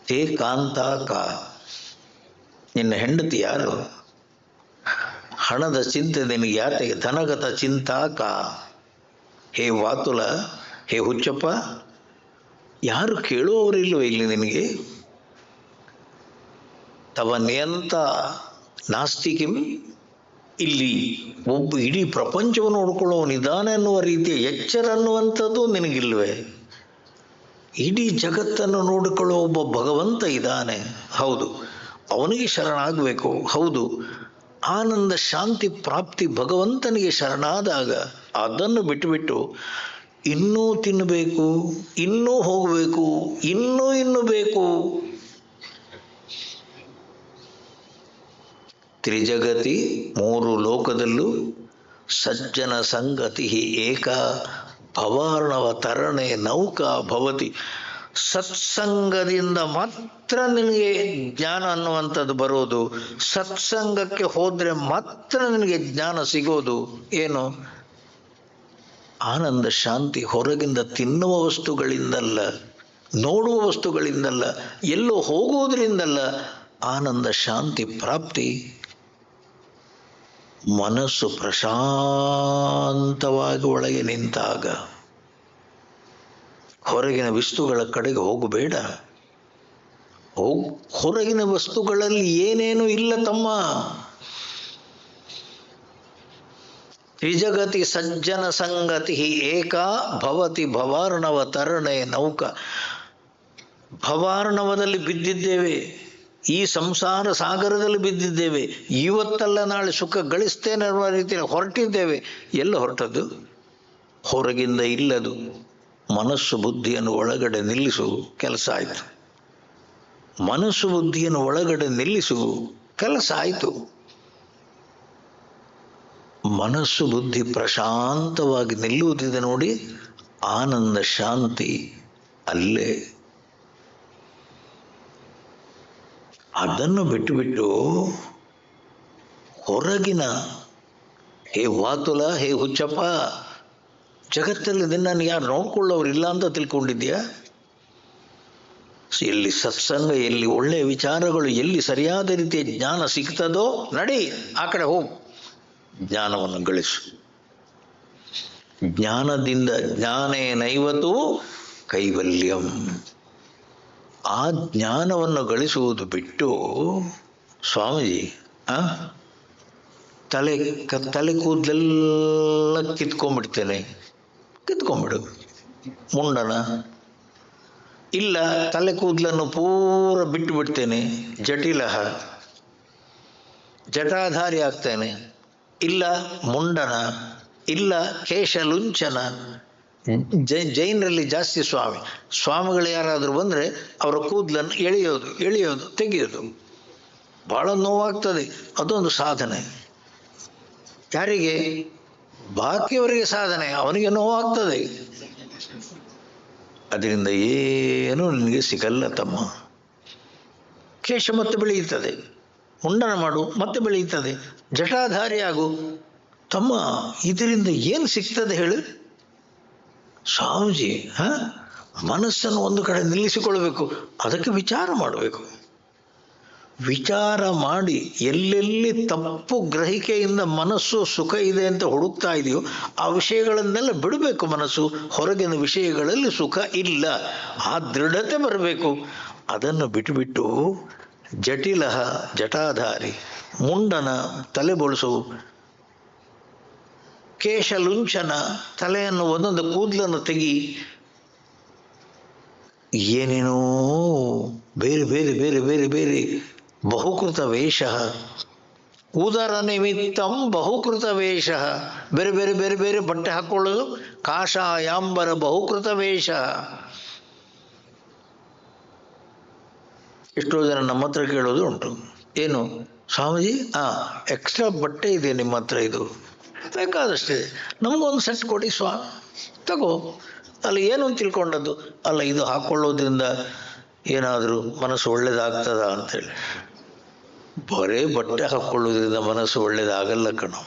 Speaker 2: ಹೇ ಕಾಂತಾಕ, ನಿನ್ನ ಹೆಂಡತಿ ಯಾರು? ಹಣದ ಚಿಂತೆ ನಿನಗೆ ಯಾತಕ್ಕೆ? ಧನಗತ ಚಿಂತಾಕ. ಹೇ ವಾತುಲ, ಹೇ ಹುಚ್ಚಪ್ಪ, ಯಾರು ಕೇಳುವವರಿಲ್ವ ಇಲ್ಲಿ ನಿನಗೆ? ತವ ನಿಯಂತ ನಾಸ್ತಿ ಕಿಂ, ಇಲ್ಲಿ ಒಬ್ಬ ಇಡೀ ಪ್ರಪಂಚವನ್ನು ನೋಡ್ಕೊಳ್ಳೋ ನಿಧಾನ ಎನ್ನುವ ರೀತಿಯ ಎಚ್ಚರ ಅನ್ನುವಂಥದ್ದು ನಿನಗಿಲ್ವೇ? ಇಡೀ ಜಗತ್ತನ್ನು ನೋಡಿಕೊಳ್ಳೋ ಒಬ್ಬ ಭಗವಂತ ಇದ್ದಾನೆ, ಹೌದು, ಅವನಿಗೆ ಶರಣಾಗಬೇಕು, ಹೌದು. ಆನಂದ ಶಾಂತಿ ಪ್ರಾಪ್ತಿ ಭಗವಂತನಿಗೆ ಶರಣಾದಾಗ ಅದನ್ನು ಬಿಟ್ಟುಬಿಟ್ಟು ಇನ್ನೂ ತಿನ್ನಬೇಕು, ಇನ್ನೂ ಹೋಗಬೇಕು, ಇನ್ನೂ ಬೇಕು. ತ್ರಿಜಗತಿ, ಮೂರು ಲೋಕದಲ್ಲೂ ಸಜ್ಜನ ಸಂಗತಿ ಏಕ ಭವಾರ್ಣವ ತರಣೆ ನೌಕಾ ಭವತಿ. ಸತ್ಸಂಗದಿಂದ ಮಾತ್ರ ನಿನಗೆ ಜ್ಞಾನ ಅನ್ನುವಂಥದ್ದು ಬರೋದು. ಸತ್ಸಂಗಕ್ಕೆ ಹೋದರೆ ಮಾತ್ರ ನಿನಗೆ ಜ್ಞಾನ ಸಿಗೋದು. ಏನು? ಆನಂದ ಶಾಂತಿ. ಹೊರಗಿಂದ ತಿನ್ನುವ ವಸ್ತುಗಳಿಂದಲ್ಲ, ನೋಡುವ ವಸ್ತುಗಳಿಂದಲ್ಲ, ಎಲ್ಲೋ ಹೋಗುವುದರಿಂದಲ್ಲ. ಆನಂದ ಶಾಂತಿ ಪ್ರಾಪ್ತಿ. ಮನಸ್ಸು ಪ್ರಶಾಂತವಾಗಿ ಒಳಗೆ ನಿಂತಾಗ ಹೊರಗಿನ ವಸ್ತುಗಳ ಕಡೆಗೆ ಹೋಗಬೇಡ. ಹೊರಗಿನ ವಸ್ತುಗಳಲ್ಲಿ ಏನೇನು ಇಲ್ಲ ತಮ್ಮ. ತ್ರಿಜಗತಿ ಸಜ್ಜನ ಸಂಗತಿ ಏಕಾ ಭವತಿ ಭವಾರ್ಣವ ತರಣೆ ನೌಕಾ. ಭವಾರ್ಣವದಲ್ಲಿ ಬಿದ್ದಿದ್ದೇವೆ, ಈ ಸಂಸಾರ ಸಾಗರದಲ್ಲಿ ಬಿದ್ದಿದ್ದೇವೆ. ಇವತ್ತಲ್ಲ ನಾಳೆ ಸುಖ ಗಳಿಸ್ತೇನೆ ಅನ್ನುವ ರೀತಿಯಲ್ಲಿ ಹೊರಟಿದ್ದೇವೆ. ಎಲ್ಲ ಹೊರಟದ್ದು? ಹೊರಗಿಂದ ಇಲ್ಲದು. ಮನಸ್ಸು ಬುದ್ಧಿಯನ್ನು ಒಳಗಡೆ ನಿಲ್ಲಿಸು, ಕೆಲಸ ಆಯಿತು. ಮನಸ್ಸು ಬುದ್ಧಿಯನ್ನು ಒಳಗಡೆ ನಿಲ್ಲಿಸು, ಕೆಲಸ ಆಯಿತು. ಮನಸ್ಸು ಬುದ್ಧಿ ಪ್ರಶಾಂತವಾಗಿ ನಿಲ್ಲುವುದಿದೆ ನೋಡಿ, ಆನಂದ ಶಾಂತಿ ಅಲ್ಲೇ. ಅದನ್ನು ಬಿಟ್ಟು ಹೊರಗಿನ, ಹೇ ವಾತುಲ, ಹೇ ಹುಚ್ಚಪ್ಪ, ಜಗತ್ತಲ್ಲಿ ನಿನ್ನನ್ನು ಯಾರು ನೋಡ್ಕೊಳ್ಳೋರಿಲ್ಲ ಅಂತ ತಿಳ್ಕೊಂಡಿದ್ಯಾ? ಎಲ್ಲಿ ಸತ್ಸಂಗ, ಎಲ್ಲಿ ಒಳ್ಳೆಯ ವಿಚಾರಗಳು, ಎಲ್ಲಿ ಸರಿಯಾದ ರೀತಿಯ ಜ್ಞಾನ ಸಿಗ್ತದೋ ನಡಿ, ಆ ಕಡೆ ಹೋಗು, ಜ್ಞಾನವನ್ನು ಗಳಿಸು. ಜ್ಞಾನದಿಂದ ಜ್ಞಾನೇನೈವತು ಕೈವಲ್ಯಂ. ಆ ಜ್ಞಾನವನ್ನು ಗಳಿಸುವುದು ಬಿಟ್ಟು ಸ್ವಾಮೀಜಿ ತಲೆ ಕೂದಲೆಲ್ಲ ಕಿತ್ಕೊಂಡ್ಬಿಡ್ತೇನೆ. ಕಿತ್ಕೊಂಡ್ಬಿಡು, ಮುಂಡನ. ಇಲ್ಲ, ತಲೆ ಕೂದಲನ್ನು ಪೂರ ಬಿಟ್ಟು ಬಿಡ್ತೇನೆ, ಜಟಿಲ, ಜಟಾಧಾರಿ ಆಗ್ತೇನೆ. ಇಲ್ಲ, ಮುಂಡನ. ಇಲ್ಲ, ಕೇಶ ಲುಂಚನ. ಜೈನರಲ್ಲಿ ಜಾಸ್ತಿ ಸ್ವಾಮಿಗಳು ಯಾರಾದರೂ ಬಂದರೆ ಅವರ ಕೂದಲನ್ನು ಎಳೆಯೋದು ತೆಗೆಯೋದು. ಬಹಳ ನೋವಾಗ್ತದೆ. ಅದೊಂದು ಸಾಧನೆ. ಯಾರಿಗೆ? ಬಾಕಿಯವರಿಗೆ ಸಾಧನೆ, ಅವನಿಗೆ ನೋವಾಗ್ತದೆ. ಅದರಿಂದ ಏನೂ ನಿನಗೆ ಸಿಗಲ್ಲ ತಮ್ಮ. ಕೇಶ ಮತ್ತೆ ಬೆಳೆಯುತ್ತದೆ, ಮುಂಡನ ಮಾಡು ಮತ್ತೆ ಬೆಳೆಯುತ್ತದೆ, ಜಟಾಧಾರಿ ಆಗು. ತಮ್ಮ ಇದರಿಂದ ಏನು ಸಿಗ್ತದೆ ಹೇಳು? ಸ್ವಾಮೀಜಿ ಮನಸ್ಸನ್ನು ಒಂದು ಕಡೆ ನಿಲ್ಲಿಸಿಕೊಳ್ಬೇಕು, ಅದಕ್ಕೆ ವಿಚಾರ ಮಾಡಬೇಕು. ವಿಚಾರ ಮಾಡಿ ಎಲ್ಲೆಲ್ಲಿ ತಪ್ಪು ಗ್ರಹಿಕೆಯಿಂದ ಮನಸ್ಸು ಸುಖ ಇದೆ ಅಂತ ಹುಡುಕ್ತಾ ಇದೆಯೋ ಆ ವಿಷಯಗಳನ್ನೆಲ್ಲ ಬಿಡಬೇಕು. ಮನಸ್ಸು ಹೊರಗಿನ ವಿಷಯಗಳಲ್ಲಿ ಸುಖ ಇಲ್ಲ, ಆ ದೃಢತೆ ಬರಬೇಕು. ಅದನ್ನು ಬಿಟ್ಟುಬಿಟ್ಟು ಜಟಿಲ ಜಟಾಧಾರಿ, ಮುಂಡನ ತಲೆ ಬೋಳಿಸು, ಕೇಶ ಲುಂಚನ ತಲೆಯನ್ನು ಒಂದೊಂದು ಕೂದಲನ್ನು ತೆಗಿ, ಏನೇನೋ ಬೇರೆ ಬೇರೆ ಬೇರೆ ಬೇರೆ ಬೇರೆ ಬಹುಕೃತ ವೇಷ, ಉದರ ನಿಮಿತ್ತಂ ಬಹುಕೃತ ವೇಷ, ಬೇರೆ ಬೇರೆ ಬೇರೆ ಬೇರೆ ಬಟ್ಟೆ ಹಾಕೊಳ್ಳೋದು, ಕಾಷಾಯಾಂಬರ ಬಹುಕೃತ ವೇಷ. ಎಷ್ಟೋ ಜನ ನಮ್ಮ ಹತ್ರ ಕೇಳೋದು ಉಂಟು, ಏನು ಸ್ವಾಮೀಜಿ ಎಕ್ಸ್ಟ್ರಾ ಬಟ್ಟೆ ಇದೆ ನಿಮ್ಮ ಹತ್ರ, ಇದು ಬೇಕಾದಷ್ಟಿದೆ, ನಮಗೊಂದು ಸೆಟ್ ಕೊಡಿ ತಗೋ. ಅಲ್ಲ ಏನು ಅಂತ ತಿಳ್ಕೊಂಡದ್ದು, ಅಲ್ಲ ಇದು ಹಾಕ್ಕೊಳ್ಳೋದ್ರಿಂದ ಏನಾದರೂ ಮನಸ್ಸು ಒಳ್ಳೇದಾಗ್ತದ ಅಂತೇಳಿ. ಬರೇ ಬಟ್ಟೆ ಹಾಕ್ಕೊಳ್ಳೋದ್ರಿಂದ ಮನಸ್ಸು ಒಳ್ಳೇದಾಗಲ್ಲ ಕಣೋ.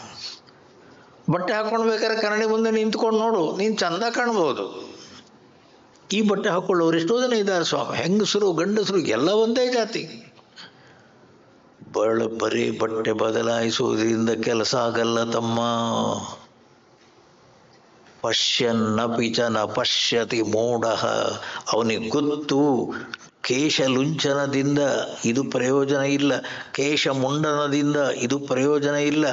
Speaker 2: ಬಟ್ಟೆ ಹಾಕ್ಕೊಳ್ಬೇಕಾದ್ರೆ ಕನ್ನಡಿ ಮುಂದೆ ನಿಂತ್ಕೊಂಡು ನೋಡು, ನೀನು ಚಂದ ಕಾಣ್ಬೋದು. ಈ ಬಟ್ಟೆ ಹಾಕ್ಕೊಳ್ಳೋರು ಎಷ್ಟೋ ಜನ ಇದ್ದಾರೆ ಸ್ವಾಮಿ, ಹೆಂಗಸರು ಗಂಡಸರು ಎಲ್ಲ ಒಂದೇ ಜಾತಿ. ಬರೀ ಬಟ್ಟೆ ಬದಲಾಯಿಸುವುದರಿಂದ ಕೆಲಸ ಆಗಲ್ಲ ತಮ್ಮ. ಪಶ್ಯನ್ನಪಿ ಚ ನ ಪಶ್ಯತಿ ಮೂಢ, ಅವನಿಗೆ ಗೊತ್ತು ಕೇಶ ಲುಂಚನದಿಂದ ಇದು ಪ್ರಯೋಜನ ಇಲ್ಲ, ಕೇಶ ಮುಂಡನದಿಂದ ಇದು ಪ್ರಯೋಜನ ಇಲ್ಲ,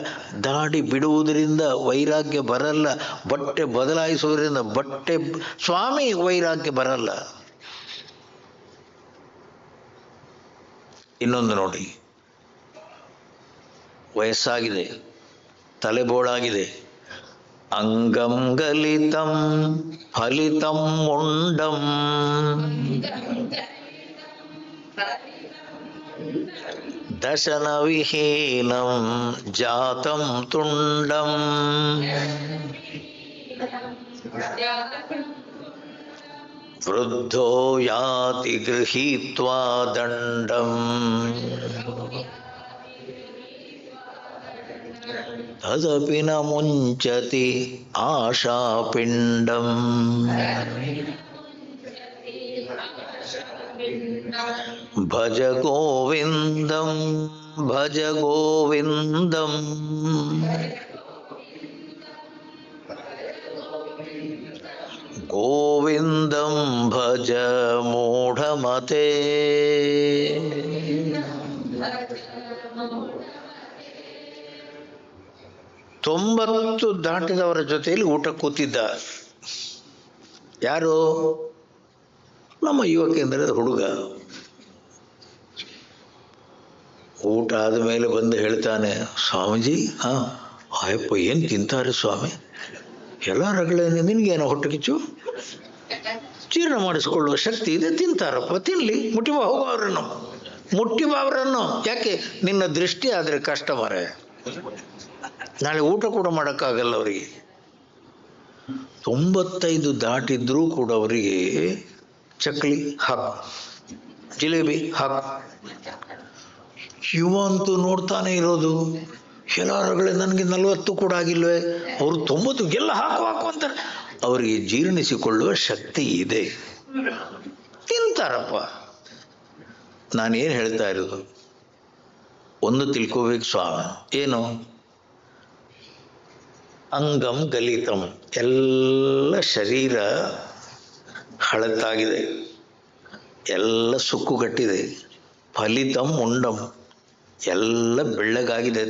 Speaker 2: ದಾಡಿ ಬಿಡುವುದರಿಂದ ವೈರಾಗ್ಯ ಬರಲ್ಲ, ಬಟ್ಟೆ ಬದಲಾಯಿಸುವುದರಿಂದ ಸ್ವಾಮಿ ವೈರಾಗ್ಯ ಬರಲ್ಲ. ಇನ್ನೊಂದು ನೋಡಿ, ವಯಸ್ಸಾಗಿದೆ, ತಲೆ ಬೋಳಾಗಿದೆ, ಅಂಗಂ ಗಲಿತಂ ಫಲಿತಂ ಮುಂಡಂ ದಶನ ವಿಹೀನಂ ಜಾತಂ ತುಂಡಂ ವೃದ್ಧೋ ಯಾತಿ ಗೃಹೀತ್ವಾ ದಂಡಂ ತದಪಿ ನ ಮುಂಚತಿ ಆಶಾಪಿಂಡಂ ಭಜ ಗೋವಿಂದಂ ಭಜ ಗೋವಿಂದಂ ಗೋವಿಂದಂ ಭಜ ಮೂಢಮತೆ. ತೊಂಬತ್ತು ದಾಟಿದವರ ಜೊತೆಯಲ್ಲಿ ಊಟ ಕೂತಿದ್ದ. ಯಾರು? ನಮ್ಮ ಯುವ ಕೇಂದ್ರದ ಹುಡುಗ. ಊಟ ಆದ ಮೇಲೆ ಬಂದು ಹೇಳ್ತಾನೆ, ಸ್ವಾಮೀಜಿ ಆಯಪ್ಪ ಏನು ತಿಂತಾರೆ ಸ್ವಾಮಿ, ಎಲ್ಲ ರಗಳೇನು, ನಿನ್ಗೇನೋ ಹೊಟ್ಟೆ ಕಿಚ್ಚು, ಜೀರ್ಣ ಮಾಡಿಸ್ಕೊಳ್ಳುವ ಶಕ್ತಿ ಇದೆ, ತಿಂತಾರಪ್ಪ, ತಿನ್ಲಿ, ಮುಟ್ಟಿಬಾ ಹೋಗೋ ಅವರನ್ನು, ಮುಟ್ಟಿಬಾ ಅವರನ್ನು. ಯಾಕೆ? ನಿನ್ನ ದೃಷ್ಟಿ ಆದರೆ ಕಷ್ಟ ಮಾರೆ, ನಾಳೆ ಊಟ ಕೂಡ ಮಾಡೋಕ್ಕಾಗಲ್ಲ ಅವರಿಗೆ. 95 ದಾಟಿದ್ರೂ ಕೂಡ ಅವರಿಗೆ ಚಕ್ಲಿ ಹಾಕು, ಜಿಲೇಬಿ ಹಾಕು. ಇವ ಅಂತೂ ನೋಡ್ತಾನೆ ಇರೋದು, ಎಲ್ಲಾರಗಳೇ ನನಗೆ 40 ಕೂಡ ಆಗಿಲ್ವೇ, ಅವರು 90 ಎಲ್ಲ ಹಾಕು ಹಾಕು ಅಂತಾರೆ. ಅವರಿಗೆ ಜೀರ್ಣಿಸಿಕೊಳ್ಳುವ ಶಕ್ತಿ ಇದೆ, ತಿಂತಾರಪ್ಪ. ನಾನೇನು ಹೇಳ್ತಾ ಇರೋದು, ಒಂದು ತಿಳ್ಕೋಬೇಕು ಸ್ವಾಮಿ, ಏನು? ಅಂಗಂ ಗಲಿತಂ, ಎಲ್ಲ ಶರೀರ ಹಳತಾಗಿದೆ, ಎಲ್ಲ ಸುಕ್ಕುಗಟ್ಟಿದೆ. ಫಲಿತಂ ಮುಂಡಂ, ಎಲ್ಲ ಬೆಳ್ಳಗಾಗಿದೆ,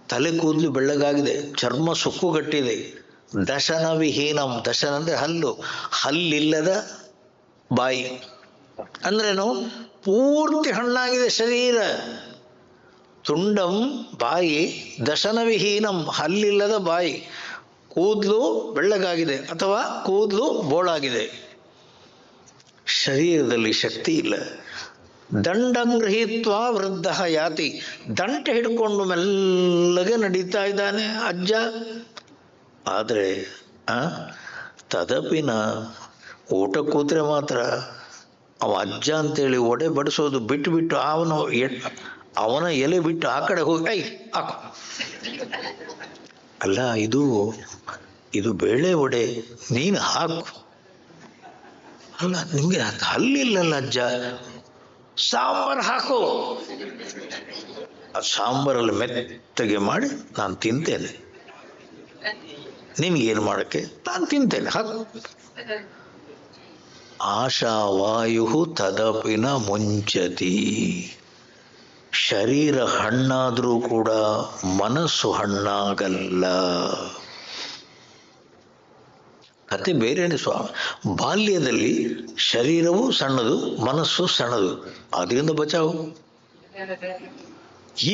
Speaker 2: ತಲೆ ಕೂದಲು ಬೆಳ್ಳಗಾಗಿದೆ, ಚರ್ಮ ಸುಕ್ಕುಗಟ್ಟಿದೆ. ದಶನ ವಿಹೀನಂ, ದಶನ ಅಂದರೆ ಹಲ್ಲಿಲ್ಲದ ಬಾಯಿ ಅಂದ್ರೇನು? ಪೂರ್ತಿ ಹಣ್ಣಾಗಿದೆ ಶರೀರ. ತುಂಡಂ ಬಾಯಿ, ದಶನ ವಿಹೀನಂ ಹಲ್ಲಿಲ್ಲದ ಬಾಯಿ, ಕೂದಲು ಬೆಳ್ಳಗಾಗಿದೆ ಅಥವಾ ಕೂದಲು ಬೋಳಾಗಿದೆ, ಶರೀರದಲ್ಲಿ ಶಕ್ತಿ ಇಲ್ಲ. ದಂಡಂಗೃಹೀತ್ವ ವೃದ್ಧ ಯಾತಿ, ದಂಟೆ ಹಿಡ್ಕೊಂಡು ಮೆಲ್ಲಗೆ ನಡೀತಾ ಇದ್ದಾನೆ ಅಜ್ಜ. ಆದರೆ ತದಪಿನ ಊಟ ಕೂತ್ರೆ ಮಾತ್ರ ಅವ ಅಜ್ಜ ಅಂತೇಳಿ ಒಡೆ ಬಡಿಸೋದು ಬಿಟ್ಟು ಬಿಟ್ಟು ಅವನ ಎಲೆ ಬಿಟ್ಟು ಆ ಕಡೆ ಹೋಗಿ ಐ ಹಾಕು. ಅಲ್ಲ, ಇದು ಬೇಳೆ ಒಡೆ, ನೀನು ಹಾಕು. ಅಲ್ಲ, ನಿಮ್ಗೆ ಹಲ್ಲಿಲ್ಲಲ್ಲ ಅಜ್ಜ, ಸಾಂಬಾರು ಹಾಕು. ಆ ಸಾಂಬಾರಲ್ಲಿ ಮೆತ್ತಗೆ ಮಾಡಿ ನಾನು ತಿಂತೇನೆ, ನಿನ್ಗೇನು ಮಾಡಕ್ಕೆ, ನಾನು ತಿಂತೇನೆ, ಹಾಕು. ಆಶಾವಾಯು ತದಪಿನ ಮುಂಚತಿ. ಶರೀರ ಹಣ್ಣಾದರೂ ಕೂಡ ಮನಸ್ಸು ಹಣ್ಣಾಗಲ್ಲ. ಕತೆ ಬೇರೆನೆ ಸ್ವಾಮಿ. ಬಾಲ್ಯದಲ್ಲಿ ಶರೀರವು ಸಣ್ಣದು, ಮನಸ್ಸು ಸಣ್ಣದು, ಅದರಿಂದ ಬಚಾವು.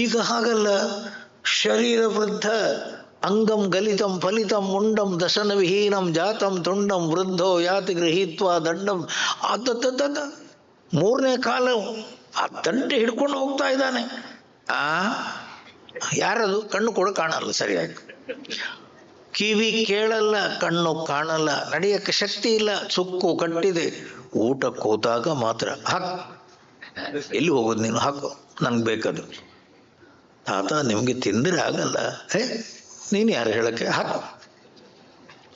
Speaker 2: ಈಗ ಹಾಗಲ್ಲ. ಶರೀರ ವೃದ್ಧ, ಅಂಗಂ ಗಲಿತಂ ಫಲಿತಂ ಮುಂಡಂ ದಶನ ವಿಹೀನಂ ಜಾತಂ ತುಂಡಂ ವೃದ್ಧೋ ಯಾತಿ ಗೃಹೀತ್ವ ದಂಡಂ. ಮೂರನೇ ಕಾಲ ಆ ದಂಡೆ ಹಿಡ್ಕೊಂಡು ಹೋಗ್ತಾ ಇದ್ದಾನೆ. ಯಾರದು? ಕಣ್ಣು ಕೂಡ ಕಾಣಲ್ಲ ಸರಿಯಾಗಿ, ಕಿವಿ ಕೇಳಲ್ಲ, ಕಣ್ಣು ಕಾಣಲ್ಲ, ನಡೆಯಕ್ಕೆ ಶಕ್ತಿ ಇಲ್ಲ, ಸುಕ್ಕು ಕಟ್ಟಿದೆ. ಊಟಕ್ಕೆ ಹೋದಾಗ ಮಾತ್ರ ಹಾಕು. ಎಲ್ಲಿ ಹೋಗೋದು ನೀನು? ಹಾಕು, ನನ್ಗೆ ಬೇಕದು. ತಾತ ನಿಮಗೆ ತಿಂದರೆ ಆಗಲ್ಲ. ನೀನು ಯಾರು ಹೇಳಕ್ಕೆ? ಹಾಕು.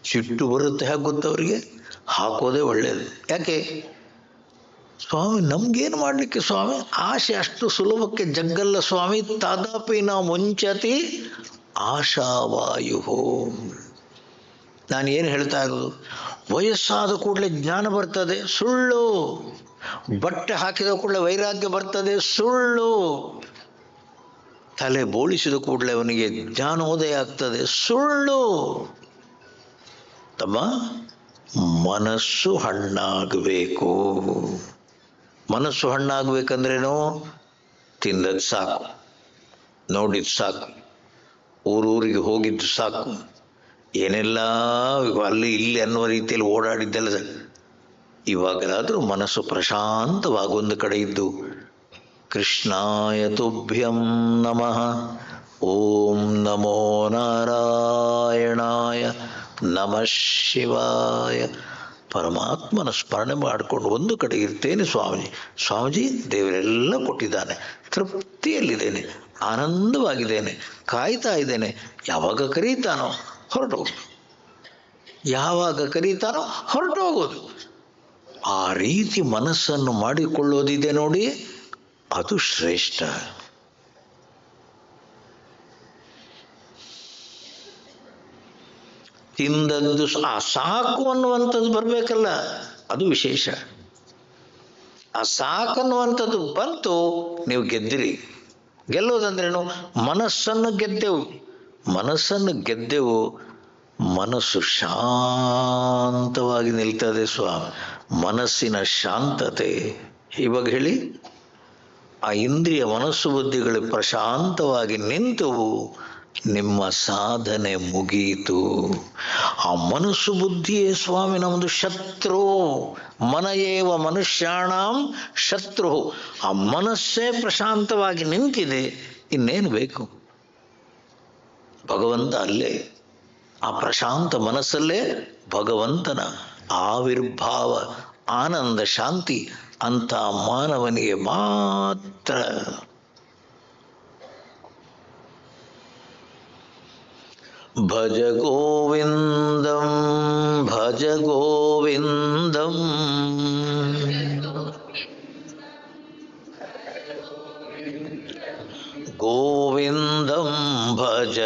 Speaker 2: ಸಿಟ್ಟು ಬರುತ್ತೆ, ಹೇಗೆ ಗೊತ್ತವ್ರಿಗೆ? ಹಾಕೋದೇ ಒಳ್ಳೆಯದು. ಯಾಕೆ ಸ್ವಾಮಿ? ನಮ್ಗೇನು ಮಾಡಲಿಕ್ಕೆ ಸ್ವಾಮಿ? ಆಸೆ ಅಷ್ಟು ಸುಲಭಕ್ಕೆ ಜಗ್ಗಲ್ಲ ಸ್ವಾಮಿ. ತದಪಿನ ಮುಂಚತಿ ಆಶಾವಾಯು. ನಾನು ಏನು ಹೇಳ್ತಾ ಇರೋದು? ವಯಸ್ಸಾದ ಕೂಡಲೇ ಜ್ಞಾನ ಬರ್ತದೆ, ಸುಳ್ಳು. ಬಟ್ಟೆ ಹಾಕಿದ ಕೂಡಲೇ ವೈರಾಗ್ಯ ಬರ್ತದೆ, ಸುಳ್ಳು. ತಲೆ ಬೋಳಿಸಿದ ಕೂಡಲೇ ಅವನಿಗೆ ಜ್ಞಾನೋದಯ ಆಗ್ತದೆ, ಸುಳ್ಳು. ತಮ್ಮ, ಮನಸ್ಸು ಹಣ್ಣಾಗಬೇಕು. ಮನಸ್ಸು ಹಣ್ಣಾಗಬೇಕಂದ್ರೇನು? ತಿಂದದ್ದು ಸಾಕು, ನೋಡಿದ್ದು ಸಾಕು, ಊರೂರಿಗೆ ಹೋಗಿದ್ದು ಸಾಕು, ಏನೆಲ್ಲ ಅಲ್ಲಿ ಇಲ್ಲಿ ಅನ್ನುವ ರೀತಿಯಲ್ಲಿ ಓಡಾಡಿದ್ದೆಲ್ಲ. ಇವಾಗಲಾದರೂ ಮನಸ್ಸು ಪ್ರಶಾಂತವಾಗಿ ಒಂದು ಕಡೆ ಇದ್ದು, ಕೃಷ್ಣಾಯ ತುಭ್ಯಂ ನಮಃ, ಓಂ ನಮೋ ನಾರಾಯಣಾಯ, ನಮಃ ಶಿವಾಯ, ಪರಮಾತ್ಮನ ಸ್ಮರಣೆ ಮಾಡಿಕೊಂಡು ಒಂದು ಕಡೆ ಇರ್ತೇನೆ. ಸ್ವಾಮೀಜಿ ದೇವರೆಲ್ಲ ಕೊಟ್ಟಿದ್ದಾನೆ, ತೃಪ್ತಿಯಲ್ಲಿದ್ದೇನೆ, ಆನಂದವಾಗಿದ್ದೇನೆ, ಕಾಯ್ತಾ ಇದ್ದೇನೆ. ಯಾವಾಗ ಕರೀತಾನೋ ಹೊರಟೋಗೋದು, ಯಾವಾಗ ಕರೀತಾನೋ ಹೊರಟೋಗೋದು. ಆ ರೀತಿ ಮನಸ್ಸನ್ನು ಮಾಡಿಕೊಳ್ಳೋದಿದೆ ನೋಡಿ, ಅದು ಶ್ರೇಷ್ಠ. ತಿಂದದ್ದು ಸಾಕು ಅನ್ನುವಂಥದ್ದು ಬರಬೇಕಲ್ಲ, ಅದು ವಿಶೇಷ. ಆ ಸಾಕನ್ನುವಂಥದ್ದು ಬಂತು, ನೀವು ಗೆದ್ದಿರಿ. ಗೆಲ್ಲೋದಂದ್ರೇನು? ಮನಸ್ಸನ್ನು ಗೆದ್ದೆವು. ಮನಸ್ಸು ಶಾಂತವಾಗಿ ನಿಲ್ತದೆ ಸ್ವಾಮಿ. ಮನಸ್ಸಿನ ಶಾಂತತೆ ಇವಾಗ ಹೇಳಿ, ಆ ಇಂದ್ರಿಯ ಮನಸ್ಸು ಬುದ್ಧಿಗಳು ಪ್ರಶಾಂತವಾಗಿ ನಿಂತವು, ನಿಮ್ಮ ಸಾಧನೆ ಮುಗಿಯಿತು. ಆ ಮನಸ್ಸು ಬುದ್ಧಿಯೇ ಸ್ವಾಮಿ ನಮ್ಮದು ಶತ್ರು. ಮನಯೇವ ಮನುಷ್ಯಾಣಂ ಶತ್ರು. ಆ ಮನಸ್ಸೇ ಪ್ರಶಾಂತವಾಗಿ ನಿಂತಿದೆ, ಇನ್ನೇನು ಬೇಕು? ಭಗವಂತ ಅಲ್ಲೇ, ಆ ಪ್ರಶಾಂತ ಮನಸ್ಸಲ್ಲೇ ಭಗವಂತನ ಆವಿರ್ಭಾವ, ಆನಂದ, ಶಾಂತಿ. ಅಂತ ಮಾನವನಿಗೆ ಮಾತ್ರ. ಭಜ ಗೋವಿಂದಂ ಭಜ ಗೋವಿಂದಂ, ಗೋವಿಂದಂ ಭಜ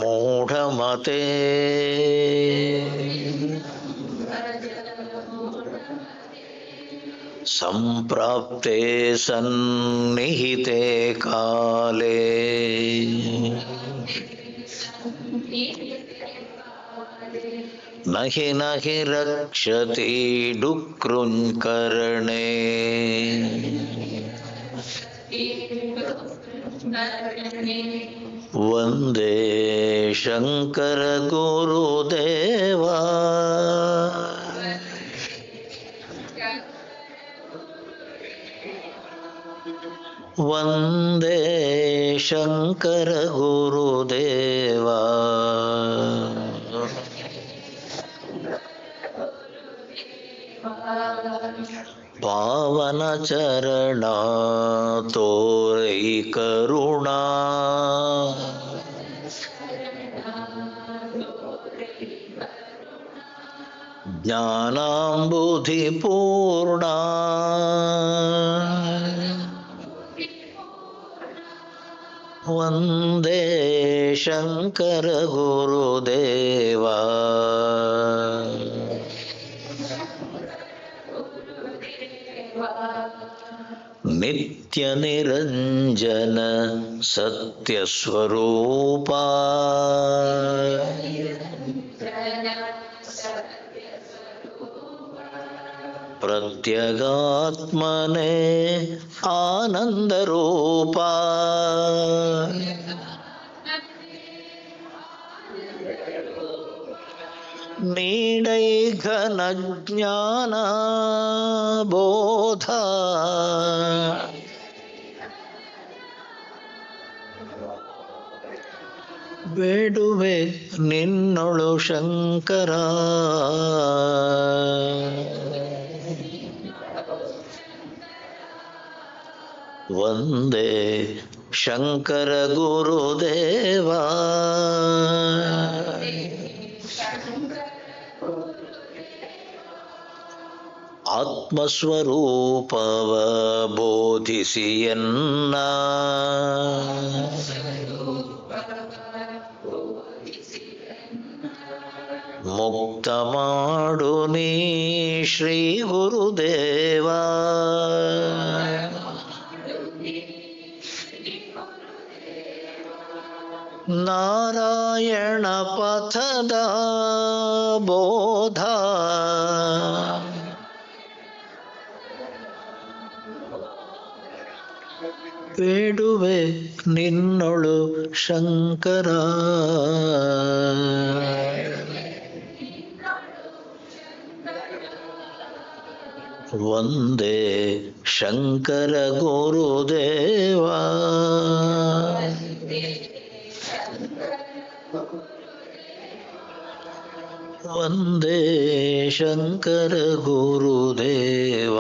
Speaker 2: ಮೂಢಮತೆ. ಸಂಪ್ರಾಪ್ತೆ ಸನ್ನಿಹಿತೆ ಕಾಲೇ, ನಹಿ ನಹಿ ರಕ್ಷತಿ ಡುಕೃಂಕರಣೆ. ವಂದೇ ಶಂಕರ ಗುರುದೇವ. ವಂದೇ ಶಂಕರ ಗುರುದೇವ. ಪಾವನ ಚರಣ ತೋರೈ ಕರುಣಾ, ಜ್ಞಾನಾಂಬುಧಿ ಪೂರ್ಣ, ವಂದೇ ಶಂಕರ ಗುರುದೇವ. ನಿತ್ಯ ನಿರಂಜನ ಸತ್ಯ ಸ್ವರೂಪ, ಪ್ರತ್ಯಗಾತ್ಮನೇ ಆನಂದ ರೂಪ, ನೀಡೈ ಘನ ಜ್ಞಾನ ಬೋಧ, ಬೇಡುವೆ ನಿನ್ನೊಳು ಶಂಕರ. ವಂದೇ ಶಂಕರ ಗುರುದೇವ. ಆತ್ಮಸ್ವರೂಪವ ಬೋಧಿಸಿಯನ್ನ, ಮುಕ್ತ ಮಾಡು ನೀ ಶ್ರೀ ಗುರುದೇವ. ನಾರಾಯಣ ಪಥದ ಬೋಧ, ಬೇಡುವೆ ನಿನ್ನೊಳು ಶಂಕರ. ವಂದೇ ಶಂಕರ ಗುರುದೇವ. ವಂದೇ ಶಂಕರ ಗುರುದೇವ.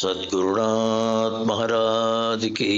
Speaker 2: सद्गुरुनाथ महाराज की